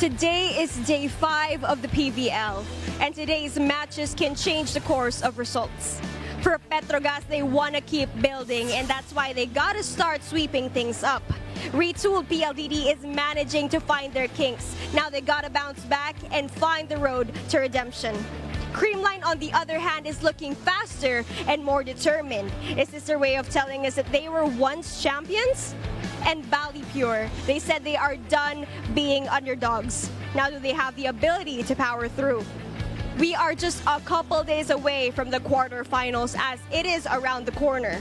Today is day 5 of the PVL, and today's matches can change the course of results. For PETRO GAZZ, they want to keep building, and that's why they got to start sweeping things up. Retooled PLDT is managing to find their kinks. Now they got to bounce back and find the road to redemption. Creamline, on the other hand, is looking faster and more determined. Is this their way of telling us that they were once champions? And Bali Pure, they said they are done being underdogs. Now do they have the ability to power through? We are just a couple days away from the quarterfinals as it is around the corner.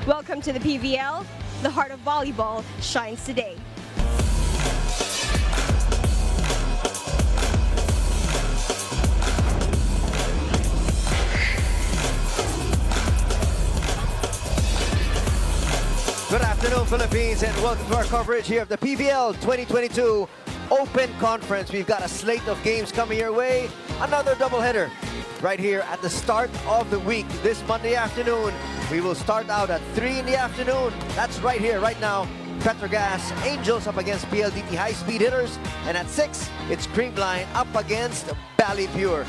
Welcome to the PVL. The heart of volleyball shines today. Good afternoon, Philippines, and welcome to our coverage here of the PVL 2022 Open Conference. We've got a slate of games coming your way. Another doubleheader right here at the start of the week. This Monday afternoon, we will start out at 3 in the afternoon. That's right here, right now. PETRO GAZZ Angels up against PLDT high-speed hitters. And at 6, it's Creamline up against Bali Pure.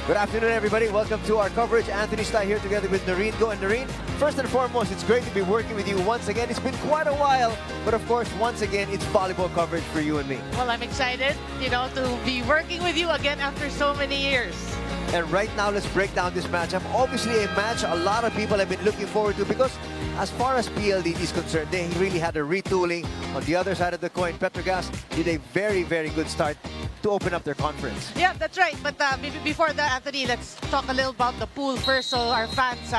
Good afternoon, everybody. Welcome to our coverage. Anthony Sty here together with Noreen. Go, and Noreen, first and foremost, it's great to be working with you once again. It's been quite a while, but of course, once again, it's volleyball coverage for you and me. Well, I'm excited, to be working with you again after so many years. And right now, let's break down this matchup. Obviously, a match a lot of people have been looking forward to because as far as PLDT is concerned, they really had a retooling. On the other side of the coin, PETRO GAZZ did a very, very good start to open up their conference. Yeah, that's right. But before that, Anthony, let's talk a little about the pool first so our fans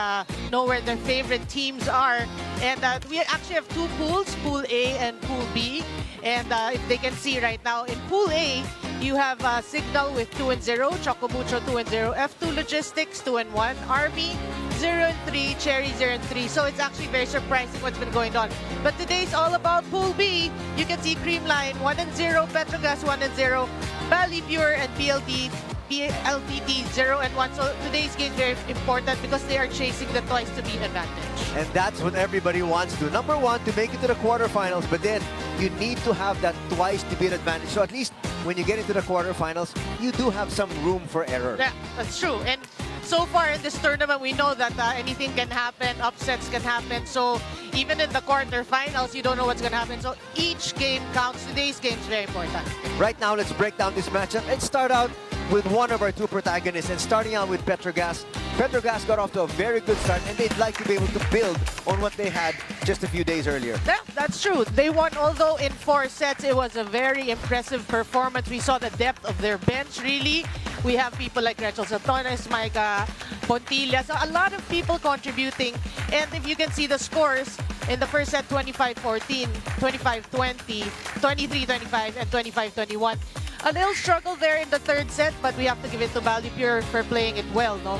know where their favorite teams are. And we actually have two pools, Pool A and Pool B. And if they can see right now, in Pool A, you have Signal with 2-0, Chocomucho 2-0, F2 Logistics 2-1, Army 0-3, Cherry 0-3. So it's actually very surprising what's been going on. But today's all about Pool B. You can see Creamline 1-0, PETRO GAZZ 1-0, Bali Pure and PLDT 0-1. So today's game is very important because they are chasing the twice to beat advantage. And that's what everybody wants to. Number one, to make it to the quarterfinals, but then you need to have that twice to beat advantage. So at least when you get into the quarterfinals, you do have some room for error. Yeah, that's true. And so far in this tournament, we know that anything can happen, upsets can happen. So even in the quarterfinals, you don't know what's going to happen. So each game counts. Today's game is very important. Right now, let's break down this matchup. Let's start out with one of our two protagonists, and starting out with PETRO GAZZ. PETRO GAZZ got off to a very good start, and they'd like to be able to build on what they had just a few days earlier. Yeah, that's true. They won, although in 4 sets, it was a very impressive performance. We saw the depth of their bench, really. We have people like Rachel Satones, Micah Pontilla, so a lot of people contributing. And if you can see the scores, in the first set, 25-14, 25-20, 23-25, and 25-21. A little struggle there in the third set, but we have to give it to Bali Pure for playing it well, no?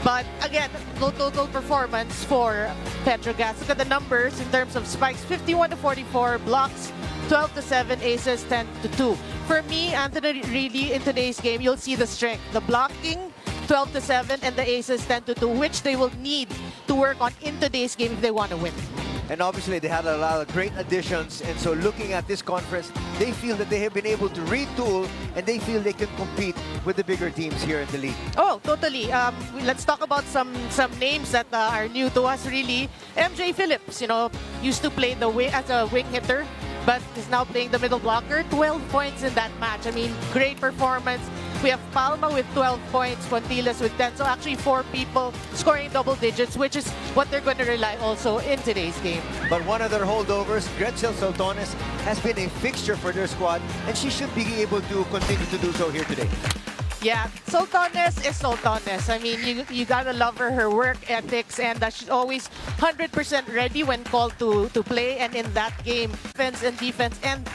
But again, no total performance for PETRO GAZZ. Look at the numbers in terms of spikes: 51-44, blocks 12-7, aces 10-2. For me, Anthony, really in today's game, you'll see the strength. The blocking 12-7 and the aces 10-2, which they will need to work on in today's game if they want to win. And obviously, they had a lot of great additions. And so looking at this conference, they feel that they have been able to retool and they feel they can compete with the bigger teams here in the league. Oh, totally. Let's talk about some names that are new to us, really. MJ Phillips, used to play as a wing hitter, but is now playing the middle blocker. 12 points in that match. I mean, great performance. We have Palma with 12 points, Pontilas with 10. So actually 4 people scoring double digits, which is what they're going to rely also in today's game. But one of their holdovers, Rachel Satones, has been a fixture for their squad, and she should be able to continue to do so here today. Yeah, Sultanes is Sultanes. I mean, you gotta love her work ethics, and she's always 100% ready when called to play. And in that game, offense and defense, and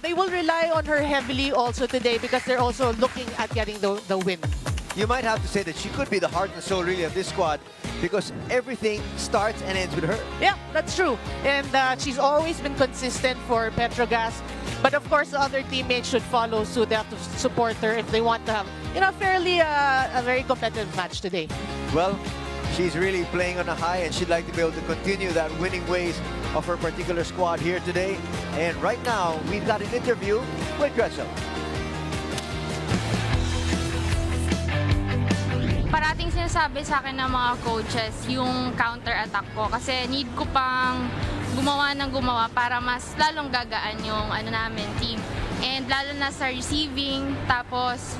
they will rely on her heavily also today because they're also looking at getting the win. You might have to say that she could be the heart and soul really of this squad because everything starts and ends with her. Yeah, that's true. And she's always been consistent for PETRO GAZZ. But of course, the other teammates should follow suit. They have to support her if they want to have, a very competitive match today. Well, she's really playing on a high, and she'd like to be able to continue that winning ways of her particular squad here today. And right now, we've got an interview with Gretchen. Parating sinasabi sa akin ng mga coaches yung counter-attack ko kasi need ko pang gumawa ng gumawa para mas lalong gagaan yung namin team. And lalo na sa receiving, tapos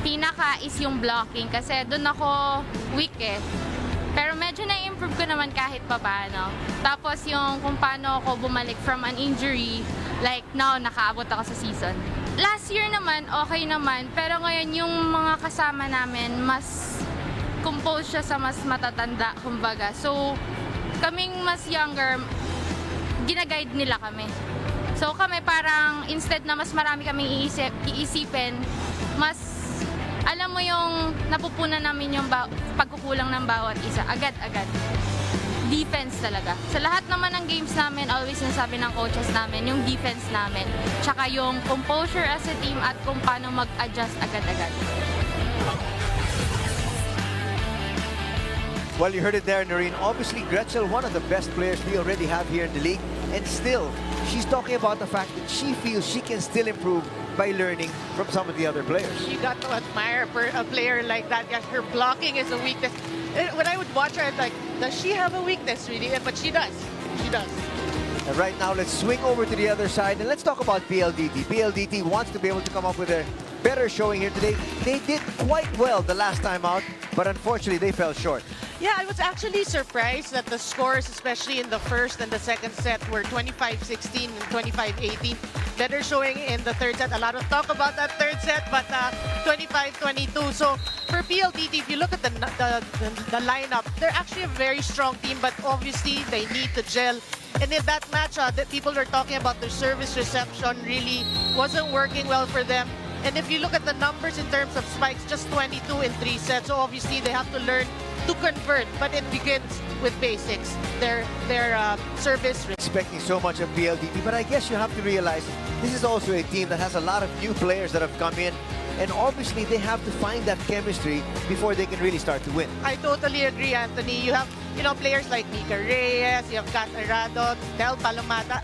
pinaka is yung blocking kasi doon ako weak eh. Pero medyo na-improve ko naman kahit papaano. Tapos yung kung paano ako bumalik from an injury, like now nakaabot ako sa season. Last year naman, okay naman. Pero ngayon, yung mga kasama namin, mas composed siya sa mas matatanda, kumbaga. So, kaming mas younger, ginaguide nila kami. So, kami parang, instead na mas marami kaming iisipin, mas, alam mo yung napupunan namin yung pagkukulang ng bawat isa, agad-agad. Defense talaga. Sa lahat naman ng games namin, always sinasabi ng coaches namin, yung defense namin. Tsaka yung composure as a team at kung paano mag-adjust agad-agad. Well, you heard it there, Noreen. Obviously, Gretchen, one of the best players we already have here in the league. And still, she's talking about the fact that she feels she can still improve by learning from some of the other players. You got to admire a player like that. Yes, her blocking is a weakness. When I would watch her, I'd like, does she have a weakness really? But she does. She does. And right now, let's swing over to the other side and let's talk about PLDT. PLDT wants to be able to come up with a better showing here today. They did quite well the last time out, but unfortunately, they fell short. Yeah, I was actually surprised that the scores, especially in the first and the second set, were 25-16 and 25-18. Better showing in the third set. A lot of talk about that third set, but 25-22. So for PLDT, if you look at the lineup, they're actually a very strong team, but obviously they need to gel. And in that match, that people were talking about their service reception really wasn't working well for them. And if you look at the numbers in terms of spikes, just 22 in 3 sets. So obviously they have to learn to convert, but it begins with basics. Their service. Expecting so much of PLDT, but I guess you have to realize this is also a team that has a lot of new players that have come in, and obviously they have to find that chemistry before they can really start to win. I totally agree, Anthony. You have, players like Mika Reyes, you have Kat Arado, Del Palomata,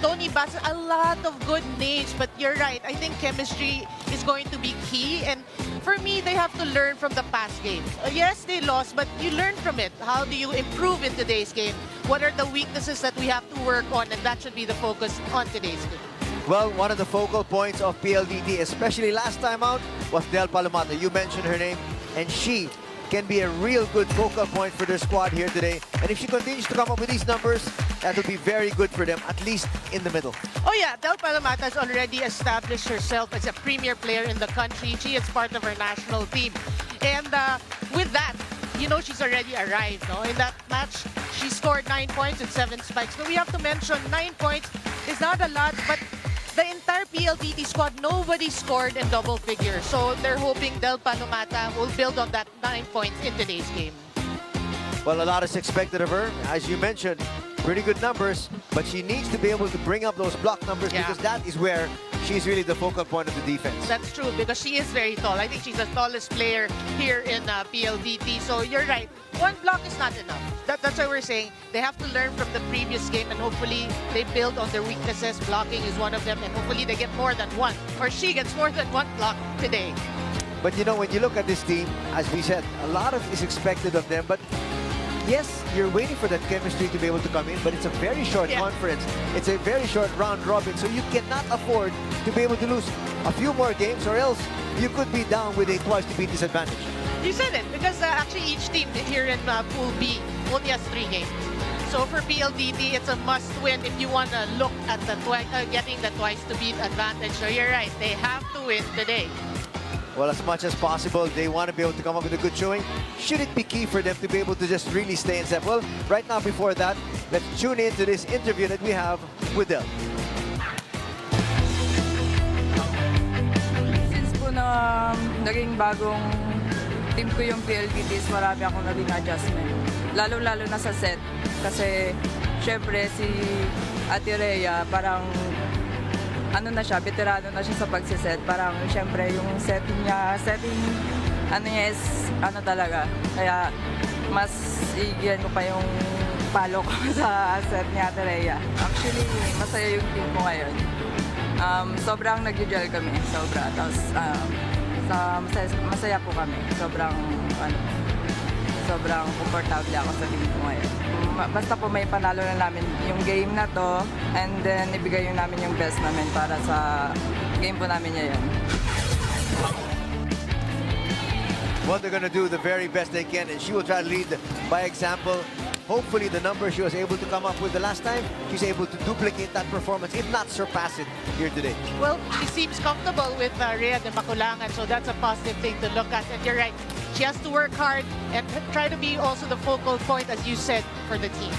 Tony Bass, a lot of good names, but you're right. I think chemistry is going to be key, and for me, they have to learn from the past games. Yes, they lost, but you learn from it. How do you improve in today's game? What are the weaknesses that we have to work on, and that should be the focus on today's game. Well, one of the focal points of PLDT, especially last time out, was Del Palomata. You mentioned her name, and she can be a real good focal point for their squad here today. And if she continues to come up with these numbers, that will be very good for them, at least in the middle. Oh yeah, Del Palomata has already established herself as a premier player in the country. She is part of our national team. And with that, she's already arrived. No? In that match, she scored 9 points and 7 spikes. So we have to mention 9 points is not a lot, but the entire PLDT squad, nobody scored in double figures. So they're hoping Del Palomata will build on that 9 points in today's game. Well, a lot is expected of her. As you mentioned, pretty good numbers, but she needs to be able to bring up those block numbers because that is where she's really the focal point of the defense. That's true, because she is very tall. I think she's the tallest player here in PLDT. So you're right. One block is not enough. That's why we're saying they have to learn from the previous game, and hopefully they build on their weaknesses. Blocking is one of them, and hopefully they get more than one, or she gets more than one block today. But when you look at this team, as we said, a lot of is expected of them, but yes, you're waiting for that chemistry to be able to come in, but it's a very short conference. It's a very short round robin, so you cannot afford to be able to lose a few more games, or else you could be down with a twice-to-beat disadvantage. You said it, because actually each team here in Pool B only has 3 games. So for PLDT, it's a must-win if you want to look at the getting the twice-to-beat advantage. So you're right, they have to win today. Well, as much as possible, they want to be able to come up with a good showing. Should it be key for them to be able to just really stay in step? Well, right now, before that, let's tune in to this interview that we have with Del. Since po na naging bagong team ko yung PLDTs, marami akong naging adjustment. Lalo-lalo na sa set. Kasi, syempre, si Ate Rhea, parang veterano na siya sa pagsiset. Parang, syempre, yung setting niya talaga. Kaya, mas igiyan ko pa yung palo ko sa set ni Ate Rhea. Actually, masaya yung team ko ngayon. Sobrang nag-gel kami, sobra. Tapos, masaya po kami. Sobrang komportable ako sa team ko ngayon. Basta po may panalo na namin yung game na to, and then ibigay yung namin yung best namin para sa game po namin ngayon. Well, they're going to do the very best they can, and she will try to lead by example. Hopefully, the number she was able to come up with the last time, she's able to duplicate that performance, if not surpass it here today. Well, she seems comfortable with Rhea de Maculangan, so that's a positive thing to look at. And you're right, she has to work hard and try to be also the focal point, as you said, for the team.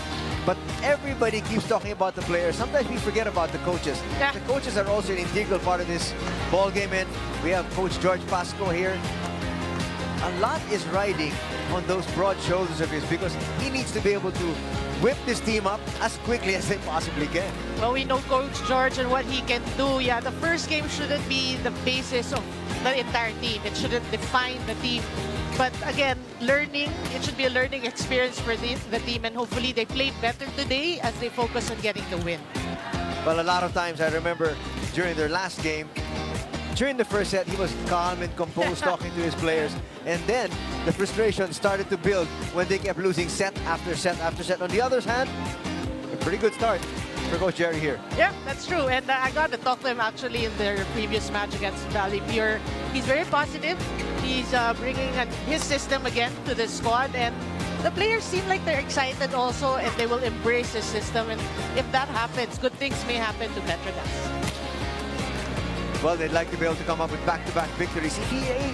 But everybody keeps talking about the players. Sometimes we forget about the coaches. Yeah. The coaches are also an integral part of this ball game, and we have Coach George Pasco here. A lot is riding on those broad shoulders of his, because he needs to be able to whip this team up as quickly as they possibly can. Well, we know Coach George and what he can do. Yeah, the first game shouldn't be the basis of the entire team. It shouldn't define the team. But again, it should be a learning experience for the team, and hopefully they play better today as they focus on getting the win. Well, a lot of times I remember during their last game, during the first set, he was calm and composed talking to his players. And then the frustration started to build when they kept losing set after set after set. On the other hand, a pretty good start for Coach Jerry here. Yeah, that's true. And I got to talk to him actually in their previous match against Valley Pure. He's very positive. He's bringing his system again to the squad. And the players seem like they're excited also, and they will embrace his system. And if that happens, good things may happen to PETRO GAZZ. Well, they'd like to be able to come up with back-to-back victories. If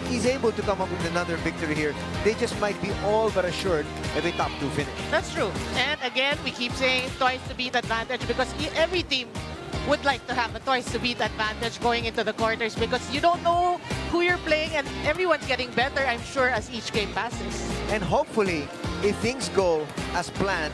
he's able to come up with another victory here, they just might be all but assured of a top 2 finish. That's true. And again, we keep saying twice to beat advantage, because every team would like to have a twice to beat advantage going into the quarters, because you don't know who you're playing, and everyone's getting better, I'm sure, as each game passes. And hopefully, if things go as planned,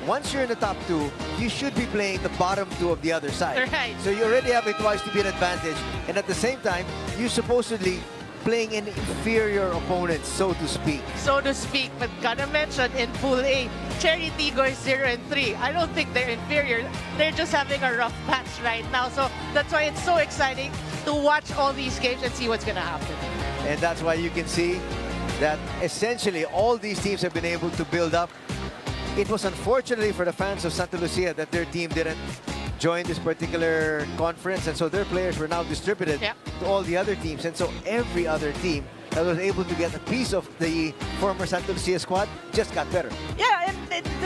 once you're in the top 2, you should be playing the bottom 2 of the other side. Right. So you already have a twice to beat advantage, and at the same time, you're supposedly playing an inferior opponent, so to speak. So to speak, but gotta mention in Pool A, Cherry Tigor 0-3. I don't think they're inferior. They're just having a rough patch right now. So that's why it's so exciting to watch all these games and see what's gonna happen. And that's why you can see that essentially all these teams have been able to build up. It was unfortunately for the fans of Santa Lucia that their team didn't join this particular conference, and so their players were now distributed to all the other teams, and so every other team that was able to get a piece of the former Santa Lucia squad just got better. Yeah, and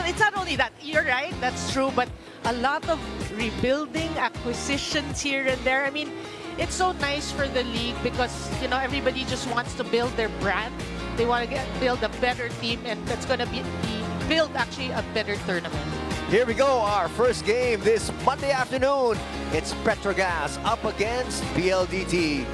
it's not only that. You're right, that's true, but a lot of rebuilding, acquisitions here and there. I mean, it's so nice for the league because, you know, everybody just wants to build their brand. They want to build a better team, and that's going to build actually a better tournament. Here we go, our first game this Monday afternoon. It's PETRO GAZZ up against PLDT.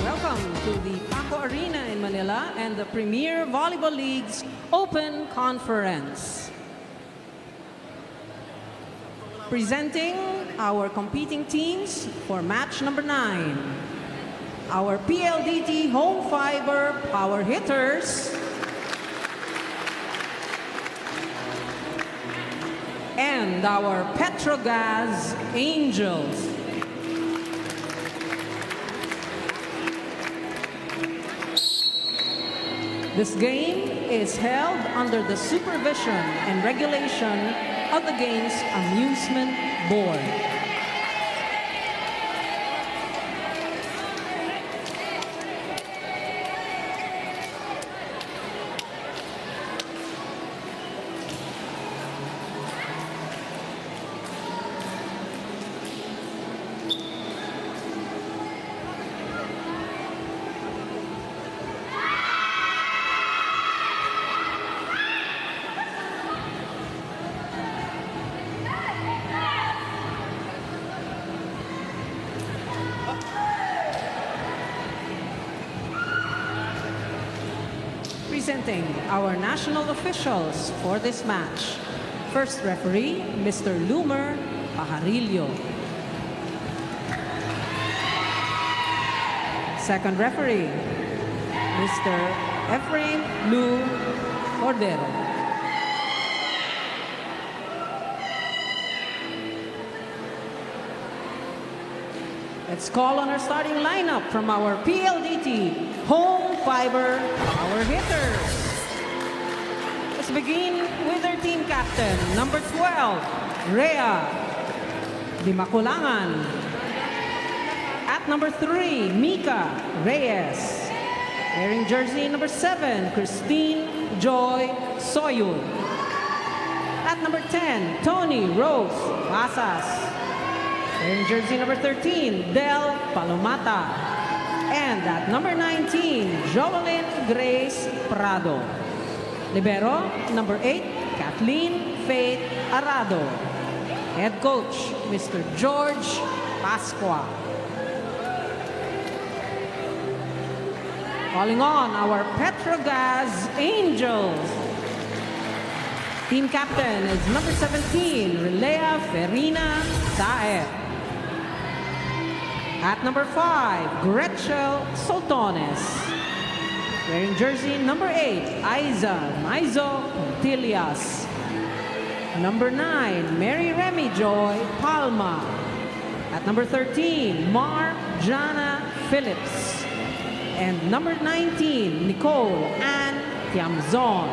Welcome to the Paco Arena in Manila and the Premier Volleyball League's Open Conference. Presenting our competing teams for match number 9. Our PLDT Home Fiber Power Hitters and our PETRO GAZZ Angels. This game is held under the supervision and regulation of the game's amusement board. Presenting our national officials for this match. First referee, Mr. Lumer Pajarillo. Second referee, Mr. Efrain Lu Cordero. Let's call on our starting lineup from our PLDT home fiber power hitters. Let's begin with our team captain, number 12, Rhea Dimakulangan. At number 3, Mika Reyes. Wearing jersey number 7, Christine Joy Soyun. At number 10, Tony Rose Pasas. Wearing jersey number 13, Del Palomata. And at number 19, Jovelyn Grace Prado. Libero, number 8, Kathleen Faith Arado. Head coach, Mr. George Pasqua. Calling on our PETRO GAZZ Angels. Team captain is number 17, Relea Ferina Sae. At number 5, Gretchel Soltones. Wearing jersey number 8, Aiza Maizo Contilias. Number 9, Mary Remy Joy Palma. At number 13, Mar Jana Phillips. And number 19, Nicole Ann Tiamzon.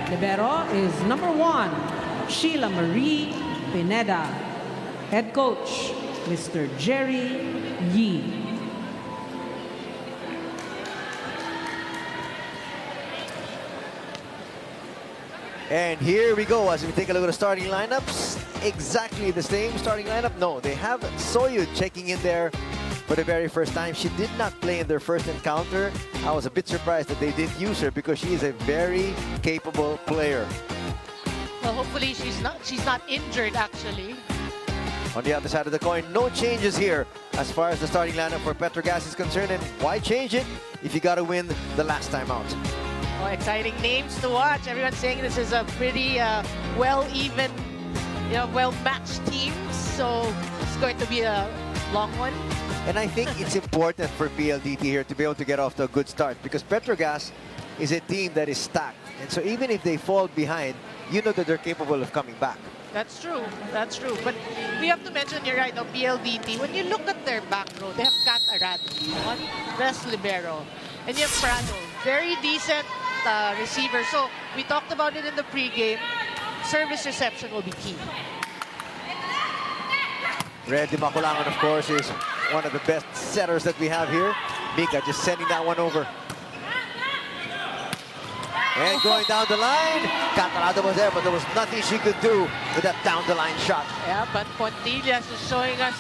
Libero is number 1, Sheila Marie Pineda. Head coach, Mr. Jerry Yee. And here we go as we take a look at the starting lineups. Exactly the same starting lineup. No, they have Soyun checking in there for the very first time. She did not play in their first encounter. I was a bit surprised that they did use her because she is a very capable player. Well, hopefully she's not injured actually. On the other side of the coin, no changes here as far as the starting lineup for PETRO GAZZ is concerned. And why change it if you got to win the last time out? Oh, exciting names to watch. Everyone's saying this is a pretty well-even, well-matched team. So it's going to be a long one. And I think it's important for PLDT here to be able to get off to a good start because PETRO GAZZ is a team that is stacked. And so even if they fall behind, you know that they're capable of coming back. That's true. That's true. But we have to mention, you're right, PLDT. When you look at their back row, they have Kat Arad, one best libero. And you have Prado, very decent receiver. So we talked about it in the pregame. Service reception will be key. Red Dimakulangan, of course, is one of the best setters that we have here. Mika just sending that one over. And going down the line, Catarado was there, but there was nothing she could do with that down-the-line shot. Yeah, but Pontillas is showing us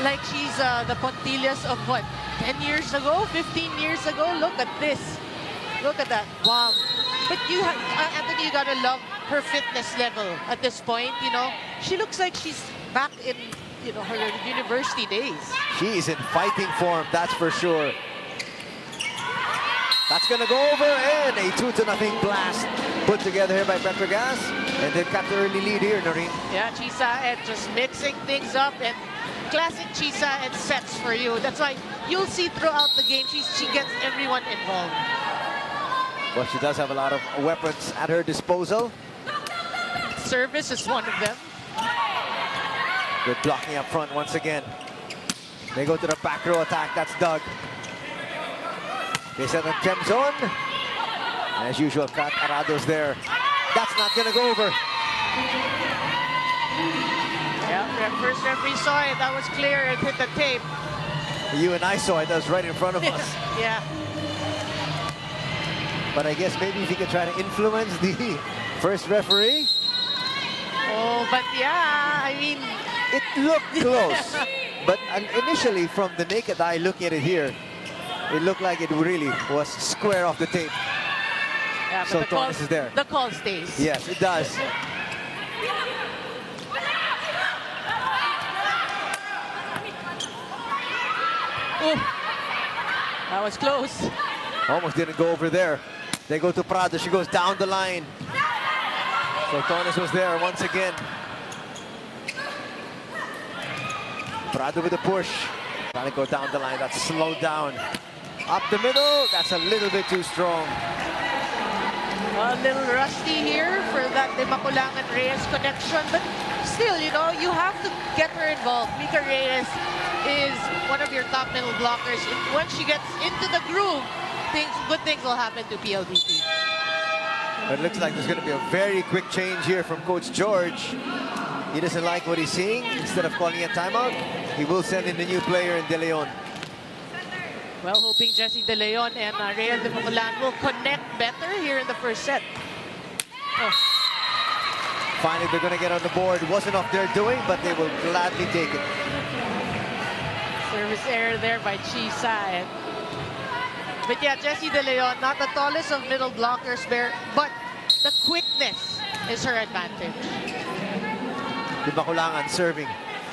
like she's the Pontillas of what, 10 years ago, 15 years ago? Look at this. Look at that bomb. But you have, Anthony, you gotta love her fitness level at this point, She looks like she's back in, her university days. She is in fighting form, that's for sure. That's going to go over, and a 2-0 blast put together here by PETRO GAZZ. And they've got the early lead here, Noreen. Yeah, Chisa and just mixing things up, and classic Chisa and sets for you. That's why you'll see throughout the game, she gets everyone involved. Well, she does have a lot of weapons at her disposal. Service is one of them. Good blocking up front once again. They go to the back row attack, that's Doug. They set up gem zone. As usual, Kat Arado's there. That's not gonna go over. Yeah, first referee saw it. That was clear. It hit the tape. You and I saw it. That was right in front of us. Yeah. But I guess maybe if he could try to influence the first referee. Oh, but yeah, I mean... It looked close. But initially, from the naked eye looking at it here, it looked like it really was square off the tape. Yeah, So Torres is there. The call stays. Yes, it does. Ooh, that was close. Almost didn't go over there. They go to Prado. She goes down the line. So Tones was there once again. Prado with a push. Trying to go down the line. That's slowed down. Up the middle. That's a little bit too strong. A little rusty here for that Makulangan Reyes connection, but still, you know, you have to get her involved. Mika Reyes is one of your top middle blockers. Once she gets into the groove, good things will happen to PLDT. But it looks like there's going to be a very quick change here from Coach George. He doesn't like what he's seeing. Instead of calling a timeout, he will send in the new player in De Leon. Well, hoping Jessie De Leon and Rhea De Maculan will connect better here in the first set. Oh. Finally, they're going to get on the board. Wasn't of their doing, but they will gladly take it. Service error there by Chi Sai. But yeah, Jessie De Leon, not the tallest of middle blockers there, but the quickness is her advantage. De Maculangan serving.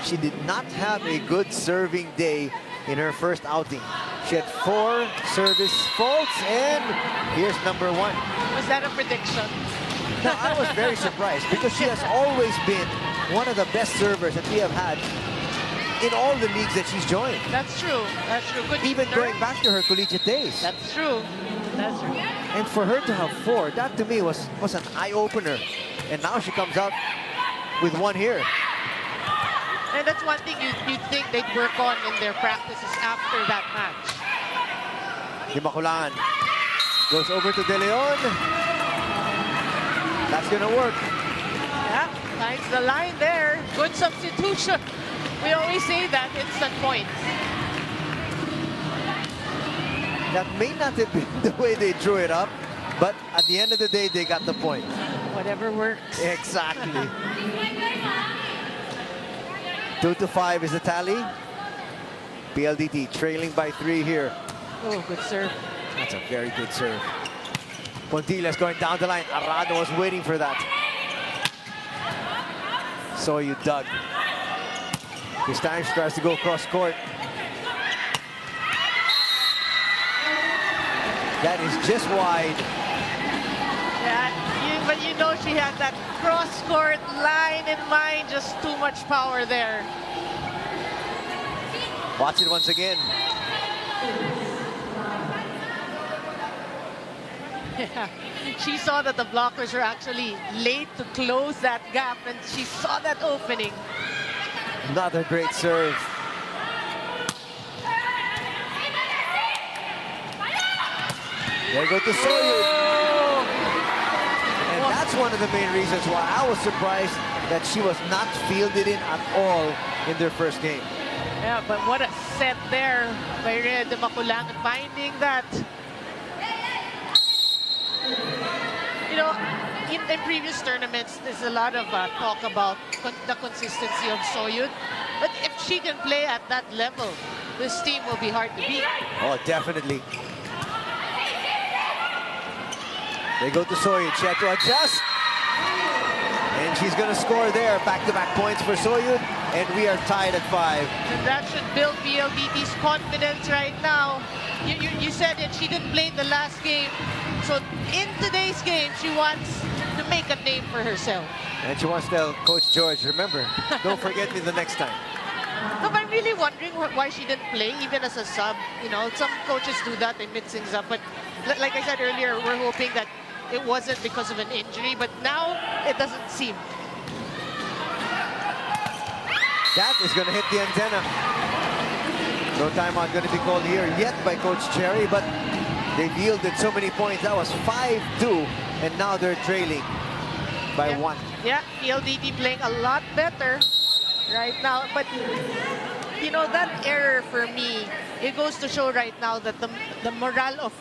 She did not have a good serving day in her first outing. She had 4 service faults, and here's number 1. Was that a prediction? No, I was very surprised because she has always been one of the best servers that we have had in all the leagues that she's joined. That's true. That's true. Good Even serve. going back to her collegiate days. That's true. That's true. And for her to have 4, that to me was an eye-opener. And now she comes out with 1 here. And that's one thing you'd think they'd work on in their practices after that match. De Maculangan goes over to De Leon. That's gonna work. Yeah, finds the line there. Good substitution. We always say that, instant points. That may not have been the way they drew it up, but at the end of the day, they got the point. Whatever works. Exactly. 2-5 is the tally. PLDT trailing by 3 here. Oh, good serve. That's a very good serve. Pontilas going down the line. Arado was waiting for that. So you dug. This time she tries to go cross court. That is just wide. Yeah, but you know she had that cross-court line in mind. Just too much power there. Watch it once again. Yeah. She saw that the blockers were actually late to close that gap, and she saw that opening. Another great serve. There you go to Soyuz. And that's one of the main reasons why I was surprised that she was not fielded in at all in their first game. Yeah, but what a set there by Rhea De Maculangan, finding that. You know, in previous tournaments, there's a lot of talk about the consistency of Soyuz. But if she can play at that level, this team will be hard to beat. Oh, definitely. They go to Soyuz. She had to adjust. And she's going to score there. Back-to-back points for Soyuz. And we are tied at 5. And that should build PLDT's confidence right now. You said it, she didn't play the last game. So in today's game, she wants to make a name for herself. And she wants to tell Coach George, remember, don't forget me the next time. No, I'm really wondering why she didn't play, even as a sub. You know, some coaches do that, they mix things up. But like I said earlier, we're hoping that it wasn't because of an injury. But now, it doesn't seem. That is going to hit the antenna. No timeout going to be called here yet by Coach Cherry, but they've yielded so many points. That was 5-2, and now they're trailing by 1. Yeah, PLDT playing a lot better right now. But, you know, that error for me, it goes to show right now that the morale of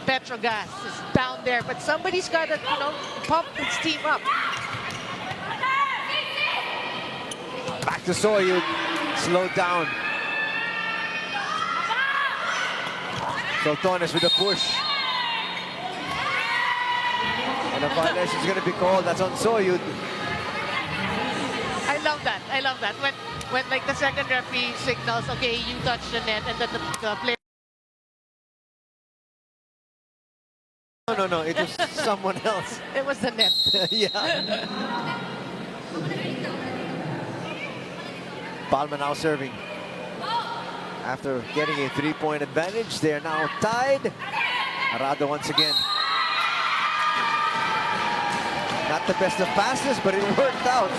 PETRO GAZZ is down there. But somebody's got to, you know, pump this team up. Back to Soyuz, slowed down. Soltones with a push. And a violation is going to be called. That's on Soyuz. I love that. I love that. When like the second referee signals, okay, you touch the net, and then the player No, it was someone else. It was the net. Yeah. Palma now serving. After getting a 3-point advantage, they are now tied. Arado once again. Not the best of passes, but it worked out.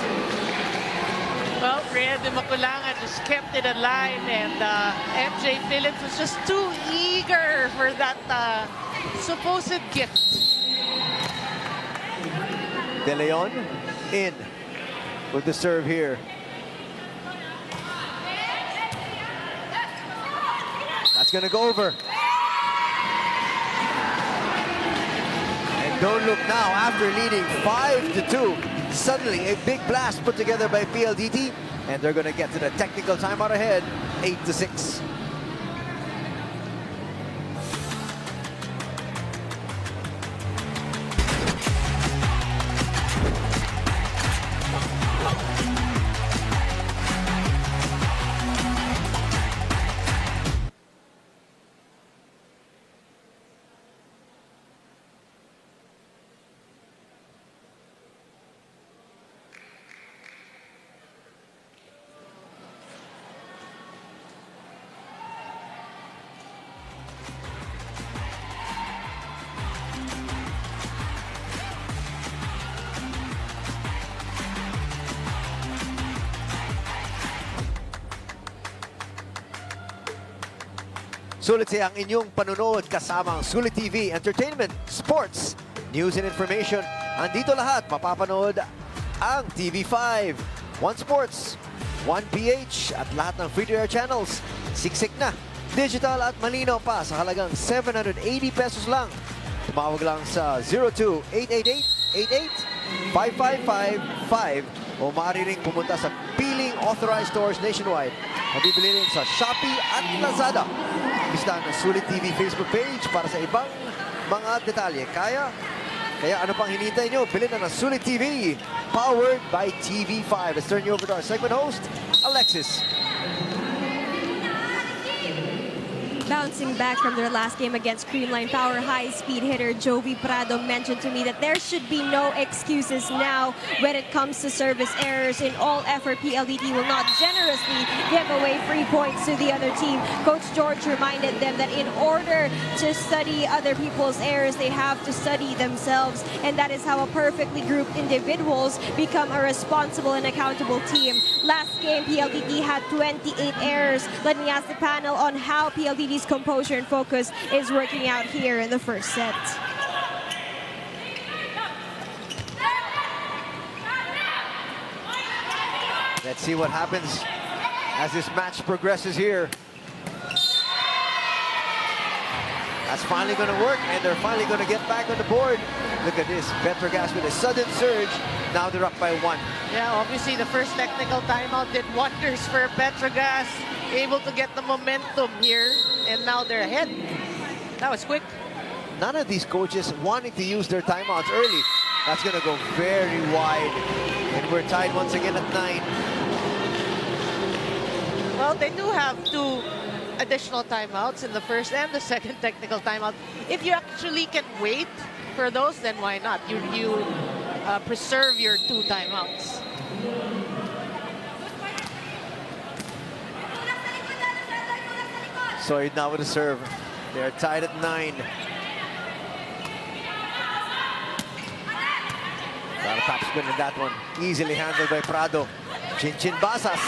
Well, Rhea de Maculangan just kept it alive, and MJ Phillips was just too eager for that supposed gift. De Leon in with the serve here. That's going to go over. And don't look now, after leading 5-2, suddenly a big blast put together by PLDT, and they're going to get to the technical timeout ahead, 8-6. Sulit siya ang inyong panunood kasama ang Sulit TV, entertainment, sports, news and information. Andito lahat, mapapanood ang TV5, One Sports, One PH at lahat ng free-to-air channels. Siksik na, digital at malinaw pa sa halagang 780 pesos lang. Tumawag lang sa 02-888-88-5555 o maaari ring pumunta sa piling authorized stores nationwide. Mabibili rin sa Shopee at Lazada. Bisitahan ang Sulit TV Facebook page para sa ibang mga detalye. Kaya ano pang hinihintay nyo? Bilhin na ng Sulit TV, powered by TV5. Let's turn you over to our segment host, Alexis. Bouncing back from their last game against Creamline Power, high-speed hitter Jovi Prado mentioned to me that there should be no excuses now when it comes to service errors. In all effort, PLDT will not generously give away free points to the other team. Coach George reminded them that in order to study other people's errors, they have to study themselves, and that is how a perfectly grouped individuals become a responsible and accountable team. Last game, PLDT had 28 errors. Let me ask the panel on how PLDT's composure and focus is working out here in the first set. Let's see what happens as this match progresses here. That's finally going to work, and they're finally going to get back on the board. Look at this, PETRO GAZZ with a sudden surge. Now they're up by 1. Yeah, obviously the first technical timeout did wonders for PETRO GAZZ. Able to get the momentum here, and now they're ahead. That was quick. None of these coaches wanting to use their timeouts early. That's going to go very wide. And we're tied once again at 9. Well, they do have 2 additional timeouts in the first and the second technical timeout. If you actually can wait for those, then why not? You preserve your 2 timeouts. So now with a serve. They're tied at 9. Got a top spin in that one. Easily handled by Prado. Chin Basas.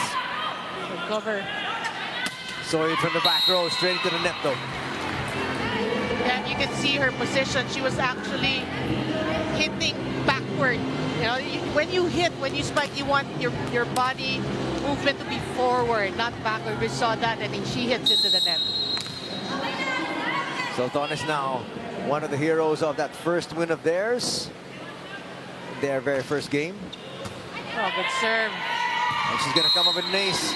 Good cover. Soid from the back row, straight to the net though. And you can see her position. She was actually hitting backward. You know, when you spike, you want your body movement to be forward, not backward. We saw that, and she hits it to the net. Sultanes now one of the heroes of that first win of theirs. Their very first game. Oh, good serve. And she's going to come up with an ace.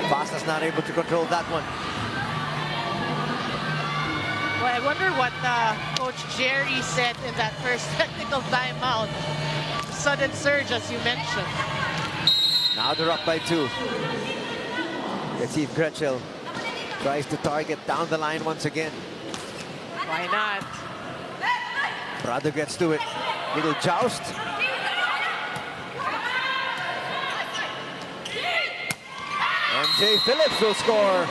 Basta's not able to control that one. Well, I wonder what Coach Jerry said in that first technical timeout. Sudden surge, as you mentioned. Now they're up by 2. Let's see if Gretchel tries to target down the line once again. Why not? Prado gets to it. Little joust. MJ Phillips will score.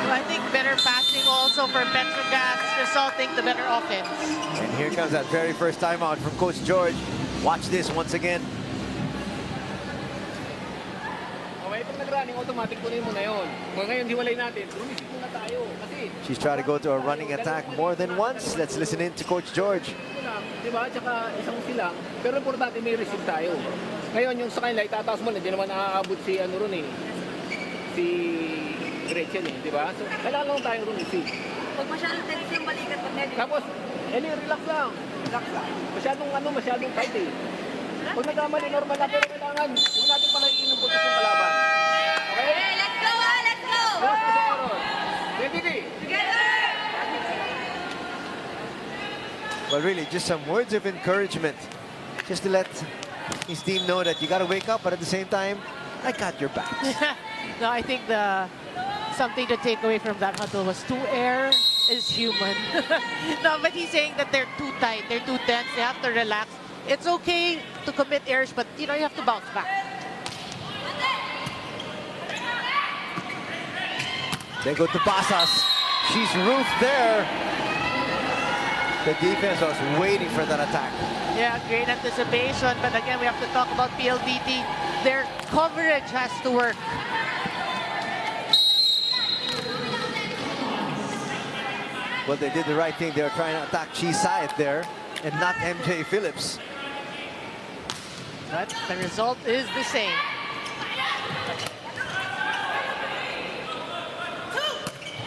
So I think better passing also for PETRO GAZZ, resulting to better offense. And here comes that very first timeout from Coach George. Watch this once again. Itong nag-running, automatic kunin mo na yun. Ngayon, hiwalay natin. Rumisip muna tayo. Kasi, She's trying to go to a running attack more than once. Let's listen in to Coach George. di ba? Tsaka isang silang. Pero importante may receive tayo. Ngayon, yung sa kanila, itataas mo na. Hindi naman nakakabot si ano ron eh. Si Gretchen eh, di ba? So, kailangan lang tayong receive. Huwag masyadong tense yung balikat pag net. Tapos, Eli, relax lang. Relax lang. Masyadong tight eh. Kung nagkamali, normal lang. Pero kailangan, huwag natin palahin ng putos ng kalaban. Okay? Let's go, let's go! Relax na si Aaron. Ready? Together! Well, really, just some words of encouragement. Just to let his team know that you got to wake up, but at the same time, I got your back. No, I think something to take away from that huddle was to err is human. No, but he's saying that they're too tight, they're too tense, they have to relax. It's okay to commit errors, but you know, you have to bounce back. They go to Basas. She's roofed there. The defense was waiting for that attack. Yeah, great anticipation, but again, we have to talk about PLDT. Their coverage has to work. Well, they did the right thing. They were trying to attack Chisayat there and not MJ Phillips. But the result is the same.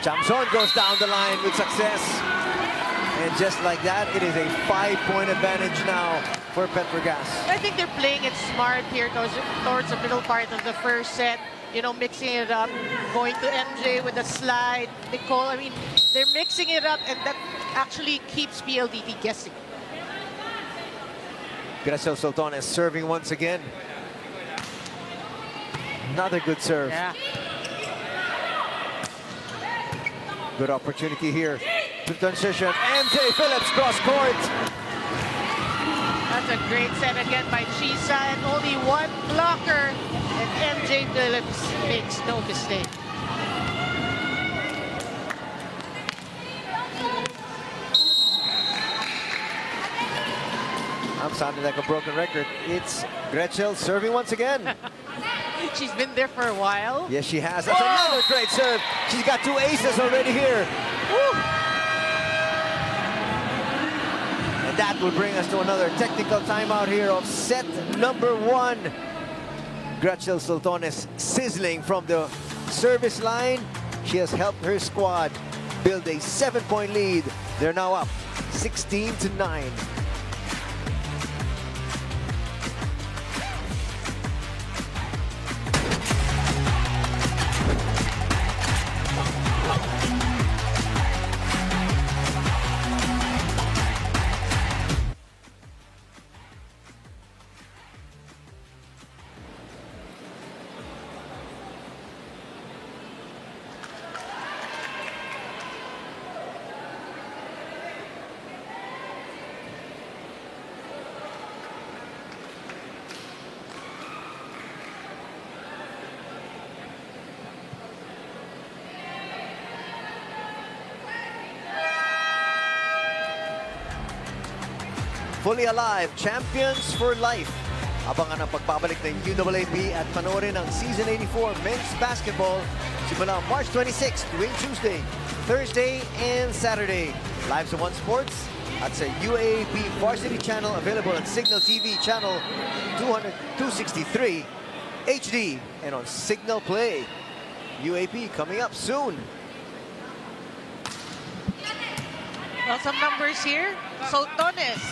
Chamson goes down the line with success. And just like that, it is a 5-point advantage now for PETRO GAZZ. I think they're playing it smart here towards the middle part of the first set. You know, mixing it up, going to MJ with a slide. Nicole, I mean, they're mixing it up, and that actually keeps PLDT guessing. Graciel Soltones serving once again. Another good serve. Yeah. Good opportunity here to transition. MJ Phillips cross court. That's a great set again by Chisa, and only one blocker, and MJ Phillips makes no mistake. I'm sounding like a broken record. It's Gretchen serving once again. She's been there for a while. Yes, she has. That's another great serve. She's got 2 aces already here. Woo! And that will bring us to another technical timeout here of set number 1. Gretchen Soltones sizzling from the service line. She has helped her squad build a 7-point lead. They're now up 16-9. Fully alive, champions for life. Abangan ang pagbabalik ng UAAP at panoorin ang Season 84 Men's Basketball simula March 26 tuwing Tuesday, Thursday, and Saturday. Live sa One Sports at sa UAAP Varsity Channel, available on Signal TV Channel 263 HD and on Signal Play. UAP coming up soon. Well, some numbers here. Soltones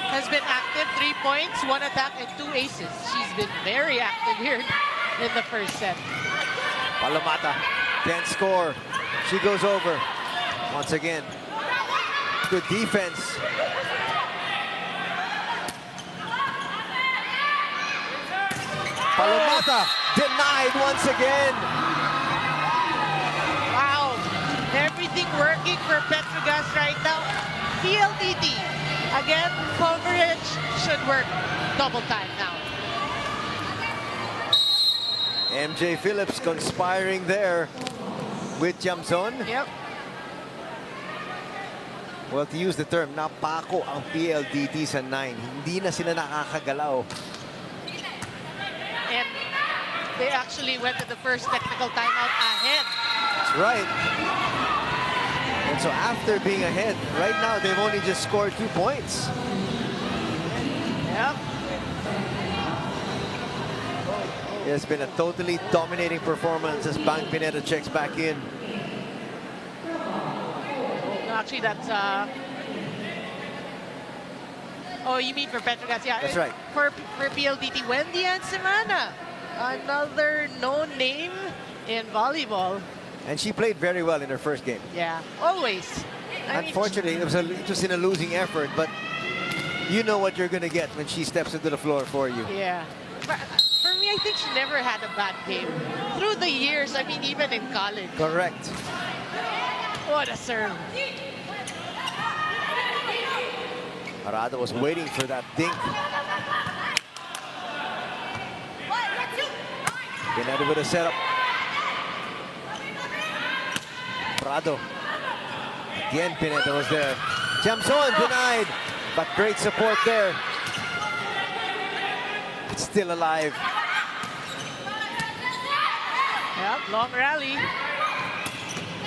has been active, 3 points, 1 attack, and 2 aces. She's been very active here in the first set. Palomata can't score. She goes over once again. Good defense. Palomata denied once again. Wow, everything working for PETRO GAZZ right now. PLDT Again, coverage should work double time now. MJ Phillips conspiring there with Jamson. Yep. Well, to use the term, napako ang PLDT sa 9. Hindi na sila nakakagalaw. And they actually went to the first technical timeout ahead. That's right. And so after being ahead, right now they've only just scored 2 points. Yep. It's been a totally dominating performance as Bang Pineda checks back in. Actually, that's oh, you mean for PETRO GAZZ? Yeah, That's right. For PLDT, Wendy and Semana, another known name in volleyball. And she played very well in her first game. Yeah, always. I mean, Unfortunately, it was in a losing effort, but you know what you're going to get when she steps into the floor for you. yeah. But for me, I think she never had a bad game. Through the years, I mean, even in college. Correct. What a serve. Arado was waiting for that dink. Pineda with a setup. Prado. Again, Pineda was there. Jamson denied, but great support there. It's still alive. Yep, long rally.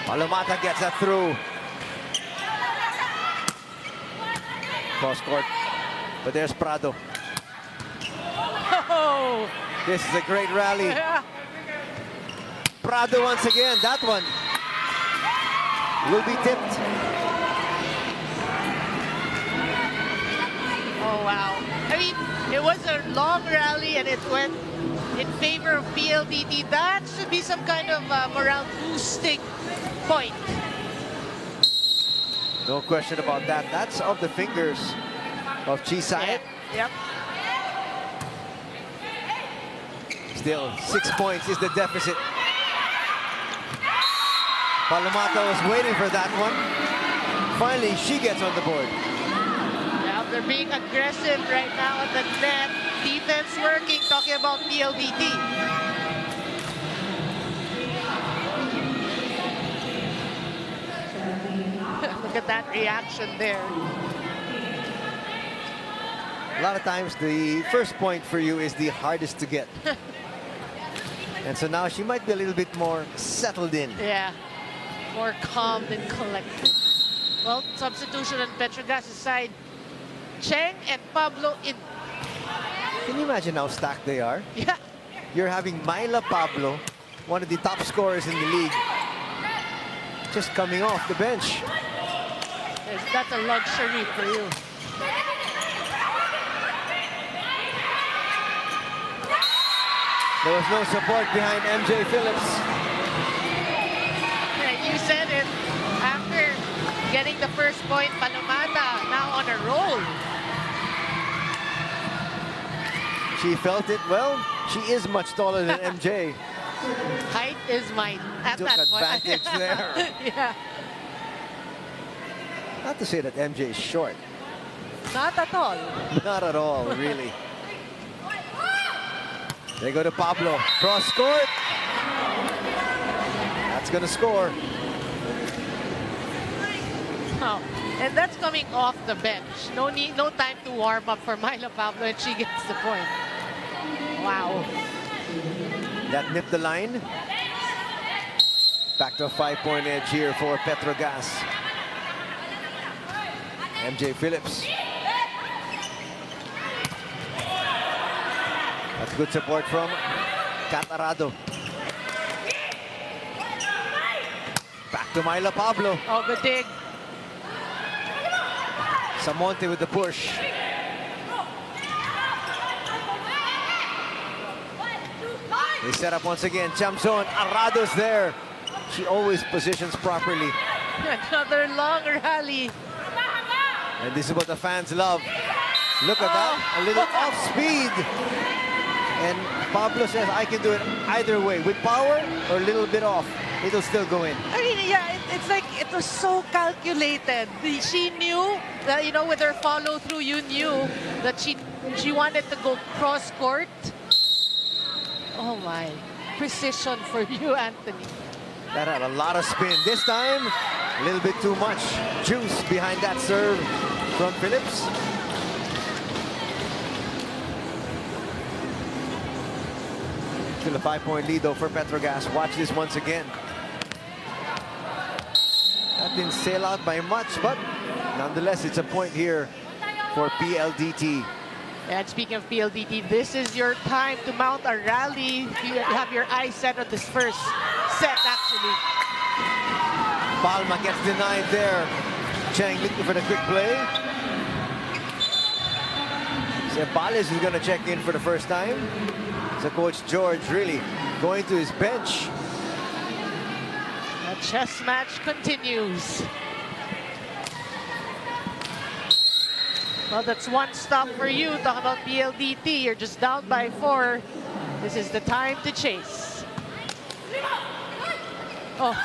Palomata gets that through. Cross court. But there's Prado. Oh, This is a great rally. yeah. Prado once again. That one will be tipped. Oh, wow. I mean, it was a long rally and it went in favor of PLDT. That should be some kind of morale boosting point. No question about that. That's off the fingers of Chisay. Yep. Still, 6 points is the deficit. Palomata was waiting for that one. Finally, she gets on the board. Yeah, they're being aggressive right now at the net. Defense working, talking about PLDT. Look at that reaction there. A lot of times, the first point for you is the hardest to get. And so now she might be a little bit more settled in. Yeah, more calm and collected. Well, substitution on PETRO GAZZ's side. Cheng and Pablo in. Can you imagine how stacked they are? Yeah, You're having Myla Pablo, one of the top scorers in the league, just coming off the bench. that's a luxury for you. There was no support behind MJ Phillips. Yeah, you said it. After getting the first point, Palomata now on a roll. She felt it. Well, she is much taller than MJ. Height is mine at Took that point. advantage there. Yeah, Not to say that MJ is short. not at all. Not at all, really. They go to Pablo. Cross court. That's going to score. Oh, and that's coming off the bench. No need, no time to warm up for Myla Pablo, and she gets the point. Wow. That nipped the line. Back to a 5-point edge here for PETRO GAZZ. MJ Phillips. That's good support from Arado. Back to Myla Pablo. Oh, good dig. Samonte with the push. They set up once again. Jamson, Arado's there. She always positions properly. Another long rally. And this is what the fans love. Look at that, a little off speed. And Pablo says, I can do it either way, with power or a little bit off. it'll still go in. I mean, yeah, it's like it was so calculated. She knew that, you know, with her follow through, you knew that she wanted to go cross court. Oh my, precision for you, Anthony. That had a lot of spin. This time, a little bit too much juice behind that serve from Phillips. Still a 5-point lead though for PETRO GAZZ. Watch this once again. That didn't sail out by much, but nonetheless, it's a point here for PLDT. And speaking of PLDT, this is your time to mount a rally. You have your eyes set on this first set, actually. Palma gets denied there. Cheng looking for the quick play. Ceballos is going to check in for the first time. So Coach George really going to his bench. The chess match continues. Well, that's one stop for you. Talk about PLDT. You're just down by 4. This is the time to chase. Oh.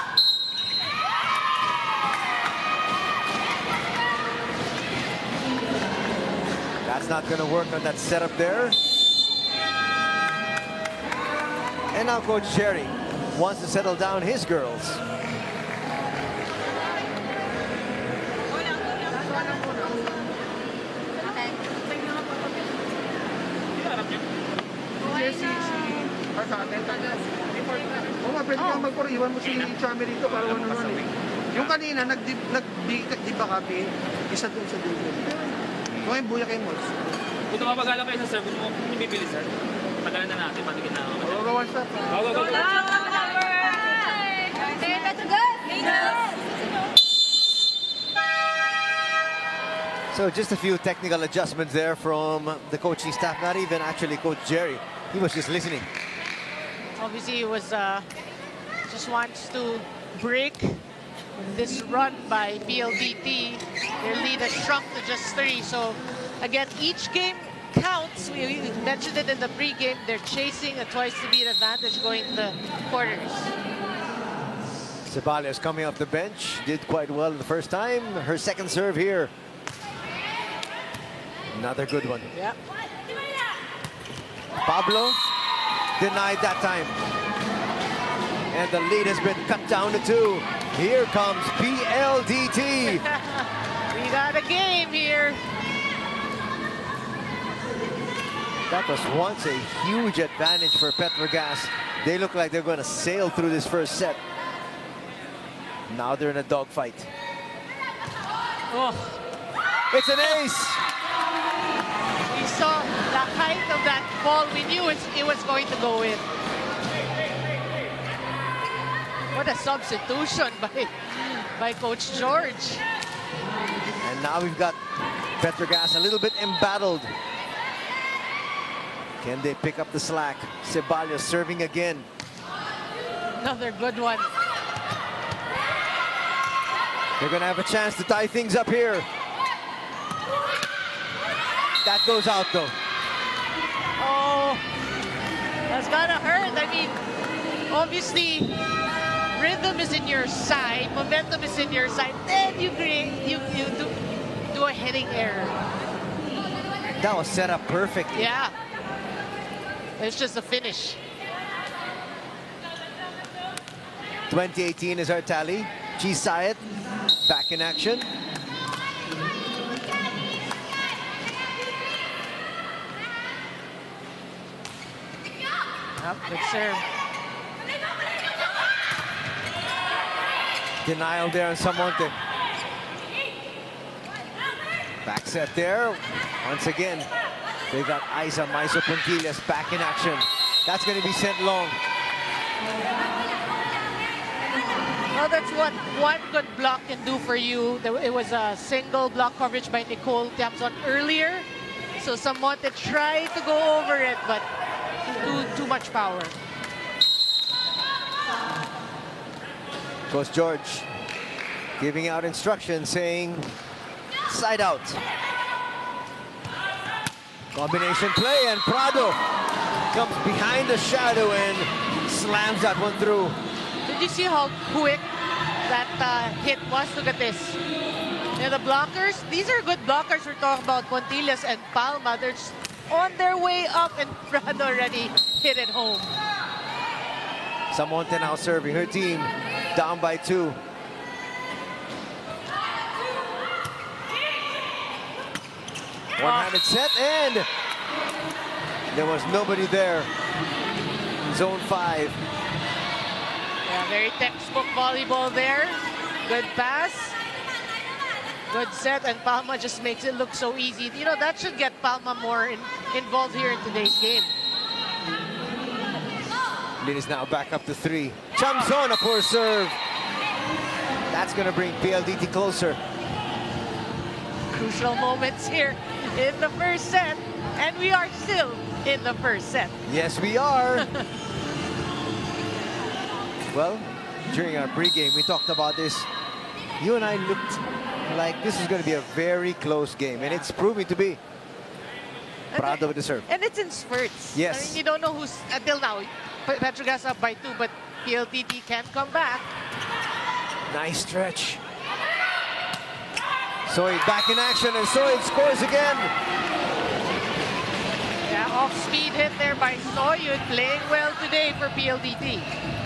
That's not going to work on that setup there. And now Coach Jerry wants to settle down his girls. Oo nga, pwede kang magporiwan mo si Chami rito para one-on-one eh. Yung kanina, nag-di ba kami, isa doon sa dulo. Yung yung buya kay Mols. Kung tumapagala kayo sa server mo, hindi bibili, sir. Tagalan na natin, patigin na ako. Go, one stop. Go. So just a few technical adjustments there from the coaching staff. Not even actually Coach Jerry. He was just listening. Obviously, it was just wants to break this run by PLDT. Their lead has shrunk to just 3. So again, each game counts. We mentioned it in the pregame. They're chasing a twice-to-beat advantage going to the quarters. Ceballos coming off the bench. Did quite well the first time. Her second serve here. Another good one. Yeah. Pablo denied that time. And the lead has been cut down to 2. Here comes PLDT. We got a game here. That was once a huge advantage for PETRO GAZZ. They look like they're going to sail through this first set. Now they're in a dogfight. Oh. It's an ace. We saw the height of that ball. We knew it was going to go in. What a substitution by Coach George. And now we've got PETRO GAZZ a little bit embattled. Can they pick up the slack? Ceballos serving again. Another good one. They're going to have a chance to tie things up here. That goes out though. Oh, that's gotta hurt. I mean, obviously, rhythm is in your side, momentum is in your side. Then you do a hitting error. That was set up perfectly. Yeah, it's just a finish. 2018 is our tally. G. Syed back in action. Good serve. Denial there on Samonte. Back set there. Once again, they got Isa Maiso Puntillas back in action. That's going to be sent long. Well, that's what one good block can do for you. It was a single block coverage by Nicole Tiamson earlier. So Samonte tried to go over it, but too much power. Coach George giving out instructions saying side out. Combination play and Prado comes behind the shadow and slams that one through. Did you see how quick that hit was? Look at this. Yeah, the blockers, these are good blockers. We're talking about Pontillas and Palma. They're just on their way up, and Prado already hit it home. Samonte now serving. Her team down by 2. One-handed set, and there was nobody there. Zone 5. Yeah, very textbook volleyball there. Good pass. Good set, and Palma just makes it look so easy. You know, that should get Palma more involved here in today's game. Lin is now back up to 3. Chamzon, a poor serve. That's going to bring PLDT closer. Crucial moments here in the first set, and we are still in the first set. Yes, we are. Well, during our pregame, we talked about this. You and I looked like this is going to be a very close game, and it's proving to be. Prado with the serve. And it's in spurts. Yes. I mean, you don't know who's, until now, PETRO GAZZ up by 2, but PLDT can come back. Nice stretch. Soid back in action, and Soid scores again. Yeah, off-speed hit there by Soyud, playing well today for PLDT.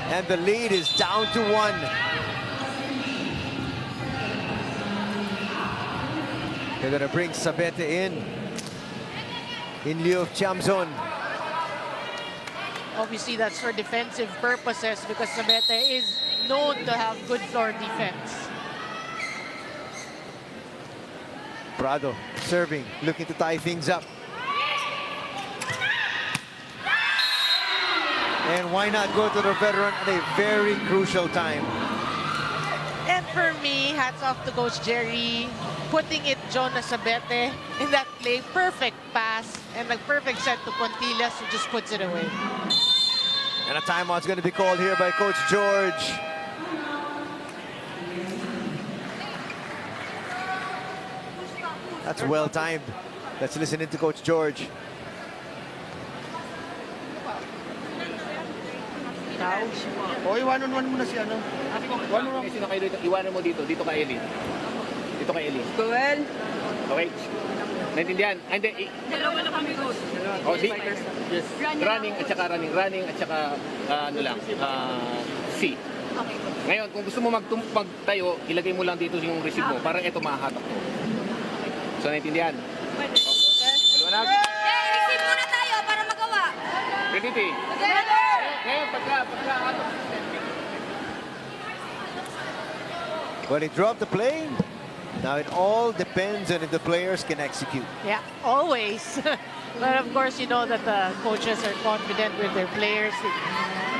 And the lead is down to 1. They're going to bring Sabete in lieu of Chamzon. Obviously, that's for defensive purposes because Sabete is known to have good floor defense. Prado serving, looking to tie things up. And why not go to the veteran at a very crucial time? And for me, hats off to Coach Jerry, putting it Jonas Sabete in that play. Perfect pass and a perfect set to Pontillas, who just puts it away. And a timeout's going to be called here by Coach George. That's well timed. Let's listen in to Coach George. O, one-on-one muna si ano. One-on-one. Sino kayo dito? Iwanan mo dito. Dito kay Elin. Dito kay Elin. Joel. Okay. Naintindihan? Ah, hindi. Dalawa na kami, coach. Oh, yes. Running at saka running. Running at saka ano lang. C. Okay. Ngayon, kung gusto mo magtayo, ilagay mo lang dito yung receive mo. Parang ito mahahatak mo. So, naintindihan? Pwede. Maliwanag? Receive muna tayo para magawa. Ready? Ngayon, pagka. Well, he dropped the play. Now it all depends on if the players can execute. Yeah, always. But of course, you know that the coaches are confident with their players.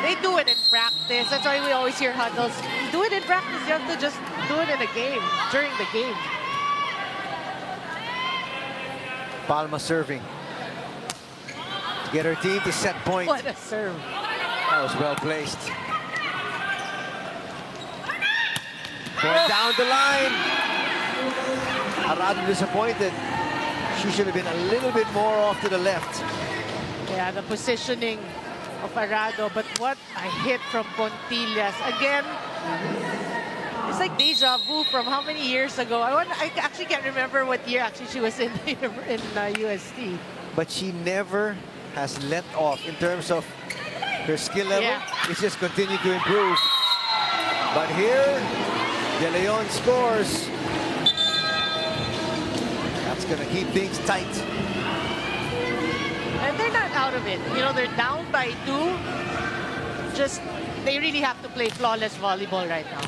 They do it in practice. That's why we always hear huddles. You do it in practice. You have to just do it in a game, during the game. Palma serving. To get her team to set point. What a serve. That was well placed. Going down the line. Arado disappointed. She should have been a little bit more off to the left. Yeah, the positioning of Arado, but what a hit from Pontillas. Again, it's like deja vu from how many years ago? I actually can't remember what year actually she was in UST. But she never has let off in terms of her skill level. Yeah. It's just continued to improve. But here, De Leon scores. That's going to keep things tight. And they're not out of it. You know, they're down by 2. Just, they really have to play flawless volleyball right now.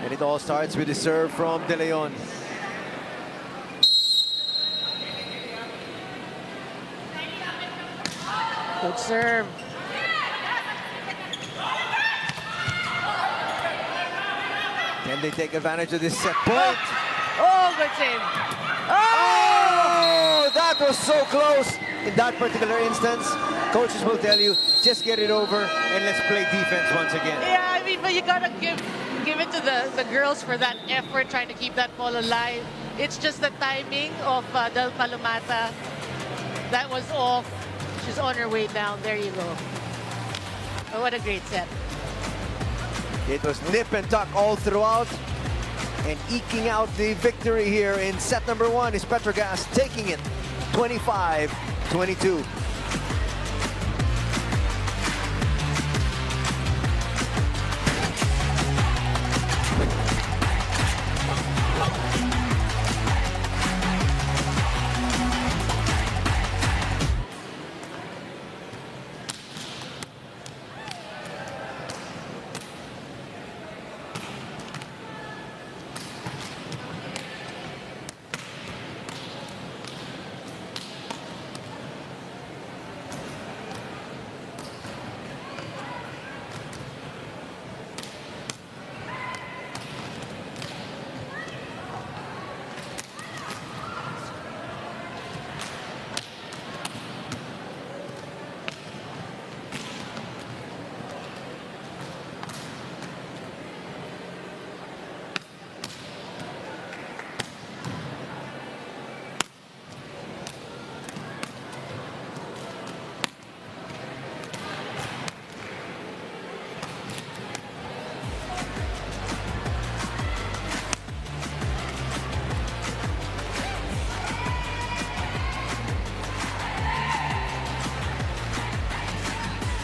And it all starts with a serve from De Leon. Good serve. Can they take advantage of this set point? Oh, good save. Oh, that was so close. In that particular instance, coaches will tell you, just get it over and let's play defense once again. Yeah, I mean, but you gotta give it to the girls for that effort, trying to keep that ball alive. It's just the timing of Del Palomata that was off. She's on her way down. There you go. Oh, what a great set. It was nip and tuck all throughout. And eking out the victory here in set number 1 is PETRO GAZZ taking it 25-22.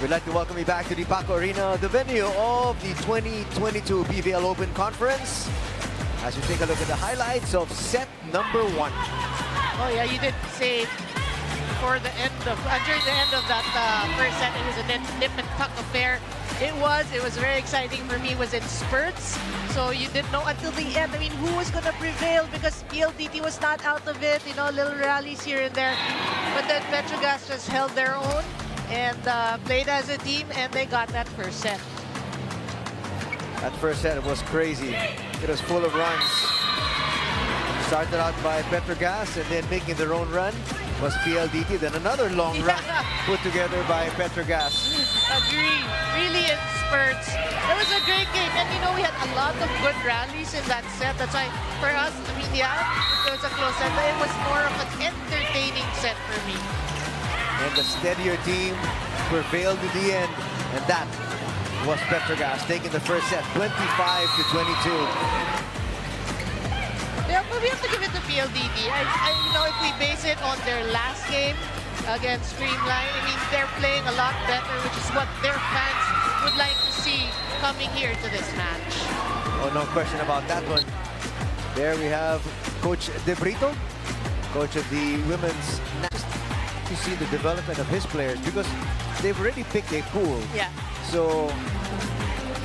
We'd like to welcome you back to the Paco Arena, the venue of the 2022 PVL Open Conference. As we take a look at the highlights of set number 1. Oh yeah, you did say during the end of that first set, it was a nip and tuck affair. It was very exciting for me. It was in spurts, so you didn't know until the end. I mean, who was going to prevail because PLDT was not out of it. You know, little rallies here and there, but then PETRO GAZZ just held their own and played as a team, and they got that first set. That first set was crazy. It was full of runs. Started out by PETRO GAZZ, and then making their own run was PLDT. Then another long run put together by PETRO GAZZ. Agree. Really in spurts. It was a great game, and you know, we had a lot of good rallies in that set. That's why for us, I mean, yeah, it was a close set, but it was more of an entertaining set for me. And the steadier team prevailed in the end, and that was PETRO GAZZ taking the first set 25-22. Yeah, but we have to give it to PLDT. You know, if we base it on their last game against Streamline, I mean, they're playing a lot better, which is what their fans would like to see coming here to this match. Oh, no question about that one. There we have Coach De Brito, coach of the women's national. To see the development of his players, because they've already picked a pool. Yeah. So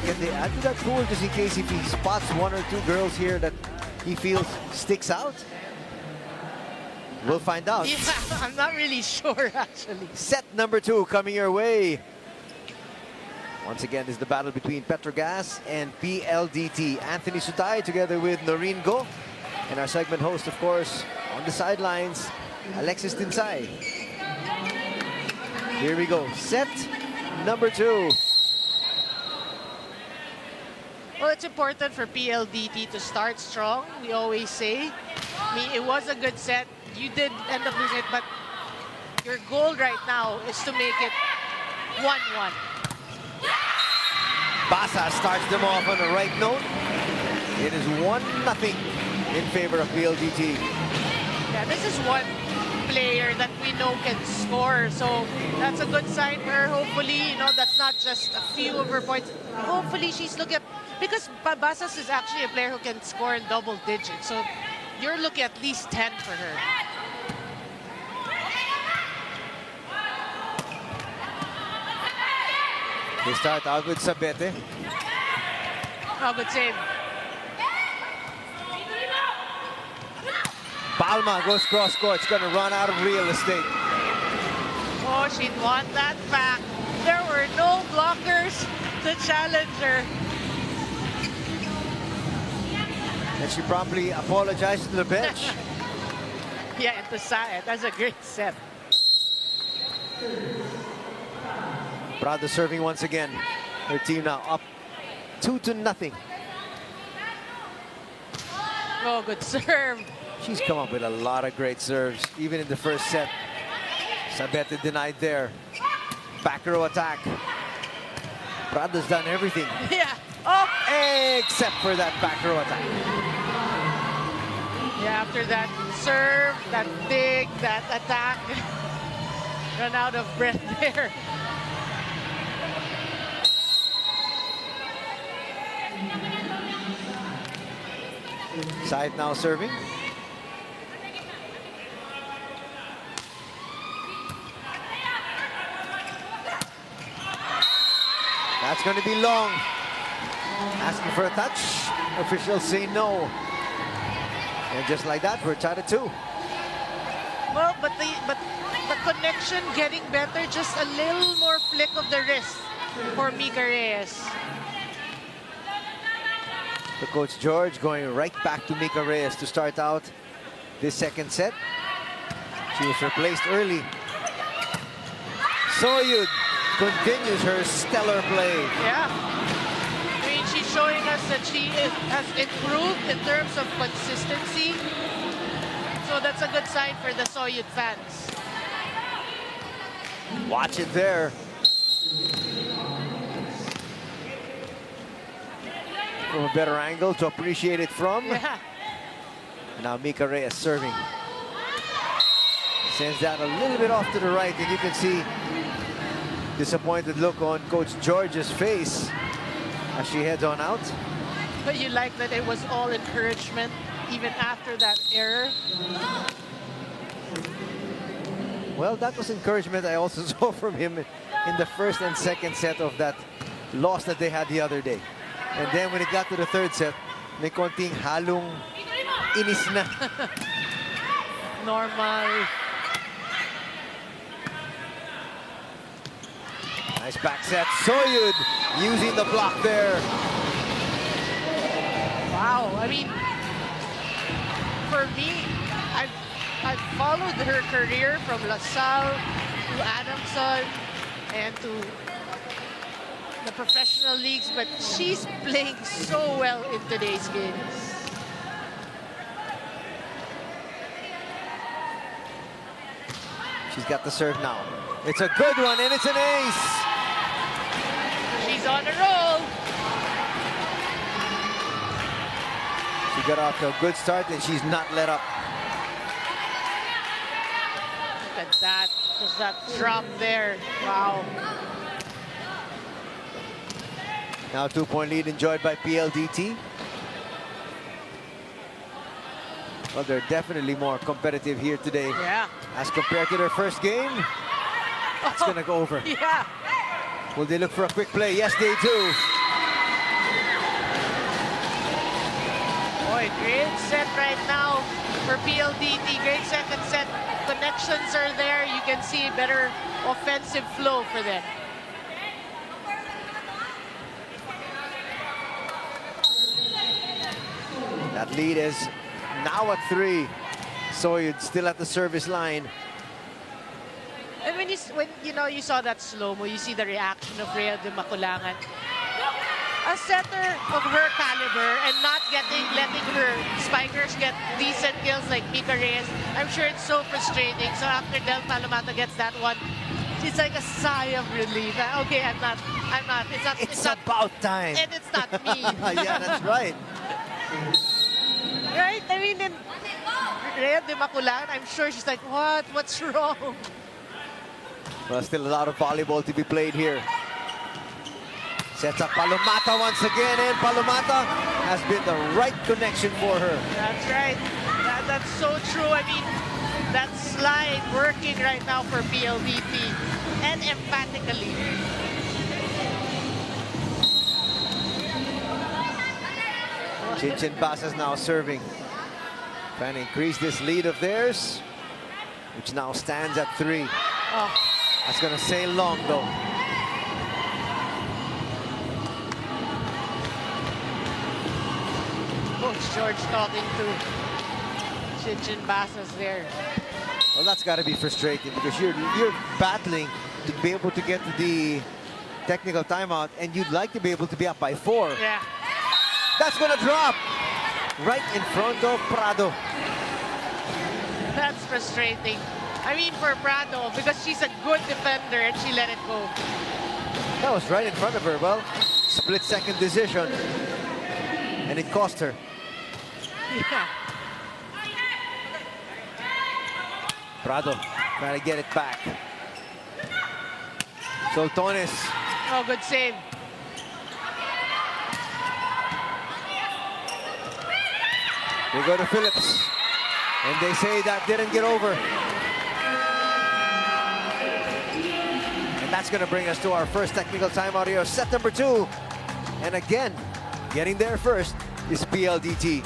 can they add to that pool just in case if he spots 1 or 2 girls here that he feels sticks out? We'll find out. Yeah, I'm not really sure actually. Set number 2 coming your way. Once again is the battle between PETRO GAZZ and PLDT. Anthony Sutay together with Noreen Go. And our segment host, of course, on the sidelines, Alexis Tinsay. Here we go, set number 2. Well, it's important for PLDT to start strong, we always say. I mean, it was a good set. You did end up losing it, but your goal right now is to make it 1-1. Basa starts them off on the right note. It is 1-0 in favor of PLDT. Yeah, this is one player that we know can score, so that's a good sign for her. Hopefully, you know, that's not just a few of her points. Hopefully she's looking at, because Basas is actually a player who can score in double digits, so you're looking at least 10 for her. They start out with Sabete. Oh, good save. Palma goes cross court. It's going to run out of real estate. Oh, she'd want that back. There were no blockers to challenge her. And she promptly apologized to the bench. Yeah, and to Saed. That's a great set. Prado serving once again. Her team now up 2-0. Oh, good serve. She's come up with a lot of great serves, even in the first set. Sabete denied there. Back row attack. Prado's done everything. Yeah. Oh! Except for that back row attack. Yeah, after that serve, that dig, that attack. Run out of breath there. Side now serving. That's going to be long. Asking for a touch. Officials say no. And just like that, we're tied at 2. Well, but the connection getting better, just a little more flick of the wrist for Mika Reyes. The coach George going right back to Mika Reyes to start out this second set. She was replaced early. Soyud continues her stellar play. Yeah. I mean, she's showing us that she has improved in terms of consistency. So that's a good sign for the Soyud fans. Watch it there. From a better angle to appreciate it from. Yeah. Now Mika Reyes serving. Sends that a little bit off to the right, and you can see disappointed look on Coach George's face as she heads on out. But you like that it was all encouragement even after that error. Well, that was encouragement I also saw from him in the first and second set of that loss that they had the other day. And then when it got to the third set, may konting halong inis na. Normal. Nice back set. Soyud using the block there. Wow. I mean, for me, I've followed her career from LaSalle to Adamson and to the professional leagues, but she's playing so well in today's games. She's got the serve now. It's a good one, and it's an ace. She's on a roll. She got off to a good start, and she's not let up. Look at that. Just that drop there. Wow. Now 2-point lead enjoyed by PLDT. Well, they're definitely more competitive here today. Yeah. As compared to their first game. That's gonna go over. Yeah. Will they look for a quick play? Yes, they do. Boy, great set right now for PLDT. Great second set. Connections are there. You can see better offensive flow for them. That lead is now at 3. Soyud still at the service line. And when you saw that slow-mo, you see the reaction of Rhea de Maculangan. A setter of her caliber and not letting her spikers get decent kills like Mika Reyes, I'm sure it's so frustrating. So after Del Palomata gets that one, it's like a sigh of relief. Okay, I'm not. It's about time. And it's not me. Yeah, that's right. Right? I mean, and Rhea de Maculangan, I'm sure she's like, what? What's wrong? Well, still a lot of volleyball to be played here. Sets up Palomata once again, and Palomata has been the right connection for her. That's right. That's so true. I mean, that slide working right now for PLDT, and emphatically. Chinchin Basas now serving. Trying to increase this lead of theirs, which now stands at 3. Oh. That's going to sail long, though. Coach George talking to Chinchin Basas there. Well, that's got to be frustrating because you're battling to be able to get to the technical timeout, and you'd like to be able to be up by 4. Yeah. That's going to drop right in front of Prado. That's frustrating. I mean, for Prado, because she's a good defender and she let it go. That was right in front of her. Well, split-second decision, and it cost her. Yeah. Prado trying to get it back. Soltones. Oh, good save. They go to Phillips, and they say that didn't get over. And that's going to bring us to our first technical timeout here, set number 2. And again, getting there first is PLDT.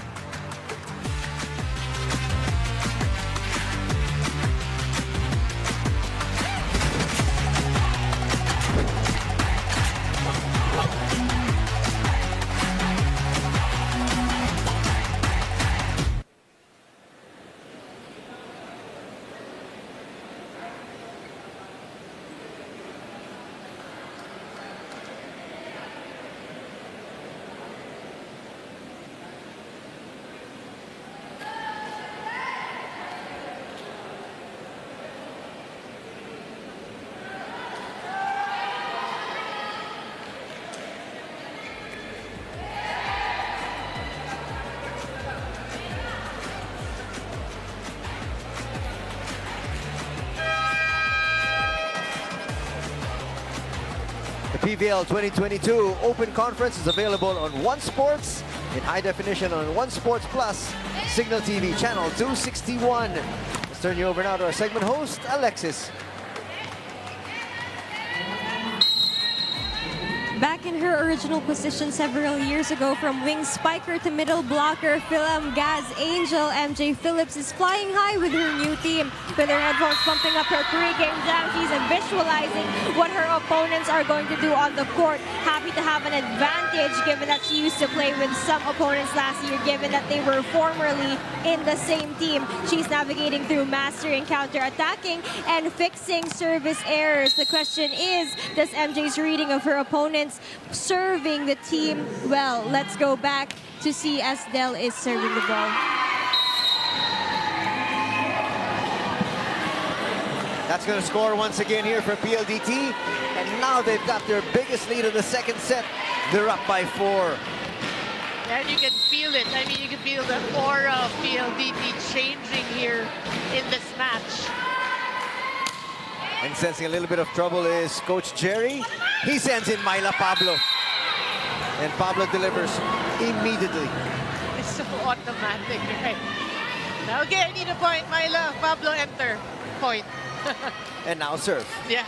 PVL 2022 Open Conference is available on One Sports in high definition on One Sports Plus, Signal TV channel 261. Let's turn you over now to our segment host, Alexis. Back in her original position several years ago, from wing spiker to middle blocker, PLDT Gazz Angel MJ Phillips is flying high with her new team. With her headphones pumping up her pre-game jam, she's visualizing what her opponents are going to do on the court. Happy to have an advantage given that she used to play with some opponents last year, given that they were formerly in the same team. She's navigating through mastering counter-attacking and fixing service errors. The question is, does MJ's reading of her opponents serving the team well? Let's go back to see as Del is serving the ball. That's going to score once again here for PLDT. And now they've got their biggest lead of the second set. They're up by 4. And you can feel it. I mean, you can feel the aura of PLDT changing here in this match. And sensing a little bit of trouble is Coach Jerry. He sends in Myla Pablo. And Pablo delivers immediately. It's so automatic, right? Now, okay, I need a point. Myla, Pablo, enter. Point. And now serve. Yeah.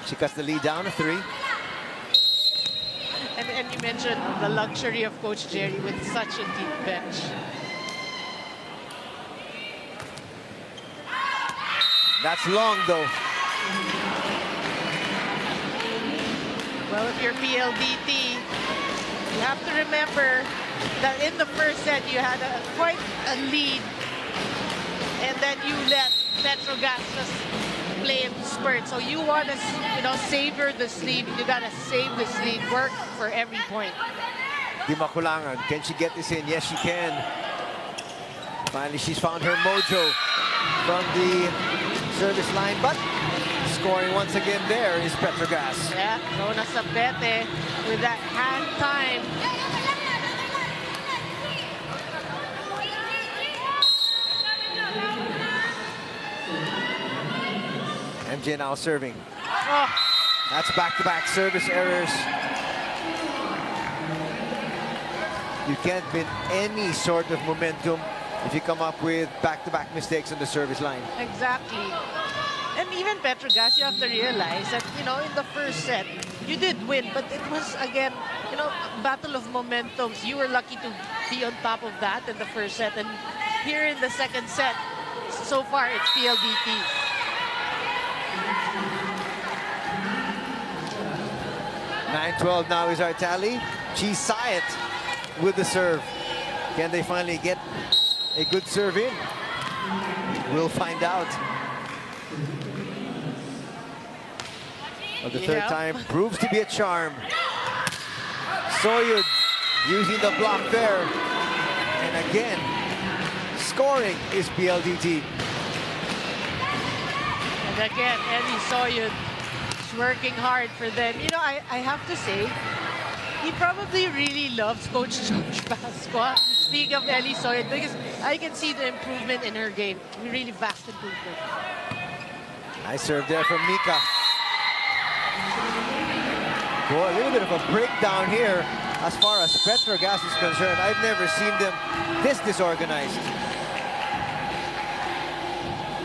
She cuts the lead down to 3. And you mentioned the luxury of Coach Jerry with such a deep bench. That's long, though. Well, if you're PLDT, you have to remember that in the first set you had quite a lead, and then you let PETRO GAZZ just play in spurts. So you want to, savor this lead. You gotta save this lead. Work for every point. Di makulangan. Can she get this in? Yes, she can. Finally, she's found her mojo from the service line, but scoring once again there is PETRO GAZZ. Yeah, Rona Sapete with that hand time. MJ now serving. Oh. That's back-to-back service errors. You can't win any sort of momentum if you come up with back-to-back mistakes on the service line. Exactly. And even PETRO GAZZ, you have to realize that, in the first set, you did win, but it was, again, battle of momentums. You were lucky to be on top of that in the first set. And here in the second set, so far, it's PLDT. 9-12 now is our tally. Chi Sayat with the serve. Can they finally get a good serve in? We'll find out. But the third time proves to be a charm. Soyud using the block there. And again, scoring is PLDT. And again, Eddie Soyud working hard for them. You know, I have to say, he probably really loves Coach George Pascua. Speaking of Ellie Soyed, because I can see the improvement in her game. Really vast improvement. Nice serve there from Mika. Boy, a little bit of a breakdown here as far as PETRO GAZZ is concerned. I've never seen them this disorganized.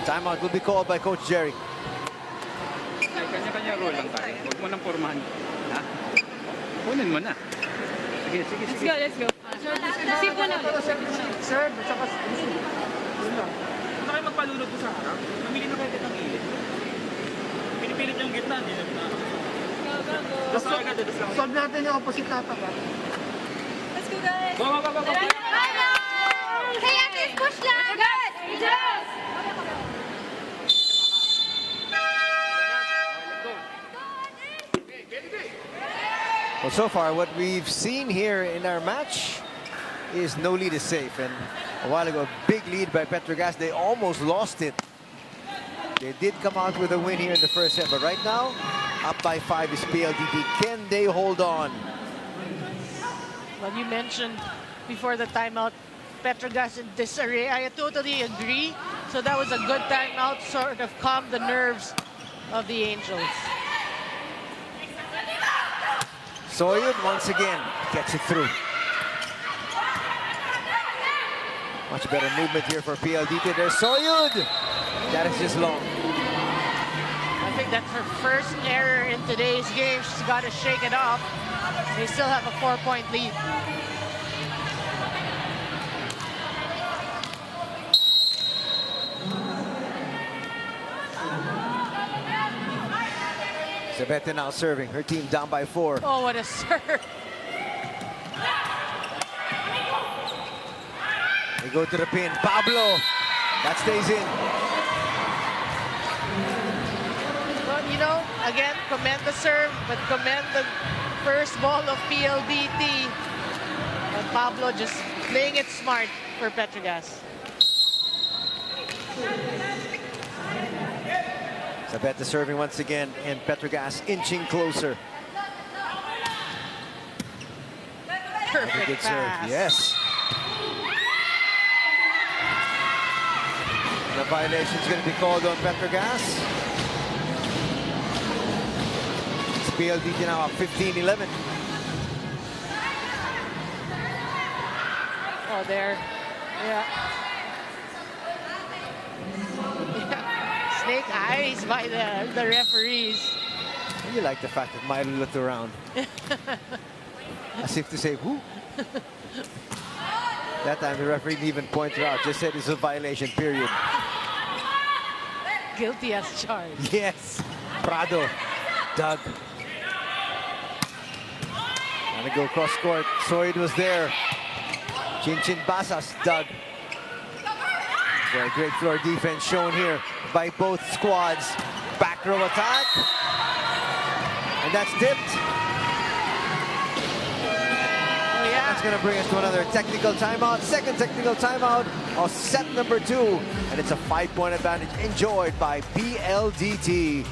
Timeout will be called by Coach Jerry. Kanya-kanya role lang tayo. Huwag mo nang pormahan. Ha? Kunin mo na. Sige, sige, sige. Let's go. Receive mo na. Serve, saka yun lang. Kung kayo magpalunod po sa harap, mamili na kayo kitang ilit. Pinipilit yung gitna, hindi na. Solve natin yung opposite attack. Let's go, guys! Go, go, go, go, go! Hey, Atis, push lang! Good! Just! Well, so far, what we've seen here in our match is no lead is safe. And a while ago, a big lead by PETRO GAZZ. They almost lost it. They did come out with a win here in the first set. But right now, up by 5 is PLDT. Can they hold on? Well, you mentioned before the timeout, PETRO GAZZ in disarray. I totally agree. So that was a good timeout, sort of calmed the nerves of the Angels. Soyud once again gets it through. Much better movement here for PLDT. There's Soyud. That is just long. I think that's her first error in today's game. She's got to shake it off. They still have a 4-point lead. Zabeta now serving. Her team down by 4. Oh, what a serve. They go to the pin. Pablo. That stays in. Well, you know, again, commend the serve, but commend the first ball of PLDT. And Pablo just playing it smart for PETRO GAZZ. Zabeta serving once again, and PETRO GAZZ inching closer. Perfect Good pass. serve. Yes. The violation is going to be called on PETRO GAZZ. It's PLDT now up 15-11. Oh, there. Yeah. Snake eyes by the referees. You like the fact that Milo looked around. As if to say, who? That time the referee didn't even point her out. Just said it's a violation, period. Guilty as charged. Yes. Prado. Doug. Trying to go cross court. Soid was there. Chinchin Basas. Doug. Very great floor defense shown here by both squads. Back row attack. And that's tipped. Oh, yeah. That's going to bring us to another technical timeout. Second technical timeout of set number 2. And it's a 5-point advantage enjoyed by PLDT.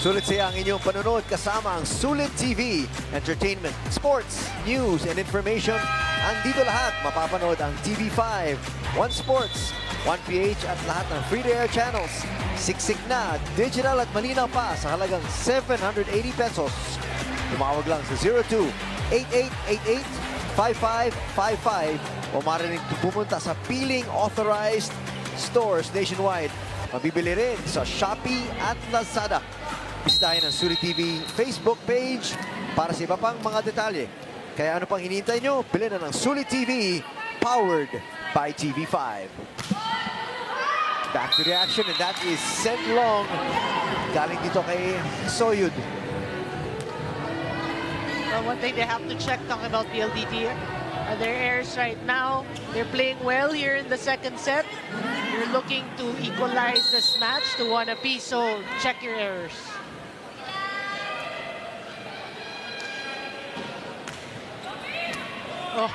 Sulit siya ang inyong panonood kasama ang Sulit TV, entertainment, sports, news, and information. Andito lahat, mapapanood ang TV5, One Sports, 1PH at lahat ng free-to-air channels. Siksik na, digital at malinaw pa sa halagang 780 pesos. Tumawag lang sa 02-8888-5555 o maaaring pumunta sa piling authorized stores nationwide. Mabibili rin sa Shopee at Lazada. Bisitahin ang Sulit TV Facebook page para sa iba pang mga detalye. Kaya ano pang hinihintay nyo? Bilhin na ng Sulit TV, powered by TV5. Back to the action, and that is sent long. Galing dito kay Soyud. Well, one thing they have to check, talking about PLDT, are their errors right now. They're playing well here in the second set. You're looking to equalize this match to 1 apiece, so check your errors. Oh,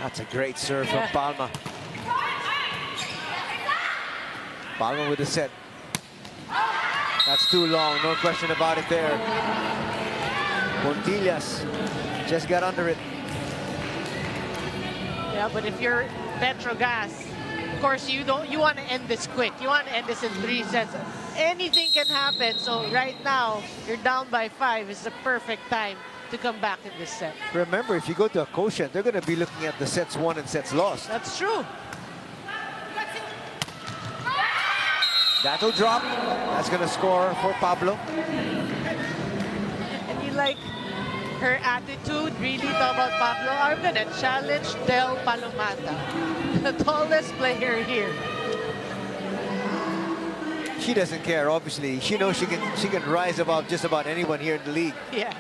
That's a great serve from Palma. Palma with the set. That's too long, no question about it there. Pontillas just got under it. yeah, but if you're PETRO GAZZ, of course you want to end this quick. You want to end this in 3 sets. Anything can happen. So right now you're down by 5. It's the perfect time to come back in this set. Remember, if you go to a quotient, they're going to be looking at the sets won and sets lost. That's true. That'll drop. That's going to score for Pablo. And you like her attitude, really, talk about Pablo. I'm gonna challenge Del Palomata, the tallest player here. She doesn't care, obviously. She knows she can rise above just about anyone here in the league. Yeah.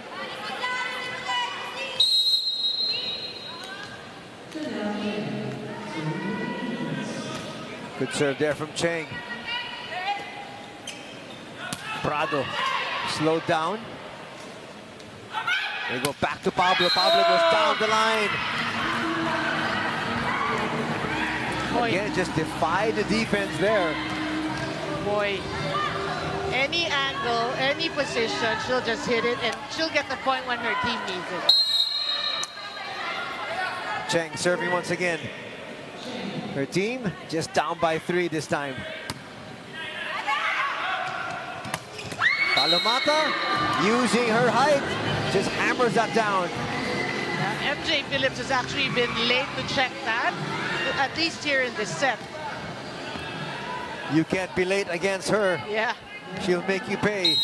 Good serve there from Cheng. Prado slowed down. They go back to Pablo. Pablo goes down the line. Boy. Again, just defy the defense there. Boy, any angle, any position, she'll just hit it, and she'll get the point when her team needs it. Cheng serving once again. Her team just down by 3 this time. Palomata using her height, just hammers that down. MJ Phillips has actually been late to check that, at least here in this set. You can't be late against her. Yeah. She'll make you pay.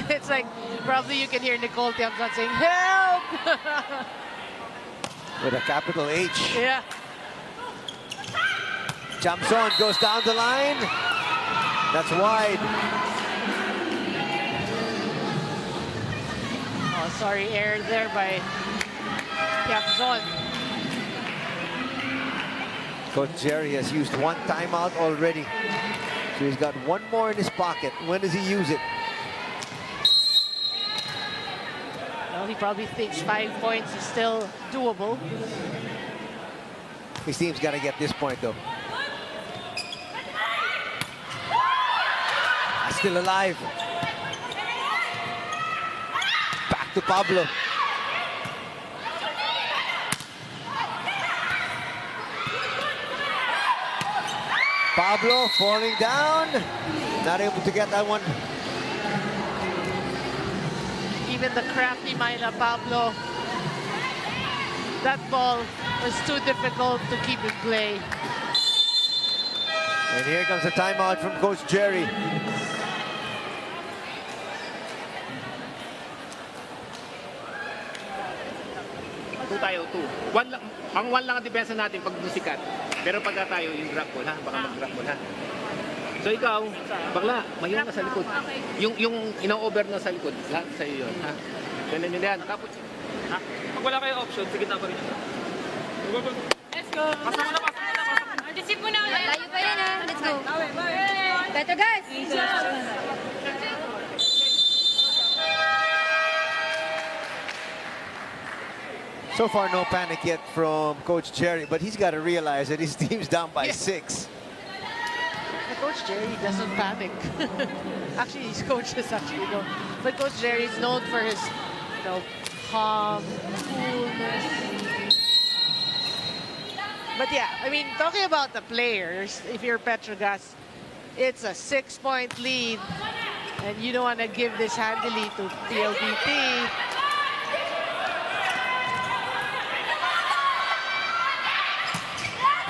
It's like, probably you can hear Nicole Tiamzon saying, help! With a capital H. Yeah. Jamson goes down the line. That's wide. Oh, sorry, error there by Tiamzon. Coach Jerry has used 1 timeout already. So he's got 1 more in his pocket. When does he use it? Well, he probably thinks 5 points is still doable. His team's got to get this point, though. Still alive. Back to Pablo. Pablo falling down. Not able to get that one. Even the crafty Myla Pablo, that ball was too difficult to keep in play. And here comes a timeout from Coach Jerry. Tayo 2. Ang 1 lang ang depensa natin pag musikat. Pero pagka tayo yung drop ball, ha? Baka mag-drop ball, ha? So ikaw, bakla, mahilang ka sa likod. Yung ina-over na sa likod, lahat sa iyo yun, ha? Ganun yun yan. Tapos, Ha? Pag wala kayo option, sige na pa rin. Let's go! Pasa mo na, pasa mo na, pasa mo na. Anticip mo na ulit. Layo pa yan, ha? Let's go. PETRO GAZZ! So far, no panic yet from Coach Jerry, but he's got to realize that his team's down by 6. Coach Jerry doesn't panic. Actually, his coaches actually don't. But Coach Jerry is known for his, calm, coolness. But yeah, I mean, talking about the players, if you're PETRO GAZZ, it's a 6-point lead, and you don't want to give this handily to PLDT.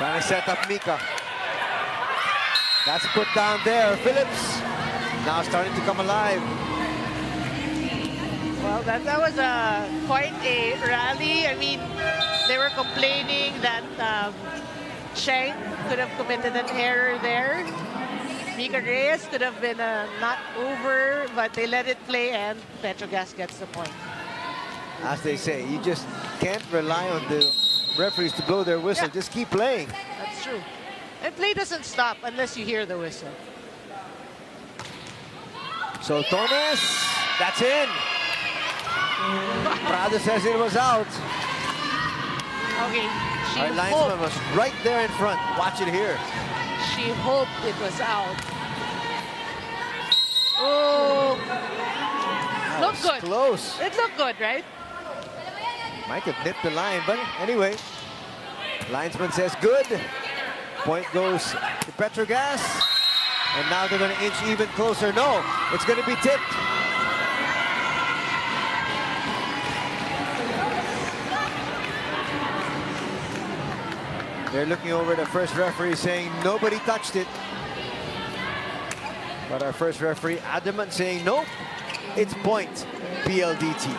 Trying to set up Mika. That's put down there. Phillips now starting to come alive. Well, that was quite a rally. I mean, they were complaining that Cheng could have committed an error there. Mika Reyes could have been not over, but they let it play, and PETRO GAZZ gets the point. As they say, you just can't rely on the referees to blow their whistle. Yeah. Just keep playing. That's true. And play doesn't stop unless you hear the whistle. So Torres, that's in. Prado says it was out. Okay, she Our linesman hoped, was right there in front. Watch it here. she hoped it was out. Oh, That looked was good. close. It looked good, right? Might have nipped the line, but anyway. Linesman says good. Point goes to PETRO GAZZ. And now they're going to inch even closer. No, it's going to be tipped. They're looking over the first referee saying nobody touched it. But our first referee adamant saying nope, it's point PLDT.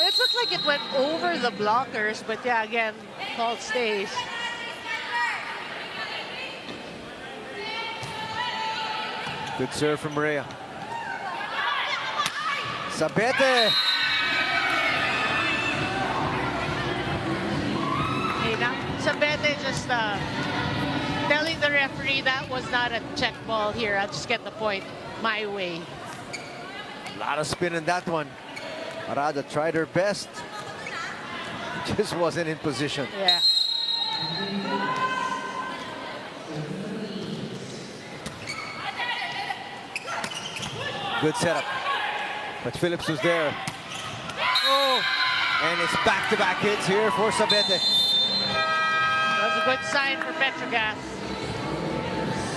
It looked like it went over the blockers, but yeah, again, call stays. Good serve from Rhea. Sabete. Hey, now, Sabete just telling the referee that was not a check ball here. I'll just get the point my way. A lot of spin in that one. Arada tried her best. Just wasn't in position. Yeah. Good setup. But Phillips was there. Oh, And it's back-to-back hits here for Sabete. that's a good sign for PETRO GAZZ.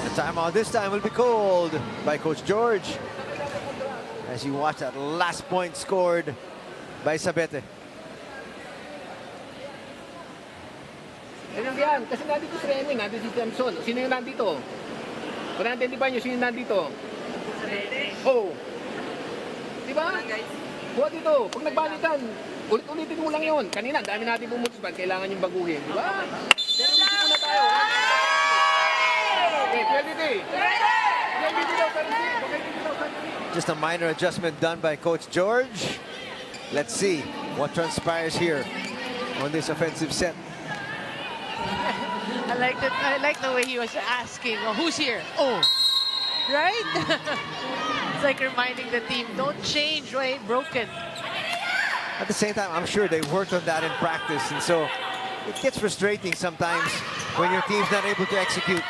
The timeout this time will be called by Coach George. As you watch that last point scored by Sabete. Ganyan yan. Kasi nandito si Remy, nandito si Samson. Sino yung nandito? Kung na-identify nyo, sino yung nandito? Oh. Diba? Buhat dito. Pag nagbalitan, ulit-ulitin mo lang yun. Kanina, dami natin pumutuspan. Kailangan yung baguhin. Diba? Pero isip muna tayo. Okay, PLDT. PLDT daw, PLDT daw. Just a minor adjustment done by Coach George. Let's see what transpires here on this offensive set. I like the way he was asking, oh, who's here? Oh, right? It's like reminding the team, don't change why it's broken. At the same time, I'm sure they worked on that in practice, and so it gets frustrating sometimes when your team's not able to execute.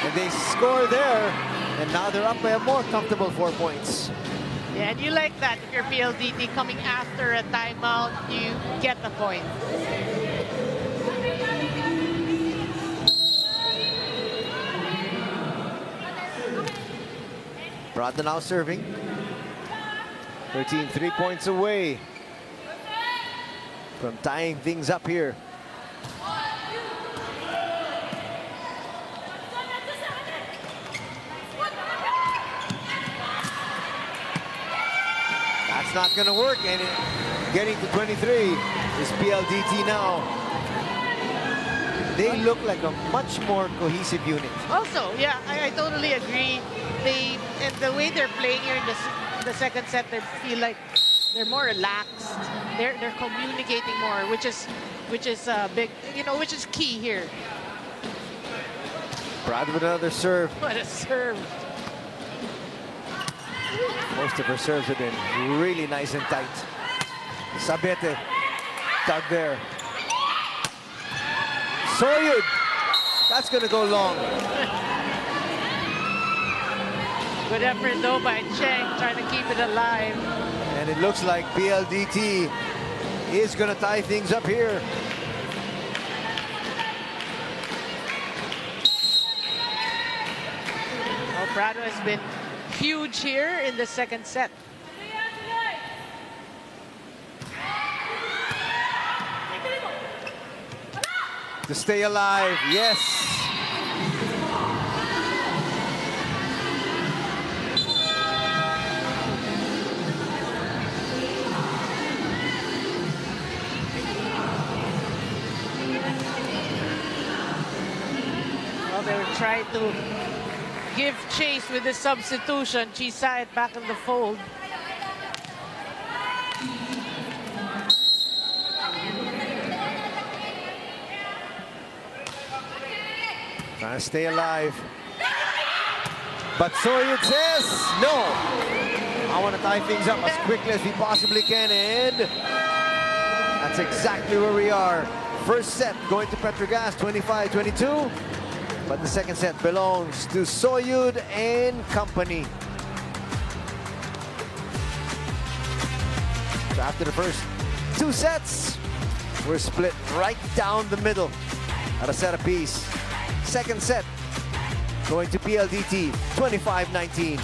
And they score there, and now they're up by a more comfortable 4 points. Yeah, and you like that. If you're PLDT coming after a timeout, you get the point. Prada now serving. 13 3 points away from tying things up here. That's not going to work, and getting to 23 is PLDT now. They look like a much more cohesive unit. Also, yeah, I totally agree. And the way they're playing here in the second set, they feel like they're more relaxed. They're communicating more, which is big, which is key here. Proud of another serve. What a serve! Most of her serves have been really nice and tight. Sabete, dug there. Soyud, that's gonna go long. Good effort though by Cheng, trying to keep it alive. And it looks like PLDT is gonna tie things up here. Oh, Prado has been huge here in the second set. To stay alive, yes. try to give chase with the substitution. Chisait back in the fold. Trying to stay alive. But Soyud says, no. I want to tie things up as quickly as we possibly can. And that's exactly where we are. First set going to PETRO GAZZ, 25-22. But the second set belongs to Soyud and company. So after the first two sets, we're split right down the middle at a set apiece. Second set going to PLDT, 25-19.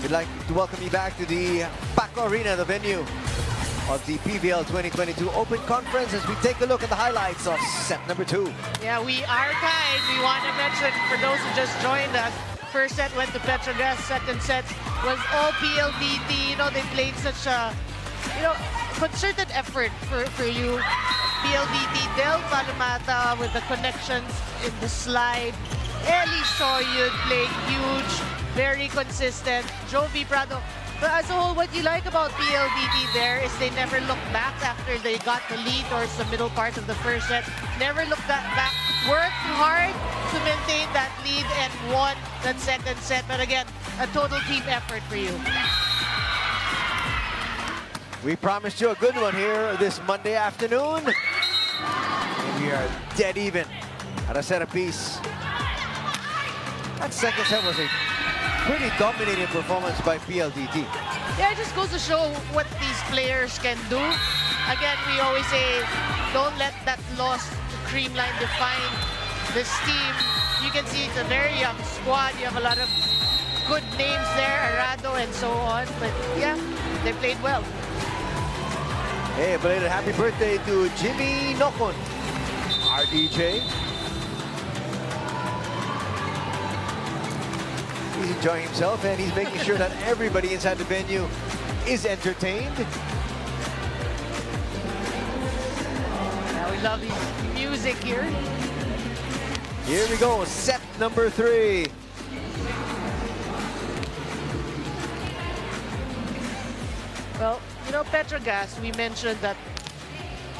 We'd like to welcome you back to the Paco Arena, the venue of the PVL 2022 Open Conference, as we take a look at the highlights of set number 2. Yeah, we are tied. We want to mention, for those who just joined us, first set went to PETRO GAZZ, second set was all PLDT. You know, they played such a, concerted effort for you. PLDT, Del Palomata with the connections in the slide. Eli Soyud playing huge, very consistent. Jovi Prado. But as a whole, what you like about PLDT there is they never look back after they got the lead towards the middle part of the first set. Never looked back. Worked hard to maintain that lead and won that second set. But again, a total team effort for you. We promised you a good one here this Monday afternoon. And we are dead even at a set apiece. That second set was a pretty dominating performance by PLDT. Yeah, it just goes to show what these players can do. Again, we always say, don't let that loss to Creamline define this team. You can see it's a very young squad. You have a lot of good names there, Arado and so on. But yeah, they played well. Hey, belated happy birthday to Jimmy Nokon, our DJ. He's enjoying himself and he's making sure that everybody inside the venue is entertained. Yeah, we love the music here. Here we go, set number 3. Well, PETRO GAZZ, we mentioned that,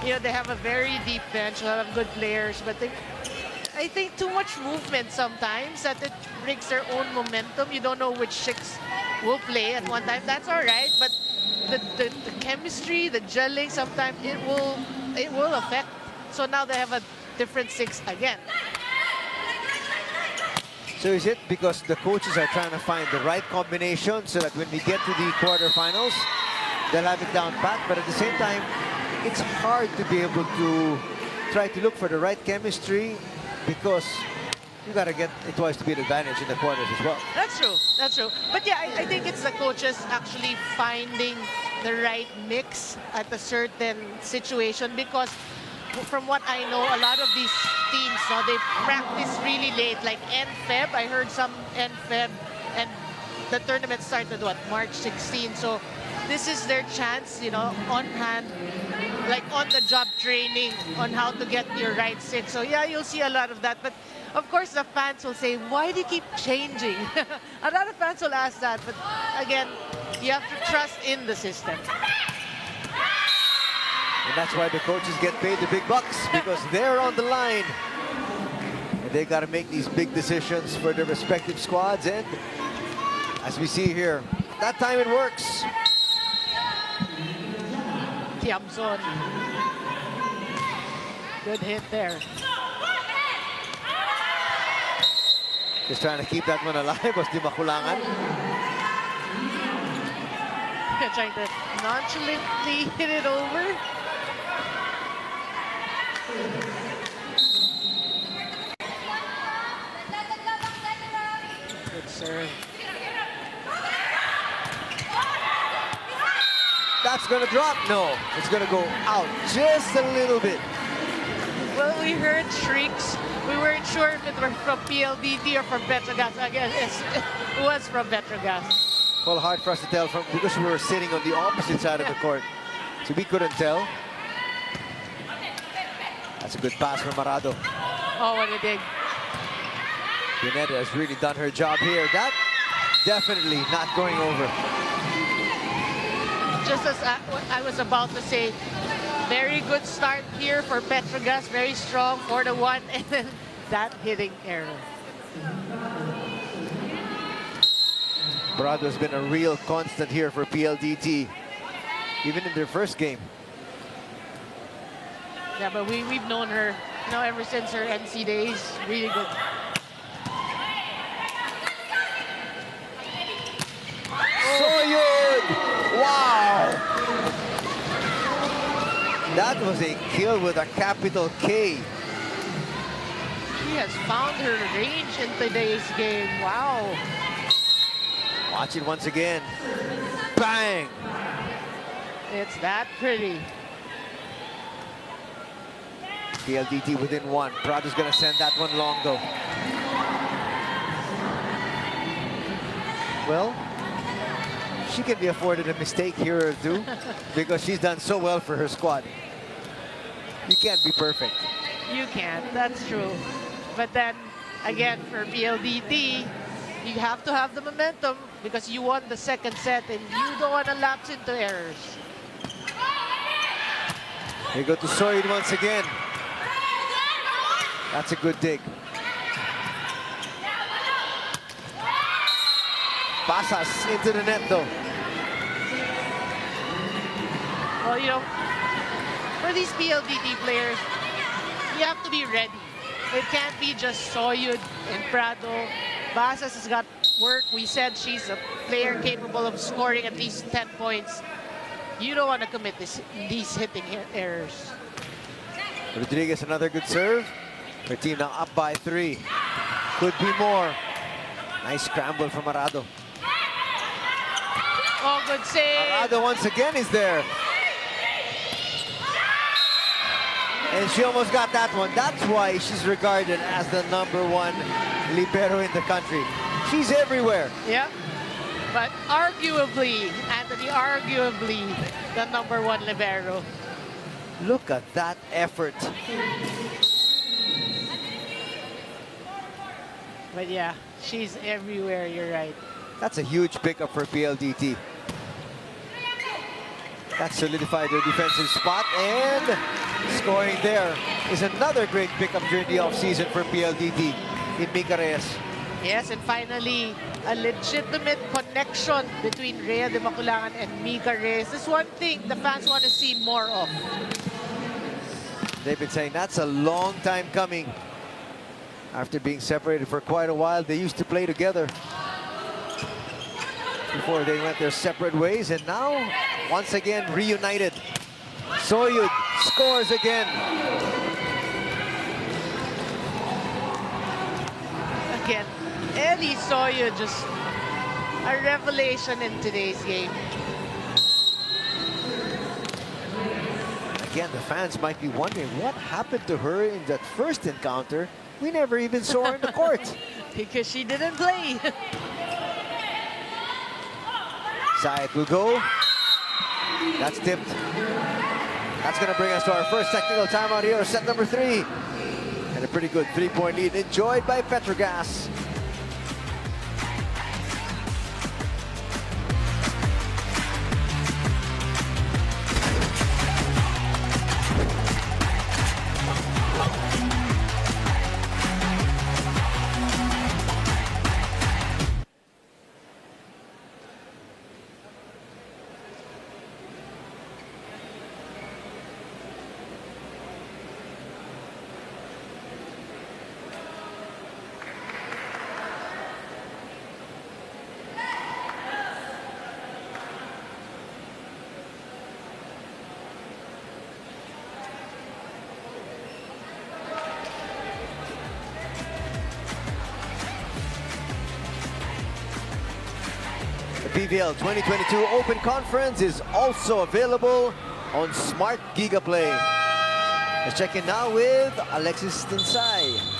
they have a very deep bench, a lot of good players, but I think too much movement sometimes that it breaks their own momentum. You don't know which 6 will play at one time. That's all right, but the chemistry, the gelling, sometimes it will affect. So now they have a different 6 again. So is it because the coaches are trying to find the right combination so that when we get to the quarterfinals, they'll have it down pat, but at the same time, it's hard to be able to try to look for the right chemistry because you got to get it twice to be an advantage in the quarters as well. That's true. That's true. But yeah, I think it's the coaches actually finding the right mix at a certain situation, because from what I know, a lot of these teams, they practice really late, like end Feb. I heard some end Feb, and the tournament started, March 16. So this is their chance, on hand. like on-the-job training on how to get your right sit. So yeah, you'll see a lot of that. But of course, the fans will say, why do you keep changing? A lot of fans will ask that. But again, you have to trust in the system. And that's why the coaches get paid the big bucks, because they're on the line. And they got to make these big decisions for their respective squads. And as we see here, that time it works. Tiamson. Good hit there. Just trying to keep that one alive. Was di makulangan. Trying to nonchalantly hit it over. Good serve. That's going to drop. No, it's going to go out just a little bit. Well, we heard shrieks. We weren't sure if it were from PLDT or from PETRO GAZZ. I guess it was from PETRO GAZZ. Well, hard for us to tell because we were sitting on the opposite side of the court. So we couldn't tell. That's a good pass from Marado. Oh, what a dig. Pineda has really done her job here. That definitely not going over. Just as I was about to say, very good start here for PETRO GAZZ. Very strong, 4-1, and then that hitting error. Marado has been a real constant here for PLDT, even in their first game. Yeah, but we've known her, you know, ever since her NC days. Really good. Soyud! Wow! That was a kill with a capital K. She has found her range in today's game. Wow. Watch it once again. Bang! It's that pretty. PLDT within one. Prado's gonna send that one long though. Well, she can be afforded a mistake here or two because she's done so well for her squad. You can't be perfect. You can't, that's true. But then, again, for PLDT, you have to have the momentum because you won the second set and you don't want to lapse into errors. They go to Soyud once again. That's a good dig. Pasas into the net though. Well, you know, for these PLDT players, you have to be ready. It can't be just Soyud and Prado. Basas has got work. We said she's a player capable of scoring at least 10 points. You don't want to commit these hitting errors. Rodriguez, another good serve. Her team now up by 3. Could be more. Nice scramble from Marado. Oh, good save. Marado once again is there. And she almost got that one. That's why she's regarded as the #1 libero in the country. She's everywhere. Yeah. But arguably, Anthony, arguably the #1 libero. Look at that effort. But yeah, she's everywhere, you're right. That's a huge pickup for PLDT. That solidified their defensive spot, and scoring there is another great pickup during the offseason for PLDT in Mika Reyes. Yes, and finally, a legitimate connection between Rhea de Maculangan and Mika Reyes. This is one thing the fans want to see more of. They've been saying that's a long time coming. After being separated for quite a while, they used to play together before they went their separate ways, and now once again reunited. Soyud scores again. Again, Ellie Soyud, just a revelation in today's game. Again, the fans might be wondering what happened to her in that first encounter. We never even saw her in the court. Because she didn't play. Side will go. That's tipped. That's going to bring us to our first technical timeout here, set number 3. And a pretty good 3-point lead enjoyed by PETRO GAZZ. The PVL 2022 Open Conference is also available on Smart Gigaplay. Let's check in now with Alexis Tinsay.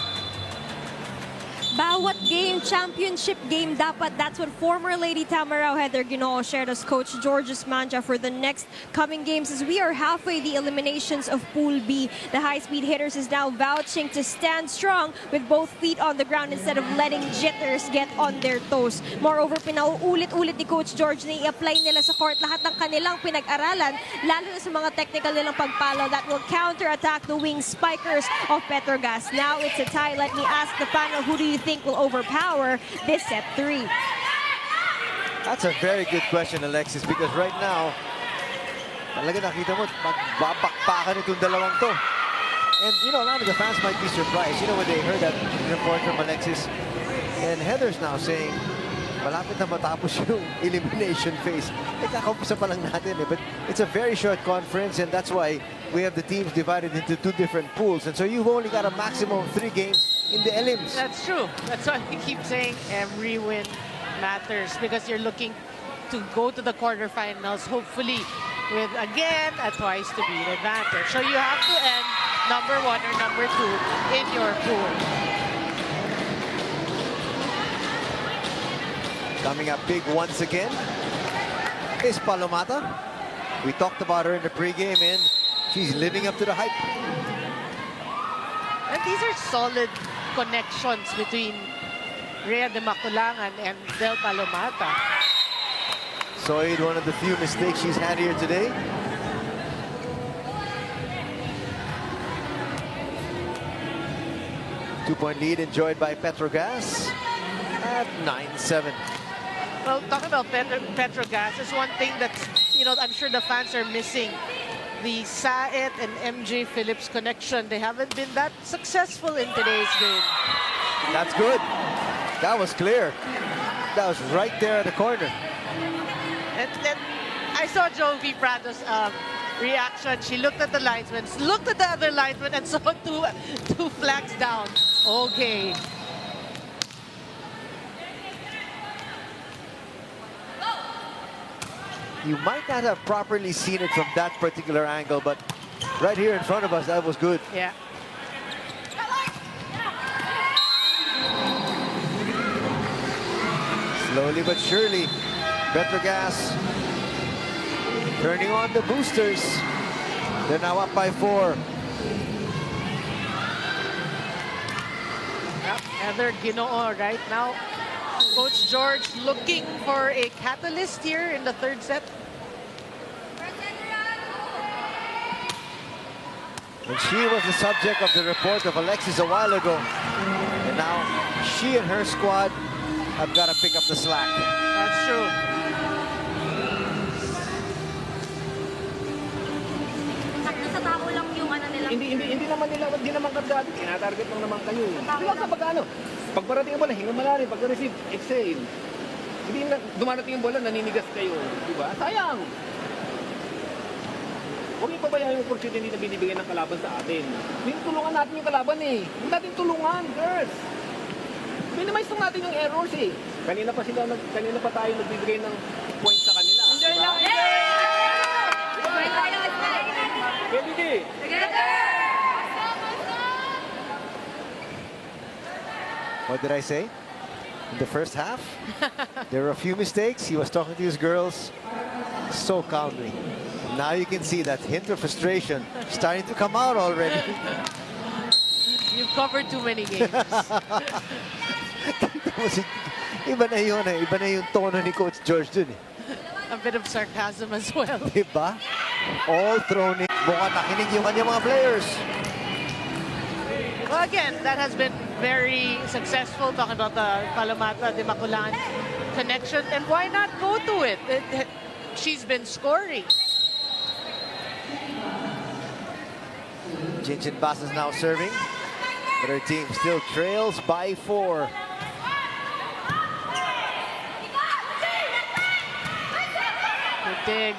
Bawat game, championship game dapat. That's what former Lady Tamarao Heather Ginoo shared as Coach Georges Manja for the next coming games as we are halfway the eliminations of Pool B. The high-speed hitters is now vouching to stand strong with both feet on the ground instead of letting jitters get on their toes. Moreover, pinauulit-ulit ni Coach George na i-apply nila sa court lahat ng kanilang pinag-aralan, lalo na sa mga technical nilang pagpalo that will counter-attack the wing spikers of PETRO GAZZ. Now it's a tie. Let me ask the panel, who do you think will overpower this set 3? That's a very good question, Alexis, because right now, talaga nakita mo, magbabakpakan itong dalawang to. And, you know, a lot of the fans might be surprised, you know, when they heard that report from Alexis. And Heather's now saying, malapit na matapos yung elimination phase. Kakampisa pa lang natin eh. But it's a very short conference, and that's why we have the teams divided into 2 different pools. And so you've only got a maximum of 3 games in the elims. That's true. That's why we keep saying every win matters, because you're looking to go to the quarterfinals, hopefully with, again, a twice-to-beat advantage. So you have to end number 1 or number 2 in your pool. Coming up big once again is Palomata. We talked about her in the pregame, and she's living up to the hype. And these are solid connections between Rhea de Maculangan and Del Palomata. Soid, one of the few mistakes she's had here today. Two-point lead enjoyed by PETRO GAZZ at 9-7. Well, talking about PETRO GAZZ, is one thing that, you know, I'm sure the fans are missing. The Saet and MJ Phillips connection. They haven't been that successful in today's game. That's good. That was clear. That was right there at the corner. And I saw Jovi Prado's reaction. She looked at the linesman, looked at the other linesman, and saw two flags down. Okay. You might not have properly seen it from that particular angle, but right here in front of us, that was good. Yeah. Slowly but surely, PETRO GAZZ turning on the boosters. They're now up by 4. Heather Ginoo right now. Coach George looking for a catalyst here in the 3rd set. And she was the subject of the report of Alexis a while ago. And now she and her squad have got to pick up the slack. That's true. Nasa tao lang yung ano nila. Hindi naman nila, hindi naman kagad. Tinatarget lang naman kayo. Di ba kapag ano, pag parating ang bola, hinga malalim. Pag na-receive, exhale. Hindi na, dumarating yung bola, naninigas kayo. Di ba? Sayang! Huwag yung pabayaan yung opportunity na binibigay ng kalaban sa atin. Tulungan natin yung kalaban eh. Huwag natin tulungan, girls. Minimize lang natin yung errors eh. Kanina pa tayo nagbibigay ng points sa kanila. Diba? PLDT! What did I say? In the first half, there were a few mistakes. He was talking to his girls so calmly. Now you can see that hint of frustration starting to come out already. You've covered too many games. Iba na yun eh. Iba na yung tono ni Coach George dun eh. A bit of sarcasm as well. Diba? All thrown in. Mukhang nakinig yung kanyang mga players. Well, again, that has been very successful. Talking about the Kalamata de Maculan connection. And why not go to it? She's been scoring. Jinjin Bass is now serving. But her team still trails by 4. Good dig.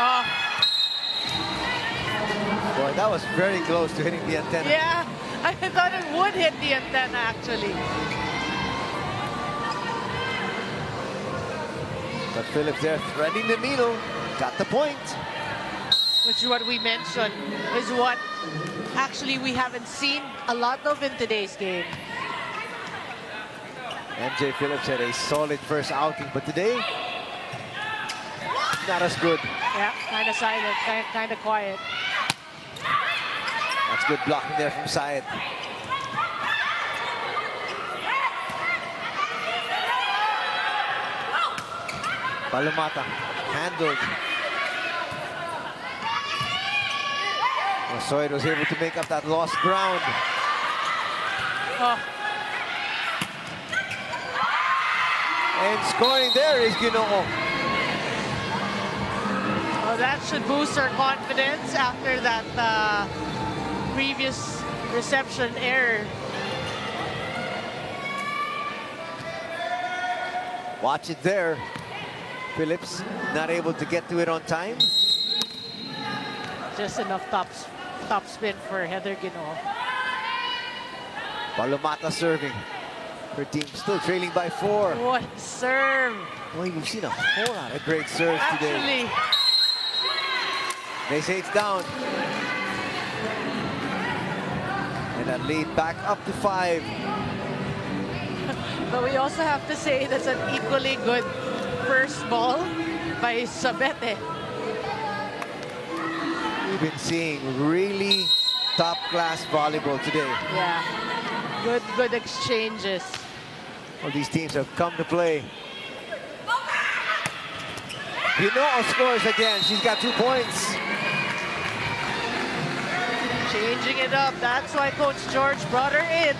Oh. Boy, that was very close to hitting the antenna. Yeah, I thought it would hit the antenna actually. But Phillips there threading the needle. Got the point. Which is what we mentioned, is what actually we haven't seen a lot of in today's game. MJ Phillips had a solid first outing, but today, not as good. Yeah, kind of silent, kind of quiet. That's good blocking there from Syed. Palomata handled. Soyd was able to make up that lost ground. Oh. And scoring there is Ginoo. Well, that should boost her confidence after that previous reception error. Watch it there. Phillips not able to get to it on time. Just enough top spin for Heather Ginoo. Palomata serving. Her team still trailing by 4. What a serve! Well, we've seen a whole lot of great serves today. Actually, They say it's down. And that lead back up to 5. but we also have to say that's an equally good first ball by Sabete. We've been seeing really top-class volleyball today. Yeah, good exchanges. Well, these teams have come to play. Ginoo scores again. She's got 2 points. Changing it up. That's why Coach George brought her in.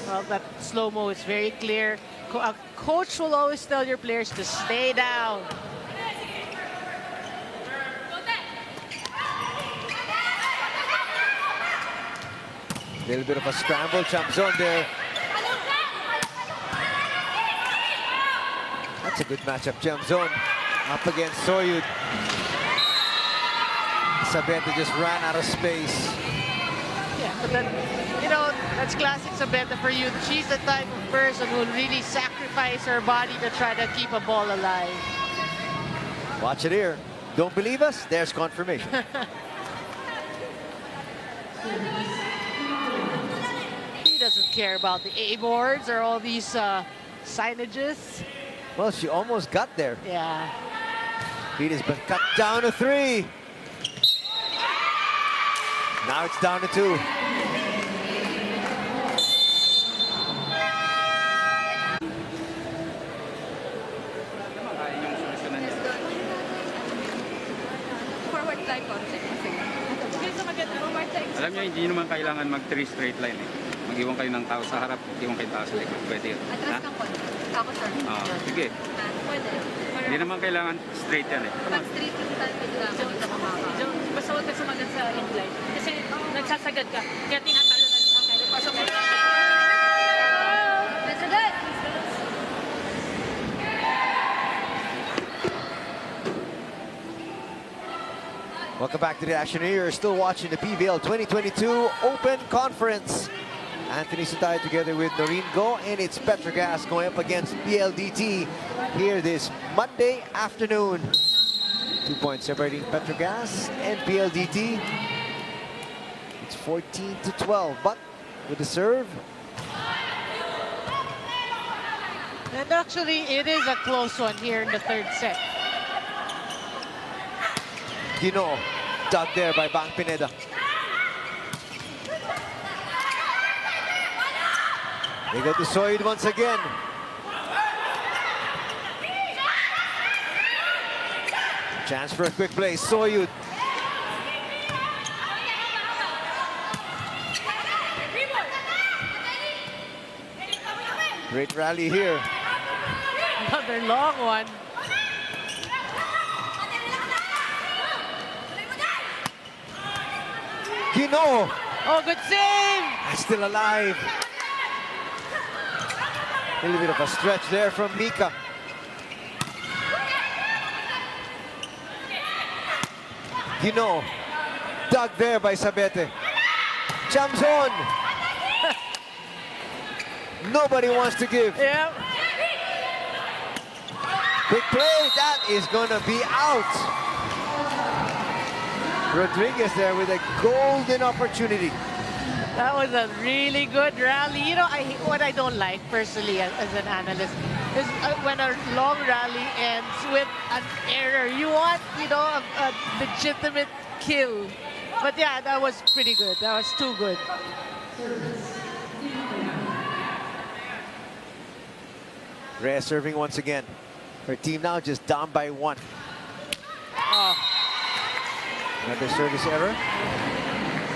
Well, that slow-mo is very clear. A coach will always tell your players to stay down. A little bit of a scramble, jump zone there. That's a good matchup, jump zone. Up against Soyud. Sabete just ran out of space. Yeah, but then, you know, that's classic Sabete for you. She's the type of person who will really sacrifice her body to try to keep a ball alive. Watch it here. Don't believe us? There's confirmation. He doesn't care about the A-boards or all these signages. Well, she almost got there. Yeah. Lead has been cut down to 3. Now it's down to 2. Forward line concept. Alam niyo, hindi naman kailangan mag-3 straight line eh. Mag-iwan kayo ng tao sa harap, iwan kayo ng tao sa likod. Pwede yun. Atras kang konti. Ako, sir. Sige. Pwede. Hindi naman kailangan straight yan eh. Pag street yung time, pwede lang. Dito ka maka. Basta huwag ka sumagat sa inline. Kasi nagsasagad ka. Kaya tinatalo na. Okay, pasok mo. Let's go! Welcome back to the action. You're still watching the PVL 2022 Open Conference. Anthony Sutay together with Noreen Go, and it's PETRO GAZZ going up against PLDT here this Monday afternoon. 2 points separating PETRO GAZZ and PLDT. It's 14-12, but with the serve. And actually, it is a close one here in the third set. Gino, dug there by Bang Pineda. They go to Soyud once again. Chance for a quick play, Soyud. Great rally here. Another long one. Gino, Oh, good save! still alive. A little bit of a stretch there from Mika. Gino, dug there by Sabete. Jumps on. Nobody wants to give. Yep. Big play, that is gonna be out. Rodriguez there with a golden opportunity. That was a really good rally. You know, what I don't like personally as an analyst is when a long rally ends with an error. You want, you know, a legitimate kill. But yeah, that was pretty good. That was too good. Rhea serving once again. Her team now just down by 1. Oh. Another service error.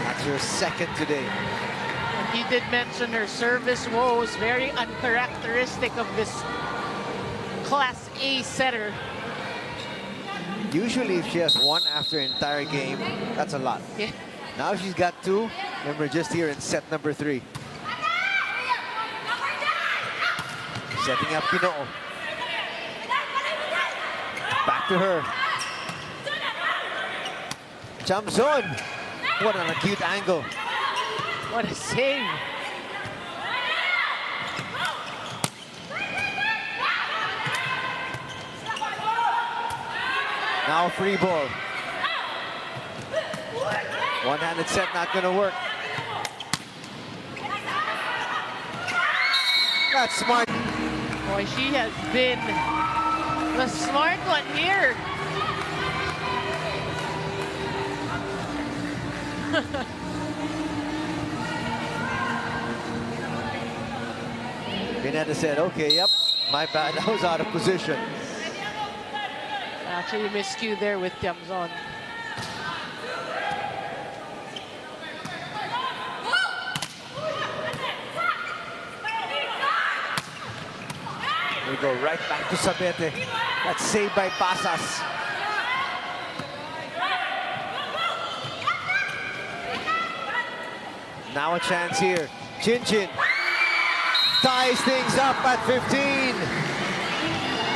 That's her second today. And you did mention her service woes, very uncharacteristic of this Class A setter. Usually if she has 1 after an entire game, that's a lot. Yeah. Now she's got 2, and we're just here in set number 3. Setting up Gino. Back to her. Jumps on. What an acute angle. What a save. Now free ball. One-handed set not gonna work. That's smart. Boy, she has been the smart one here. Pineda said, okay, yep, my bad, I was out of position. Actually miscue there with Tiamzon. We go right back to Sabete. That's saved by Pasas. Now a chance here. Chin Chin ties things up at 15.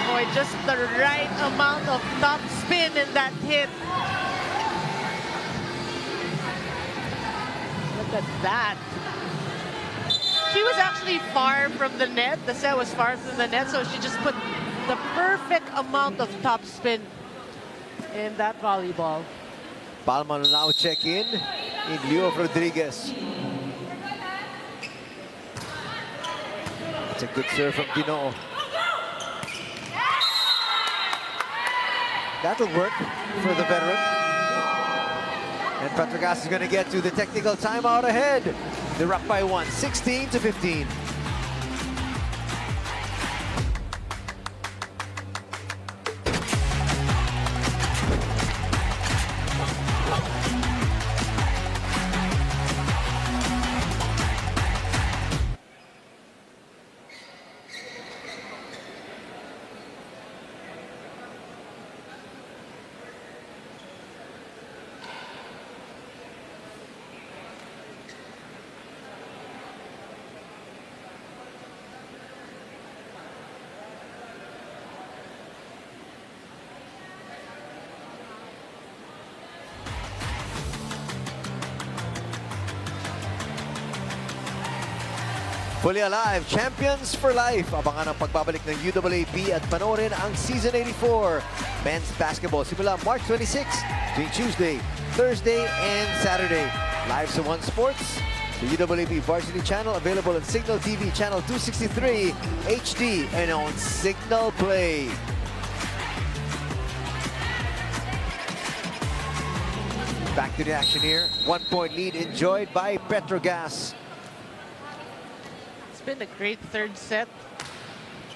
Boy, just the right amount of top spin in that hit. Look at that. She was actually far from the net. The set was far from the net, so she just put the perfect amount of top spin in that volleyball. Palma will now check in lieu of Rodriguez. It's a good serve from Gino. That'll work for the veteran. And PETRO GAZZ is going to get to the technical timeout ahead. They're up by 1, 16-15. Fully Alive, Champions for Life. Abangan ang pagbabalik ng UAAP at panoorin ang Season 84 Men's Basketball simula March 26 tuwing Tuesday, Thursday, and Saturday. Live sa One Sports, the UAAP Varsity Channel, available on Signal TV Channel 263 HD and on Signal Play. Back to the action here. 1-point lead enjoyed by PETRO GAZZ. It's been a great third set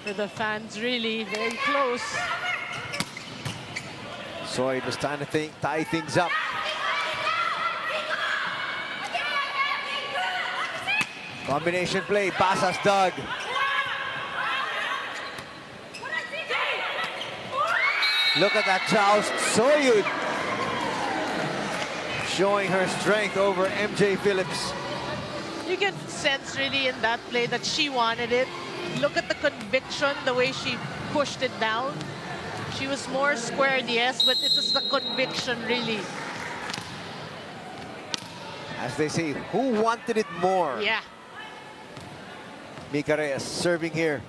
for the fans, really very close. Soy was trying to tie things up. Combination play, Basas dug. Look at that joust, Soyud showing her strength over MJ Phillips. You can sense really in that play that she wanted it. Look at the conviction, the way she pushed it down. She was more squared, yes, but it was the conviction, really. As they say, who wanted it more? Yeah. Mika Reyes serving here.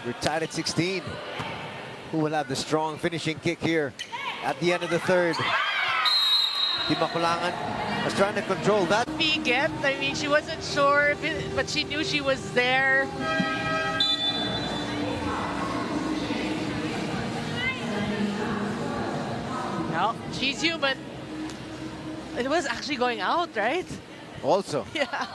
We're tied at 16. Who will have the strong finishing kick here at the end of the third? Himakulangan was trying to control that. Biget, I mean, she wasn't sure, but she knew she was there. No, she's human. It was actually going out, right? Also. Yeah.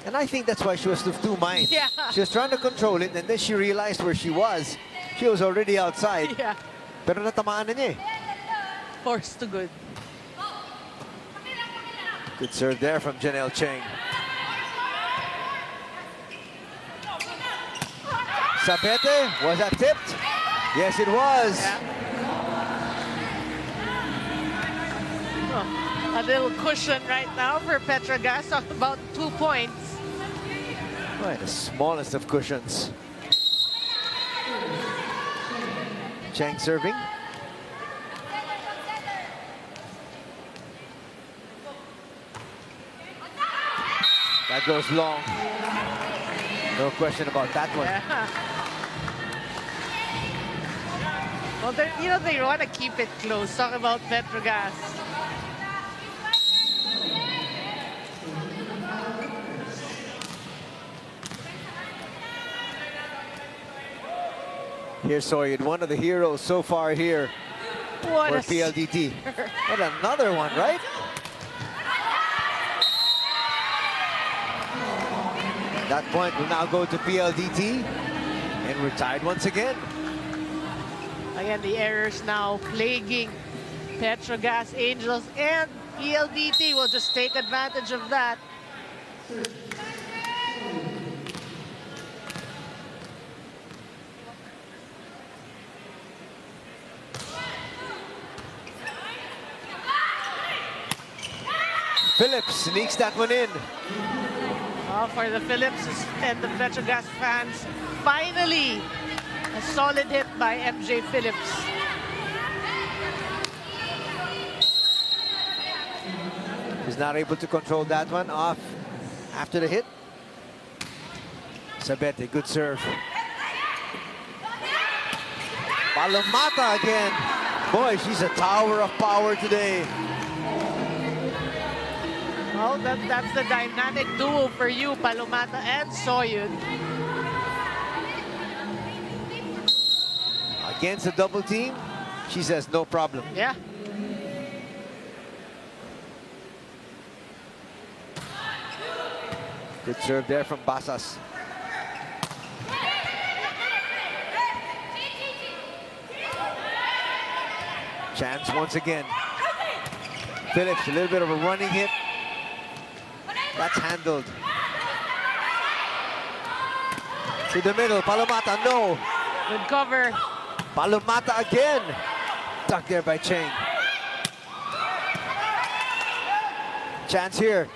And I think that's why she was of two minds. Yeah. She was trying to control it, and then she realized where she was. She was already outside. Yeah. Pero natamaan na niya eh. Forced to good. Good serve there from Janelle Cheng. Sabete, was that tipped? Yes, it was. Yeah. A little cushion right now for PETRO GAZZ, talking about 2 points. Right, the smallest of cushions. Cheng serving. That goes long. No question about that one. Yeah. Well, you know, they want to keep it close. Talk about PETRO GAZZ. Here's Soyud, one of the heroes so far here What for a PLDT. And another one, right? That point will now go to PLDT, and we're tied once again. Again, the errors now plaguing PETRO GAZZ, Angels, and PLDT will just take advantage of that. Phillips sneaks that one in. For the Phillips and the PETRO GAZZ fans, finally a solid hit by MJ Phillips. He's not able to control that one off after the hit. Sabete, good serve. Palomata again. Boy, she's a tower of power today. Well, that's the dynamic duo for you, Palomata and Soyud. Against a double team, she says no problem. Yeah. Good serve there from Basas. Chance once again. Phillips, a little bit of a running hit. That's handled. To the middle, Palomata, no. Good cover. Palomata again. Tucked there by Cheng. Chance here.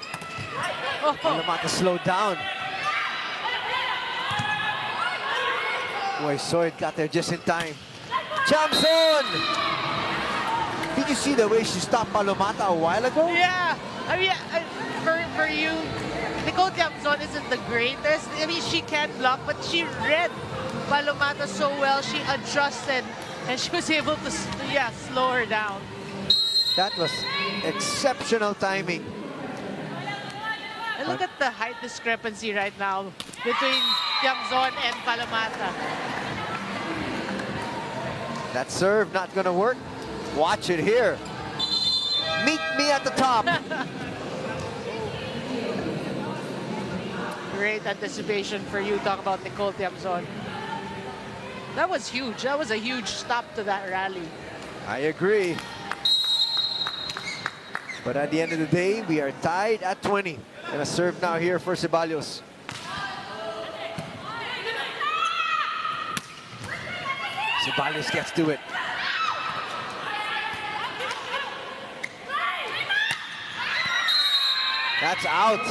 Oh. Palomata slowed down. Boy, Soyud got there just in time. Chamson! Did you see the way she stopped Palomata a while ago? Yeah. I mean, for you, Nicole Tiamzon isn't the greatest. I mean, she can block, but she read Palomata so well. She adjusted, and she was able to, slow her down. That was exceptional timing. And look at the height discrepancy right now between Tiamzon and Palomata. That serve not gonna work. Watch it here. Meet me at the top. Great anticipation for you. Talk about Nicole Tiamzon. That was huge. That was a huge stop to that rally. I agree. But at the end of the day, we are tied at 20. And a serve now here for Ceballos. Ceballos gets to it. That's out.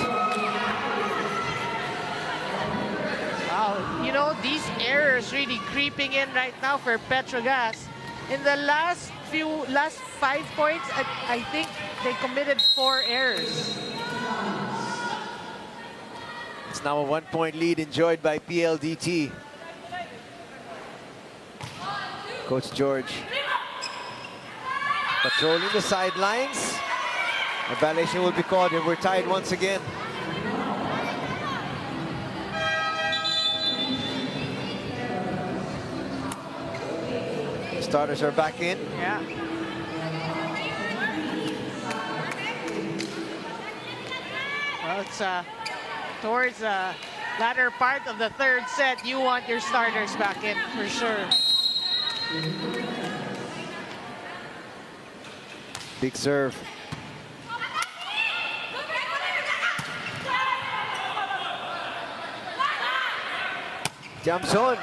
Wow, you know, these errors really creeping in right now for PETRO GAZZ. In the last 5 points, I think they committed 4 errors. It's now a 1-point lead enjoyed by PLDT. Coach George patrolling the sidelines. A violation will be called and we're tied once again. The starters are back in. Yeah. Well, it's towards the latter part of the third set. You want your starters back in for sure. Big serve. Tiamzon.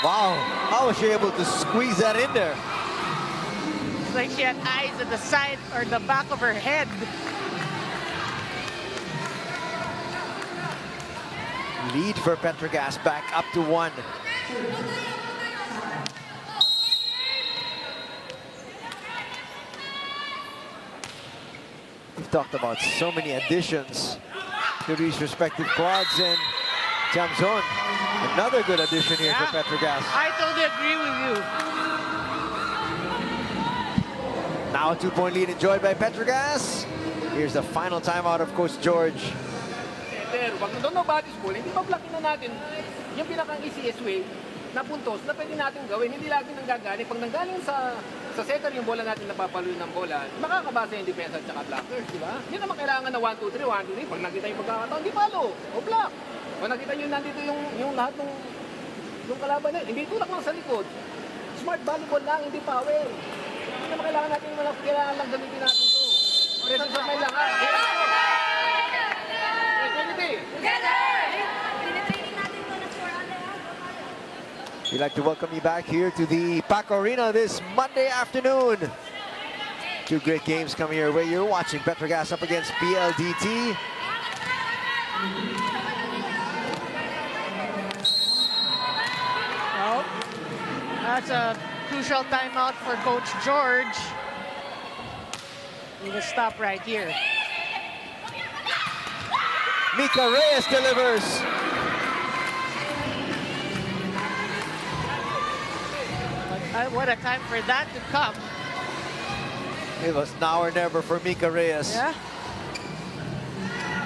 Wow, how was she able to squeeze that in there? It's like she had eyes at the side or the back of her head. Lead for PETRO GAZZ back up to 1. We've talked about so many additions to these respective quads, and Tiamzon, another good addition here for PETRO GAZZ. I totally agree with you. Now a 2-point lead enjoyed by PETRO GAZZ. Here's the final timeout of Coach George. Pero pag doon na batis ball, hindi ba blockin na natin yung pinaka-easiest way na puntos na pwede natin gawin. Hindi lagi nanggagaling. Pag nanggaling sa setter yung bola natin napapaluin ng bola, makakabasa yung defense at saka blockers, di ba? Hindi naman kailangan na 1, 2, 3, 1, 2, 3. Pag nakita yung pagkakataon, di palo o block. Pag nakita nyo nandito yung lahat ng kalaban na, hindi tulak lang sa likod. Smart volleyball lang, hindi power. Hindi naman kailangan natin kailangan lang gamitin natin ito. Precision may lang. We'd like to welcome you back here to the PAC Arena this Monday afternoon. 2 great games coming your way. You're watching PETRO GAZZ up against PLDT. Well, that's a crucial timeout for Coach George. Need to stop right here. Mika Reyes delivers. What a time for that to come. It was now or never for Mika Reyes. Yeah.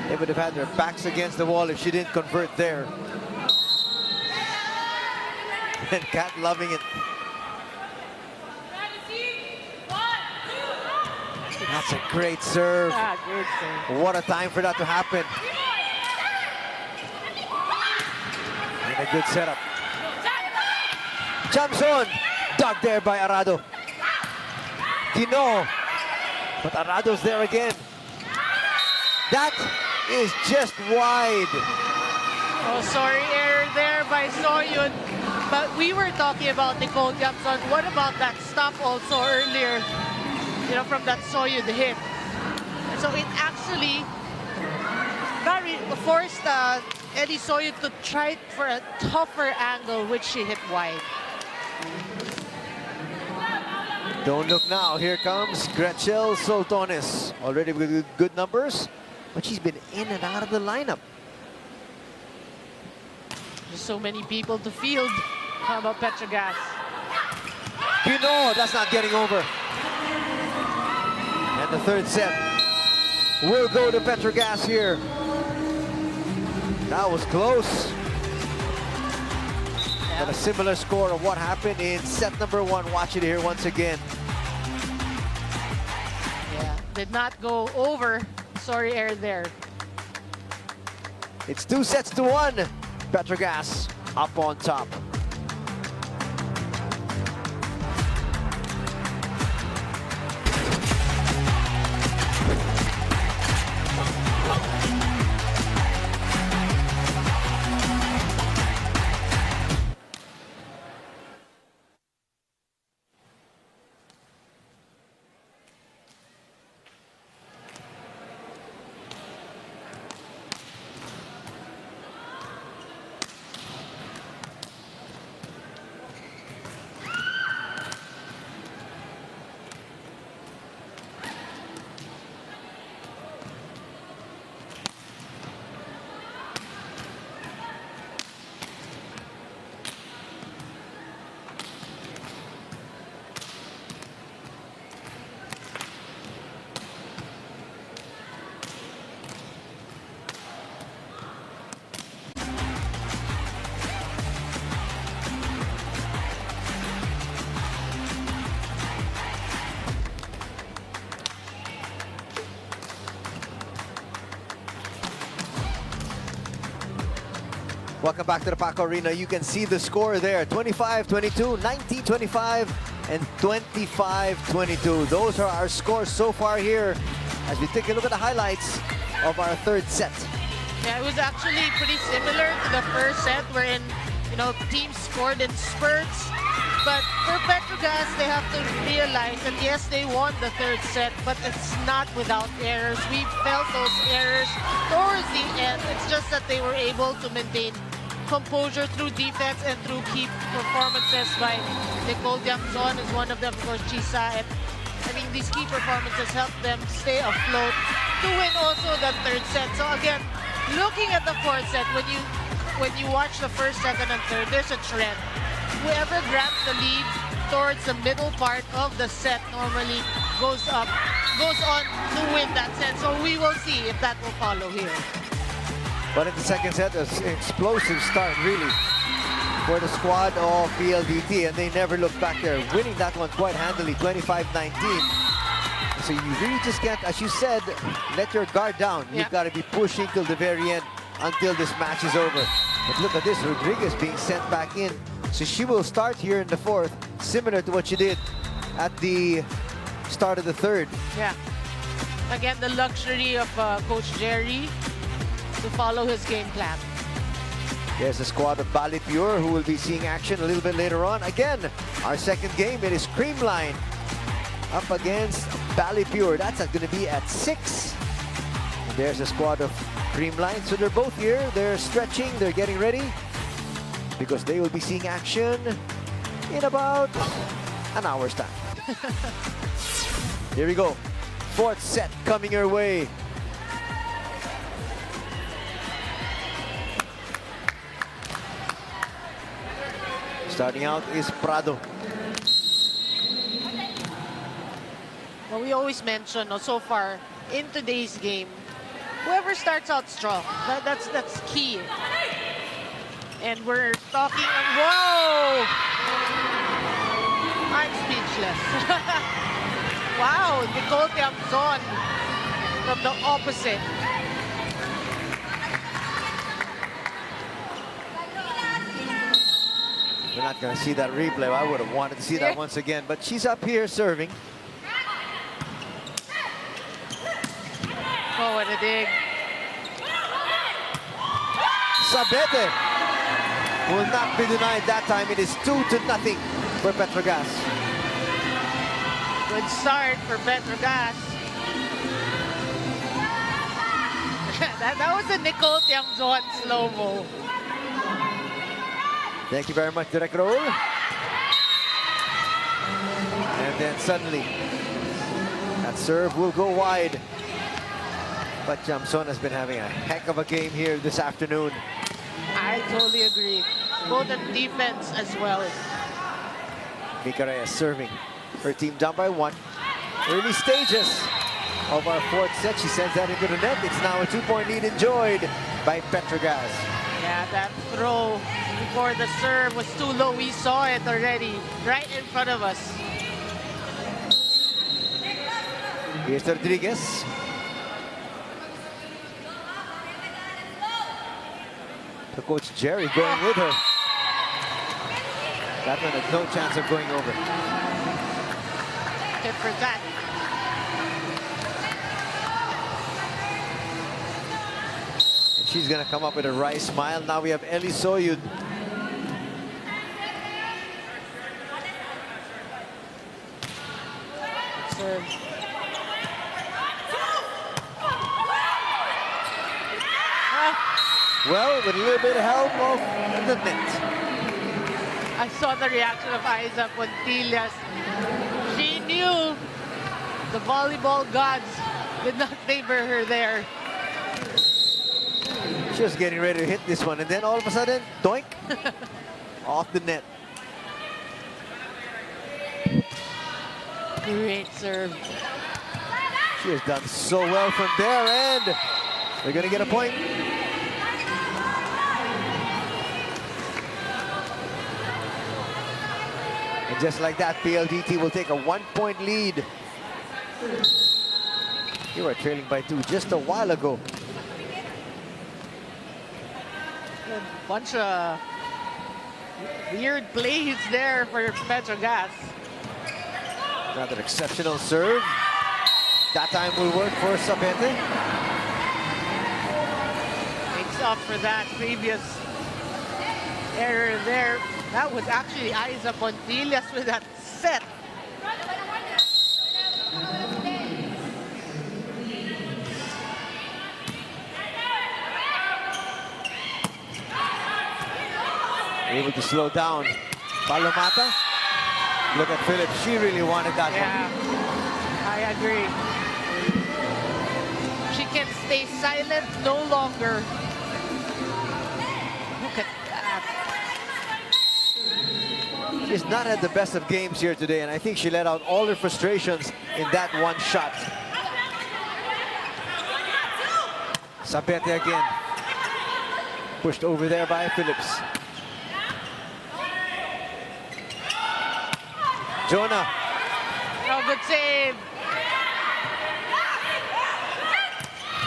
They would have had their backs against the wall if she didn't convert there. And Kat loving it. That's a great serve. Ah, great serve. What a time for that to happen. And a good setup. Tiamzon, dug there by Arado. Tino, but Arado's there again. That is just wide. Oh, sorry, error there by Soyun. But we were talking about Nicole Tiamzon. What about that stop also earlier? You know, from that Soyun hit. And so it actually forced Eddie Soyun to try for a tougher angle, which she hit wide. Don't look now. Here comes Gretchel Soltones. Already with good numbers, but she's been in and out of the lineup. There's so many people to field. How about PETRO GAZZ? Pino, that's not getting over. And the third set will go to PETRO GAZZ here. That was close. But a similar score of what happened in set number 1. Watch it here once again. Yeah, did not go over. Sorry, air there. It's 2-1. PETRO GAZZ up on top. Welcome back to the Paco Arena. You can see the score there. 25-22, 19-25, and 25-22. Those are our scores so far here as we take a look at the highlights of our third set. Yeah, it was actually pretty similar to the first set wherein, teams scored in spurts. But for PETRO GAZZ, they have to realize that yes, they won the third set, but it's not without errors. We felt those errors towards the end. It's just that they were able to maintain composure through defense and through key performances by Nicole Diamzon is one of them, of course, Chisa. And I mean, these key performances helped them stay afloat to win also the third set. So again, looking at the fourth set, when you watch the first, second, and third, there's a trend. Whoever grabs the lead towards the middle part of the set normally goes on to win that set. So we will see if that will follow here. But in the second set, an explosive start, really, for the squad of PLDT, and they never looked back there, winning that one quite handily, 25-19. So you really just can't, as you said, let your guard down. You've got to be pushing till the very end until this match is over. But look at this, Rodriguez being sent back in. So she will start here in the fourth, similar to what she did at the start of the third. Yeah. Again, the luxury of Coach Jerry to follow his game plan. There's a squad of Bali Pure who will be seeing action a little bit later on. Again, our second game, it is Creamline up against Bali Pure. That's going to be at 6. And there's a squad of Creamline. So they're both here. They're stretching. They're getting ready because they will be seeing action in about an hour's time. Here we go. Fourth set coming your way. Starting out is Prado. Well, we always mention, so far in today's game, whoever starts out strong, that's key. And we're talking, whoa! I'm speechless. Wow, Nicole Diamzon from the opposite. We're not going to see that replay. I would have wanted to see that once again, but she's up here serving. Oh, what a dig. Sabete will not be denied that time. It is 2-0 for PETRO GAZZ. Good start for PETRO GAZZ. that was a Nicole Diamzon slow-mo. Thank you very much, Direk Raul. And And then suddenly, that serve will go wide. But Jamson has been having a heck of a game here this afternoon. I totally agree. Both on defense as well. Mika Reyes serving. Her team down by 1. Early stages of our 4th set. She sends that into the net. It's now a 2-point lead enjoyed by PETRO GAZZ. Yeah, that throw before the serve was too low. We saw it already right in front of us. Here's Rodriguez. To Coach Jerry going with her. That one had no chance of going over. Tip for that. And she's gonna come up with a wry smile. Now we have Ellie Soyud. Serve. Well, with a little bit of help of the net. I saw the reaction of Aiza Pontillas. She knew the volleyball gods did not favor her there. She was getting ready to hit this one, and then all of a sudden, doink, off the net. Great serve. She has done so well from there, and they're gonna get a point. And just like that, PLDT will take a 1-point lead. They were trailing by 2 just a while ago. A bunch of weird plays there for PETRO GAZZ. Rather exceptional serve. That time will work for Sabete. Makes up for that previous error there. That was actually Aiza Pontillas with that set. Able to slow down Palomata. Look at Phillips. She really wanted that Yeah, I agree. She can stay silent no longer. Look at that. one. She's not had the best of games here today, and I think she let out all her frustrations in that one shot. Sabete again. Pushed over there by Phillips. Jonah. Oh, good save.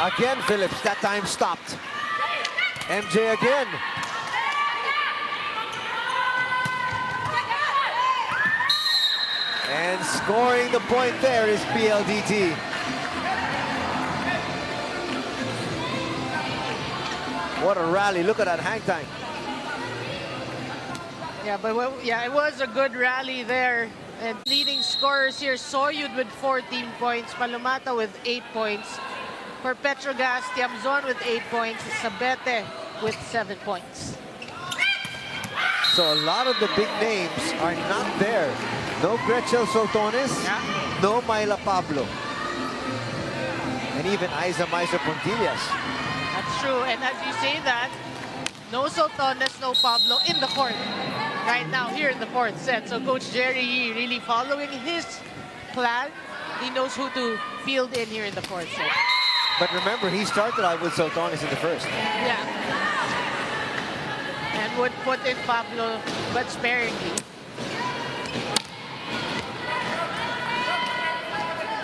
Again, Phillips. That time stopped. MJ again. And scoring the point there is PLDT. What a rally. Look at that hang time. Yeah, but yeah, it was a good rally there. And leading scorers here, Soyud with 14 points, Palomata with 8 points. For PETRO GAZZ, Tiamzon with 8 points, Sabete with 7 points. So a lot of the big names are not there. No Gretchen Soltones, no Myla Pablo. And even Aiza Pontillas. That's true, and as you say that, no Soltones, no Pablo in the court right now here in the 4th set. So Coach Jerry really following his plan. He knows who to field in here in the 4th set. But remember, he started out with Soltones in the first. Yeah. And would put in Pablo, but sparingly.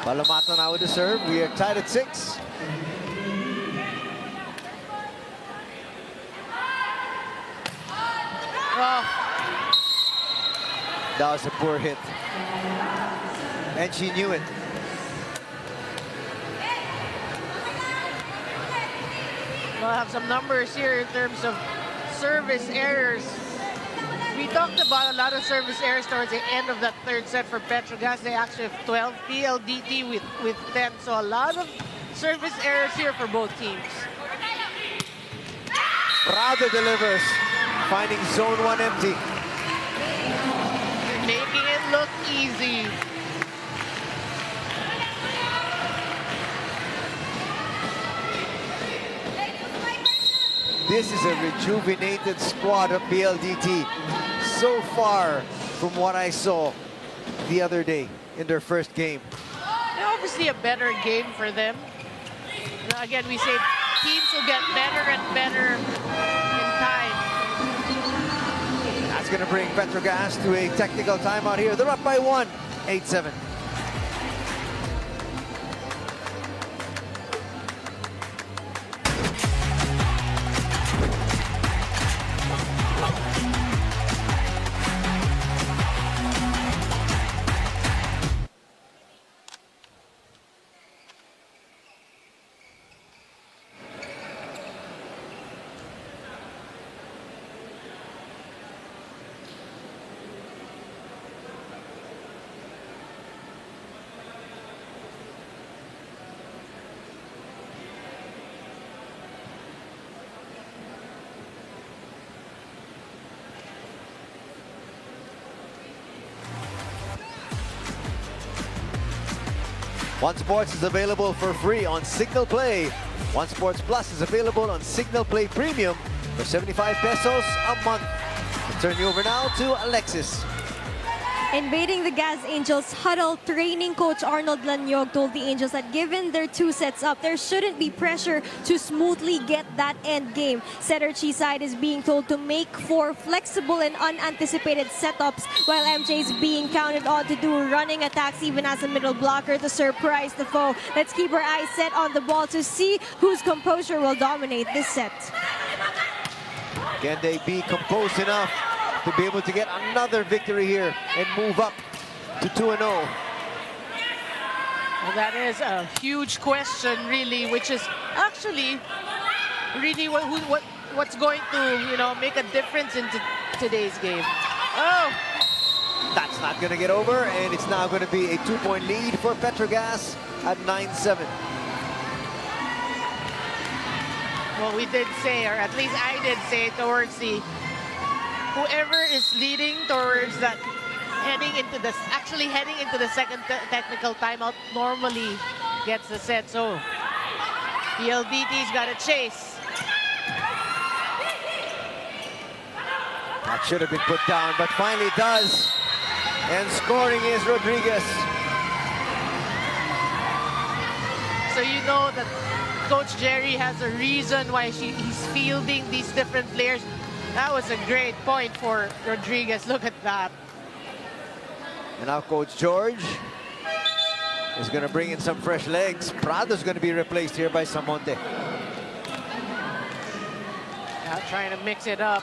Palomata now with the serve. We are tied at 6. Oh, That was a poor hit. And she knew it. we'll have some numbers here in terms of service errors. We talked about a lot of service errors towards the end of that 3rd set for PETRO GAZZ. They actually have 12, PLDT with 10. So a lot of service errors here for both teams. Prado delivers, finding zone 1 empty. Making it look easy. this is a rejuvenated squad of PLDT. So far from what I saw the other day in their first game. Obviously a better game for them. Now, again, we say teams will get better and better in time. That's going to bring PETRO GAZZ to a technical timeout here. They're up by 1, 8-7. One Sports is available for free on Signal Play. One Sports Plus is available on Signal Play Premium for 75 pesos a month. I'll turn you over now to Alexis. Invading the Gazz Angels huddle, training coach Arnold Lanyog told the Angels that given their 2 sets up, there shouldn't be pressure to smoothly get that end game. Setter Chiside is being told to make 4 flexible and unanticipated setups, while MJ is being counted on to do running attacks even as a middle blocker to surprise the foe. Let's keep our eyes set on the ball to see whose composure will dominate this set. Can they be composed enough to be able to get another victory here and move up to 2-0? Well, that is a huge question, really, which is actually really what's going to, you know, make a difference in today's game. Oh, That's not going to get over, and it's now going to be a 2-point lead for PETRO GAZZ at 9-7. well, we did say, or at least I did say towards the whoever is leading towards that, heading into the second technical timeout normally gets the set. So PLDT's got to chase. That should have been put down, but finally does. And scoring is Rodriguez. So you know that Coach Jerry has a reason why he's fielding these different players. That was a great point for Rodriguez. Look at that. And now Coach George is going to bring in some fresh legs. Prado's going to be replaced here by Samonte. Yeah, trying to mix it up.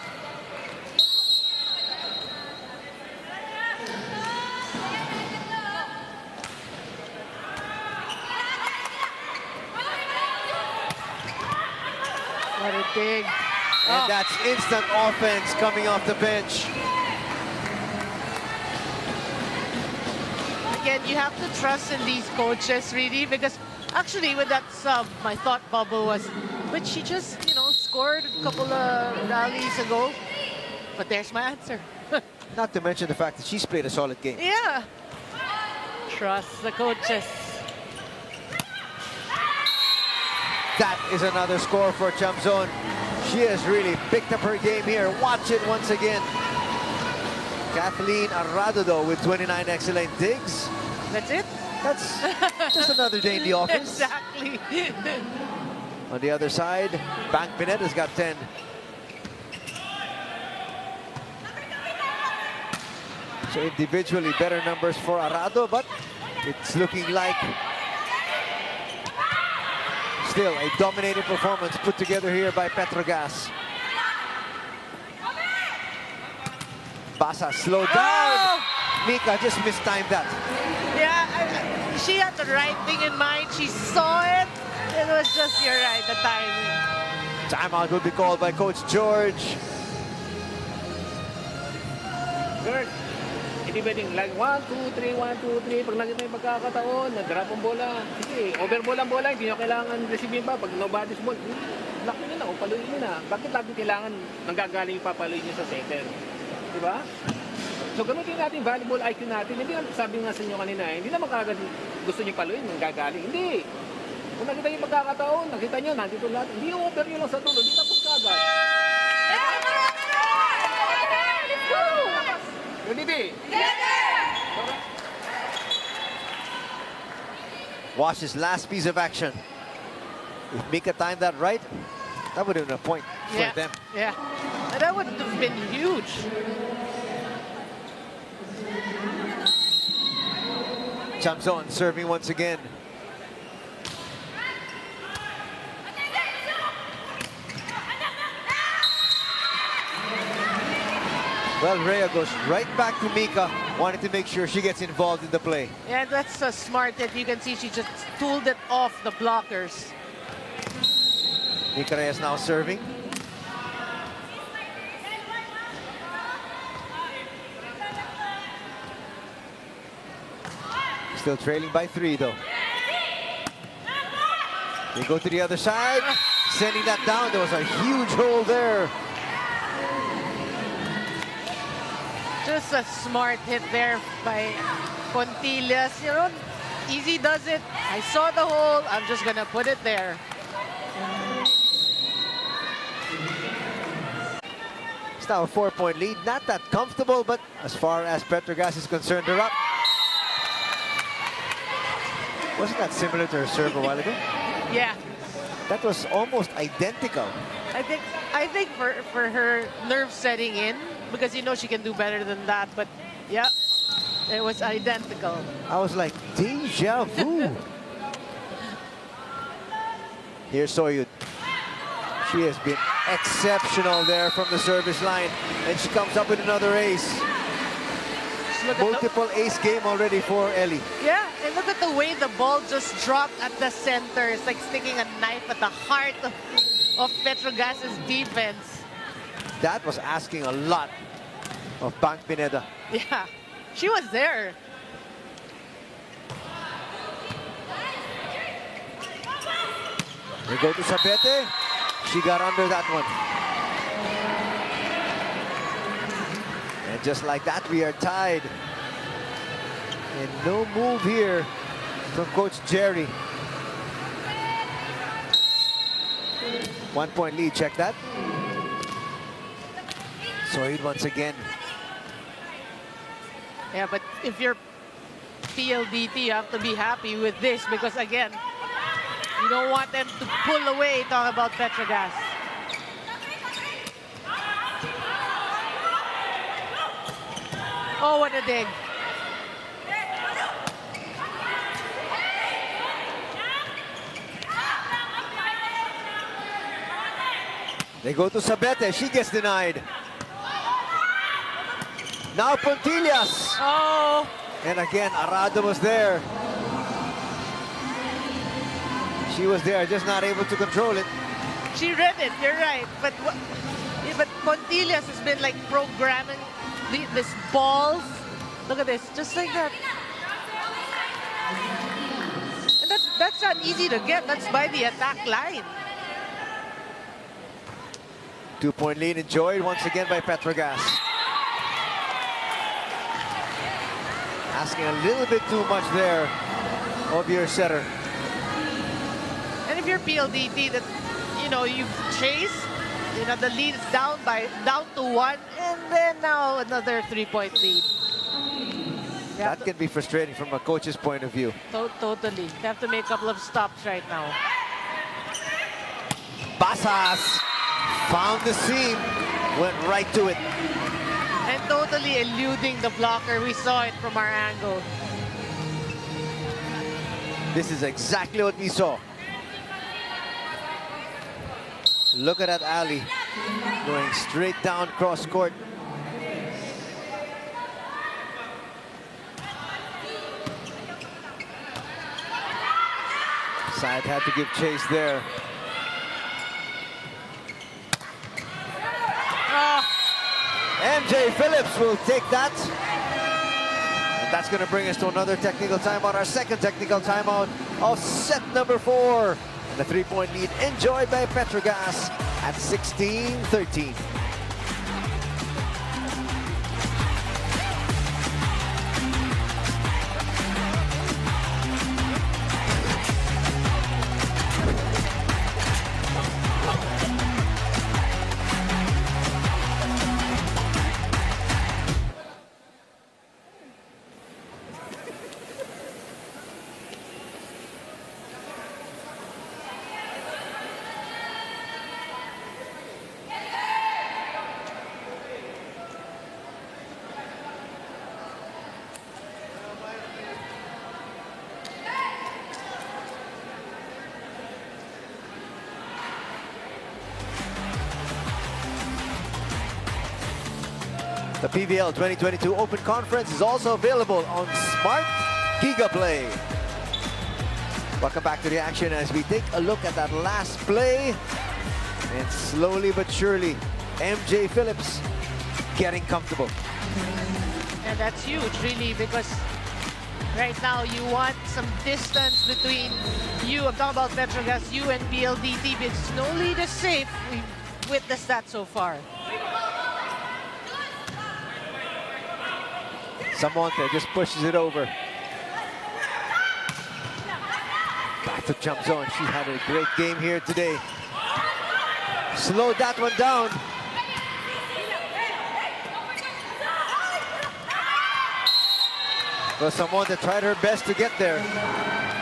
What a dig. And that's instant offense coming off the bench. Again, you have to trust in these coaches, really, because actually with that sub, my thought bubble was, but she just, you know, scored a couple of rallies ago. But there's my answer. Not to mention the fact that she's played a solid game. Yeah. Trust the coaches. That is another score for Chamzon. She has really picked up her game here. Watch it once again. Kathleen Arrado, though, with 29 excellent digs. That's it? That's just another day in the office. Exactly. On the other side, Bank Pineda's got 10. So individually better numbers for Arrado, but it's looking like still a dominating performance put together here by PETRO GAZZ. Basa slowed down. Mika just mistimed that. Yeah, she had the right thing in mind. She saw it. It was just, you're right, the timing. Timeout will be called by Coach George. George, hindi pwedeng like 1, 2, 3, 1, 2, 3. Pag nakita yung pagkakataon, nag-drop ang bola. Kasi overball ang bola, hindi nyo kailangan receive pa. Pag nobody's ball, lock nyo na o paluin nyo na. Bakit lagi kailangan nanggagaling yung papaluin nyo sa setter? Diba? So gamitin natin volleyball IQ natin. Hindi lang sabi nga sa inyo kanina, hindi naman kagad gusto nyo paluin, nanggagaling. Hindi. Kung nakita yung pagkakataon, nakita nyo, nandito lahat. Hindi yung over nyo lang sa dulo. Hindi tapos ka. agad. Unity. Watch his last piece of action. If Mika timed that right, that would have been a point for Yeah, them. yeah. And that would have been huge. Chamzon serving once again. Well, Rhea goes right back to Mika, wanting to make sure she gets involved in the play. Yeah, that's a smart hit. You can see she just tooled it off the blockers. Mika Reyes now serving. Still trailing by 3 though. They go to the other side, sending that down. There was a huge hole there. Just a smart hit there by Pontillas. You know, easy does it. I saw the hole. I'm just gonna put it there. It's now a 4-point lead. Not that comfortable, but as far as PETRO GAZZ is concerned, they're up. Wasn't that similar to her serve a while ago? Yeah, That was almost identical. I think for her nerve setting in, because you know she can do better than that. But yeah, it was identical. I was like, deja vu. Here's Soyud. She has been exceptional there from the service line. And she comes up with another ace. Just look at Multiple ace game already for Ellie. yeah, and look at the way the ball just dropped at the center. It's like sticking a knife at the heart of PETRO GAZZ's defense. That was asking a lot of Bank Pineda. Yeah, she was there. They go to Sabete. She got under that one. And just like that, we are tied. And no move here from Coach Jerry. 1-point lead, check that. Soid once again. Yeah, but if you're PLDT, you have to be happy with this because, again, you don't want them to pull away. Talk about PETRO GAZZ. Oh, what a dig. They go to Sabete. She gets denied. Now Pontillas. Oh, And again, Arado was there. She was there, just not able to control it. she read it. You're right. But yeah, but Pontillas has been like programming this balls. Look at this, just like that. And that's not easy to get. That's by the attack line. 2-point lead enjoyed once again by PETRO GAZZ. Asking a little bit too much there of your setter. And if you're PLDT, that you know you chase, you know the lead is down to 1, and then now another 3-point lead. You have That can be frustrating from a coach's point of view. totally. You have to make a couple of stops right now. Basas found the seam, went right to it. And totally eluding the blocker. We saw it from our angle. This is exactly what we saw. Look at that alley going straight down cross court. Side had to give chase there. Oh, MJ Phillips will take that. And that's going to bring us to another technical timeout, our second technical timeout of set number 4. And the 3-point lead enjoyed by PETRO GAZZ at 16-13. PVL 2022 Open Conference is also available on Smart Giga Play. Welcome back to the action as we take a look at that last play. And slowly but surely, MJ Phillips getting comfortable. And that's huge, really, because right now you want some distance between you. I'm talking about PETRO GAZZ, you and PLDT, because no lead is safe. We've witnessed that so far. Samonte just pushes it over. Back to jump zone. She had a great game here today. Slowed that one down. Well, Samonte tried her best to get there.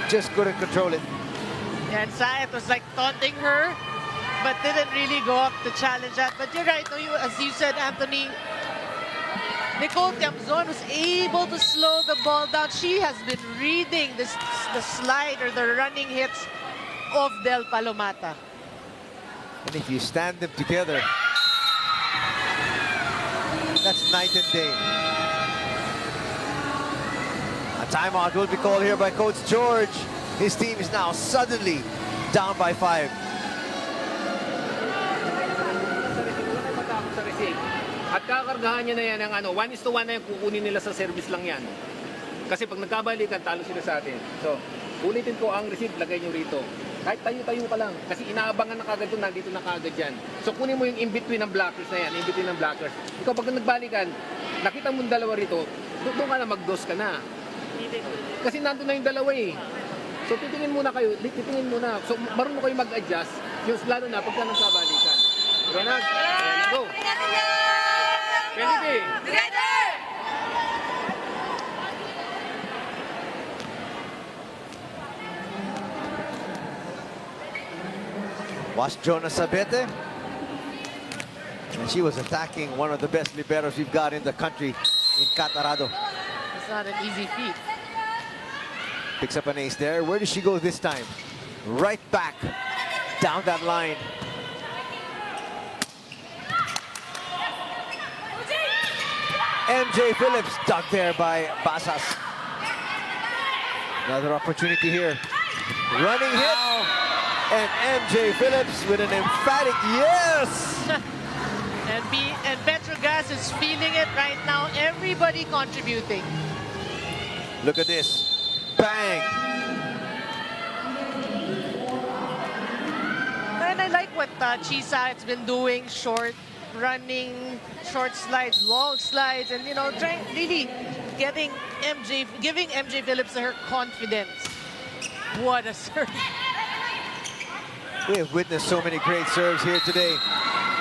Just couldn't control it. Yeah, and Saet was like taunting her, but didn't really go up to challenge that. But you're right, as you said, Anthony, Nicole Tiamzon was able to slow the ball down. She has been reading the slide or the running hits of Del Palomata. And if you stand them together, that's night and day. A timeout will be called here by Coach George. His team is now suddenly down by 5. At kakargahan niya na yan ng 1:1 na yung kukunin nila sa service lang yan. Kasi pag nagkabalikan, talo sila sa atin. So, ulitin ko ang receive, lagay nyo rito. Kahit tayo-tayo ka lang. Kasi inaabangan na kagad doon, nandito na kagad yan. So, kunin mo yung in-between ng blockers na yan, in-between ng blockers. Ikaw, pag nagbalikan, nakita mo yung dalawa rito, doon ka na mag-dos ka na. Kasi nandun na yung dalawa eh. So, titingin muna kayo, titingin muna. So, marunong kayo mag-adjust, yung lalo na pagka nagbabalikan. Ronald, let's go. PLDT. Was Jonas Sabete. And she was attacking one of the best liberos we've got in the country in Catarado. It's not an easy feat. Picks up an ace there. Where does she go this time? Right back down that line. MJ Phillips dug there by Basas. Another opportunity here. Running hit. And MJ Phillips with an emphatic yes! and PETRO GAZZ is feeling it right now. Everybody contributing. Look at this. Bang! And I like what Chisa has been doing. Short running, short slides, long slides, and trying really giving MJ Phillips her confidence. What a serve. We have witnessed so many great serves here today.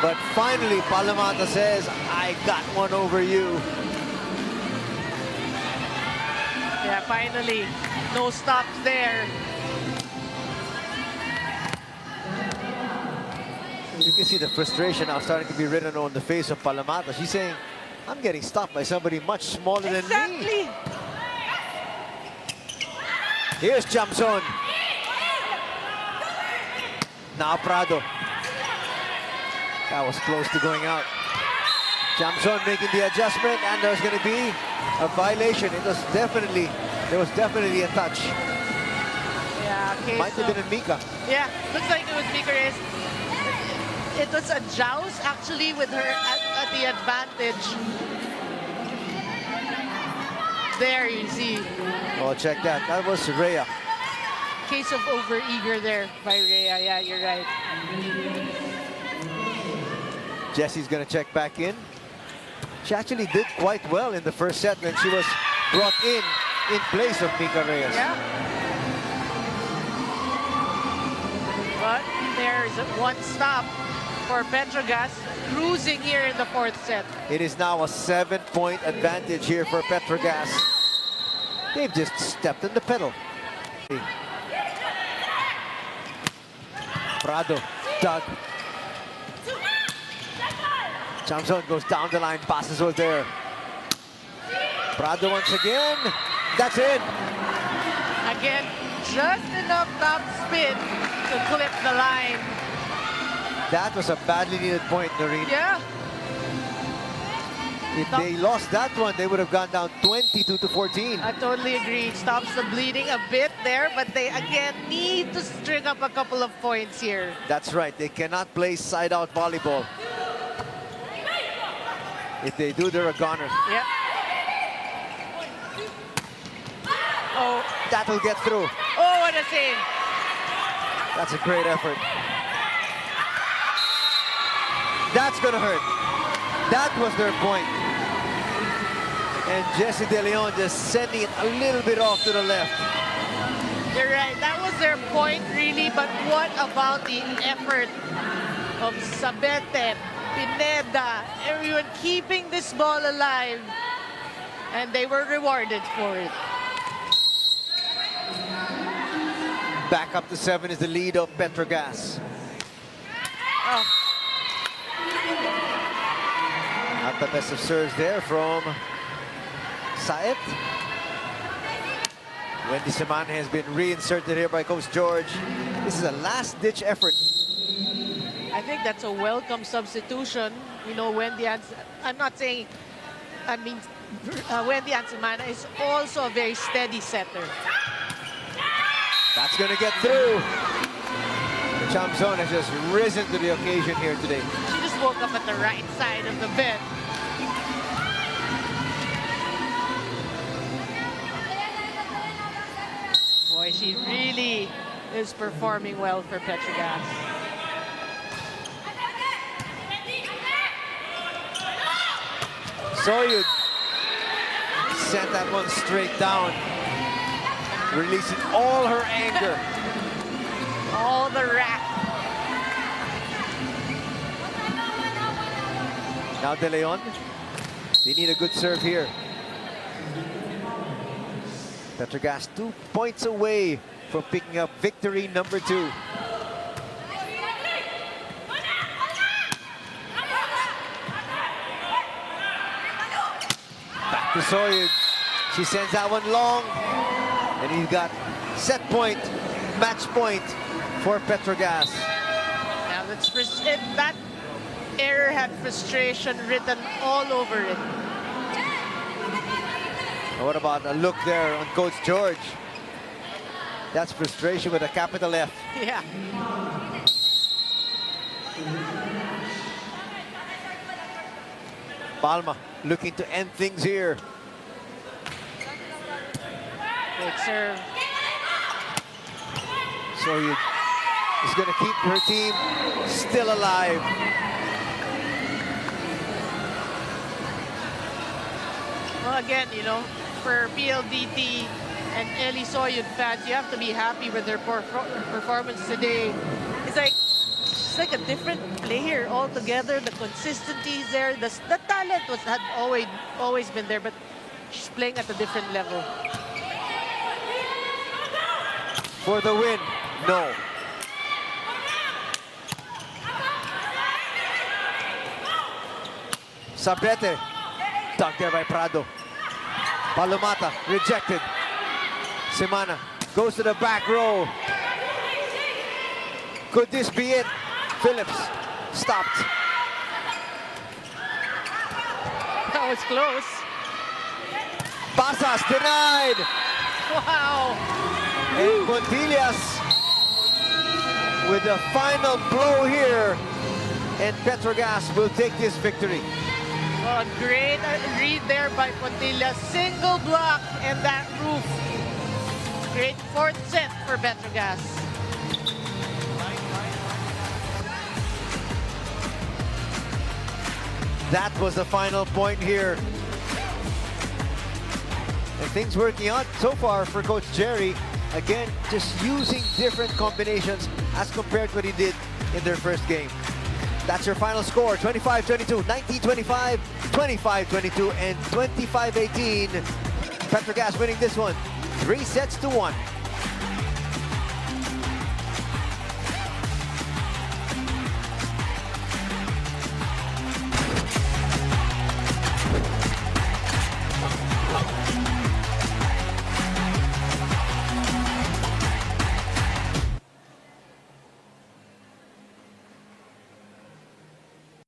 But finally, Palomata says, I got one over you. Yeah, finally. No stops there. You can see the frustration now starting to be written on the face of Palomata. She's saying, I'm getting stopped by somebody much smaller than me. Here's jump zone. Now Prado. That was close to going out. Jump zone making the adjustment, and there's going to be a violation. There was definitely a touch. Yeah, okay. Might have been a Mika. Yeah, looks like it was Mika. It was a joust actually with her at the advantage. There you see. Oh, check that. That was Rhea. Case of over-eager there by Rhea. Yeah, you're right. Jessie's going to check back in. She actually did quite well in the first set when she was brought in place of Mika Reyes. Yeah. But there's one stop for PETRO GAZZ, cruising here in the fourth set. It is now a 7-point advantage here for PETRO GAZZ. They've just stepped on the pedal. Prado, Doug. Chamzon goes down the line, passes was there. Prado once again. That's it. Again, just enough top spin to clip the line. That was a badly needed point, Noreen. Yeah. If they lost that one, they would have gone down 22-14. I totally agree. Stops the bleeding a bit there, but they again need to string up a couple of points here. That's right. They cannot play side-out volleyball. If they do, they're a goner. Yep. Oh, That'll get through. oh, what a save. That's a great effort. That's gonna hurt. That was their point. And Jesse De Leon just sending it a little bit off to the left. You're right. That was their point, really. But what about the effort of Sabete, Pineda, everyone keeping this ball alive? And they were rewarded for it. Back up to 7 is the lead of PETRO GAZZ. Oh, Not the best of serves there from Saet. Wendy Semana has been reinserted here by Coach George. This is a last-ditch effort. I think that's a welcome substitution. You know, Wendy I'm not saying, I mean, Wendy Ansemana is also a very steady setter. That's going to get through. The Champ Zone has just risen to the occasion here today. She just woke up at the right side of the bed. Boy, she really is performing well for PETRO GAZZ. Soyud sent that one straight down, releasing all her anger. All the wrath. Now De Leon, they need a good serve here. PETRO GAZZ 2 points away from picking up victory number 2. Back to Soyud. She sends that one long. And he's got set point, match point for PETRO GAZZ. Now that error had frustration written all over it. What about a look there on Coach George? That's frustration with a capital F. Yeah. Palma looking to end things here. Good serve. Soyud is going to keep her team still alive. Well, again, you know, for PLDT and Eli Soyud fans, you have to be happy with their performance today. It's like a different player altogether. The consistency is there. The talent had always been there, but she's playing at a different level. For the win, no. Sabete, dunked there by Prado. Palomata, rejected. Semana goes to the back row. Could this be it? Phillips stopped. That was close. Pasas denied. Wow. And Pontillas with the final blow here. And PETRO GAZZ will take this victory. Oh, great read there by Pontillas. Single block and that roof. Great fourth set for PETRO GAZZ. That was the final point here. And things working out so far for Coach Jerry. Again, just using different combinations as compared to what he did in their first game. That's your final score, 25-22, 19-25, 25-22, and 25-18. PETRO GAZZ winning this one, 3-1.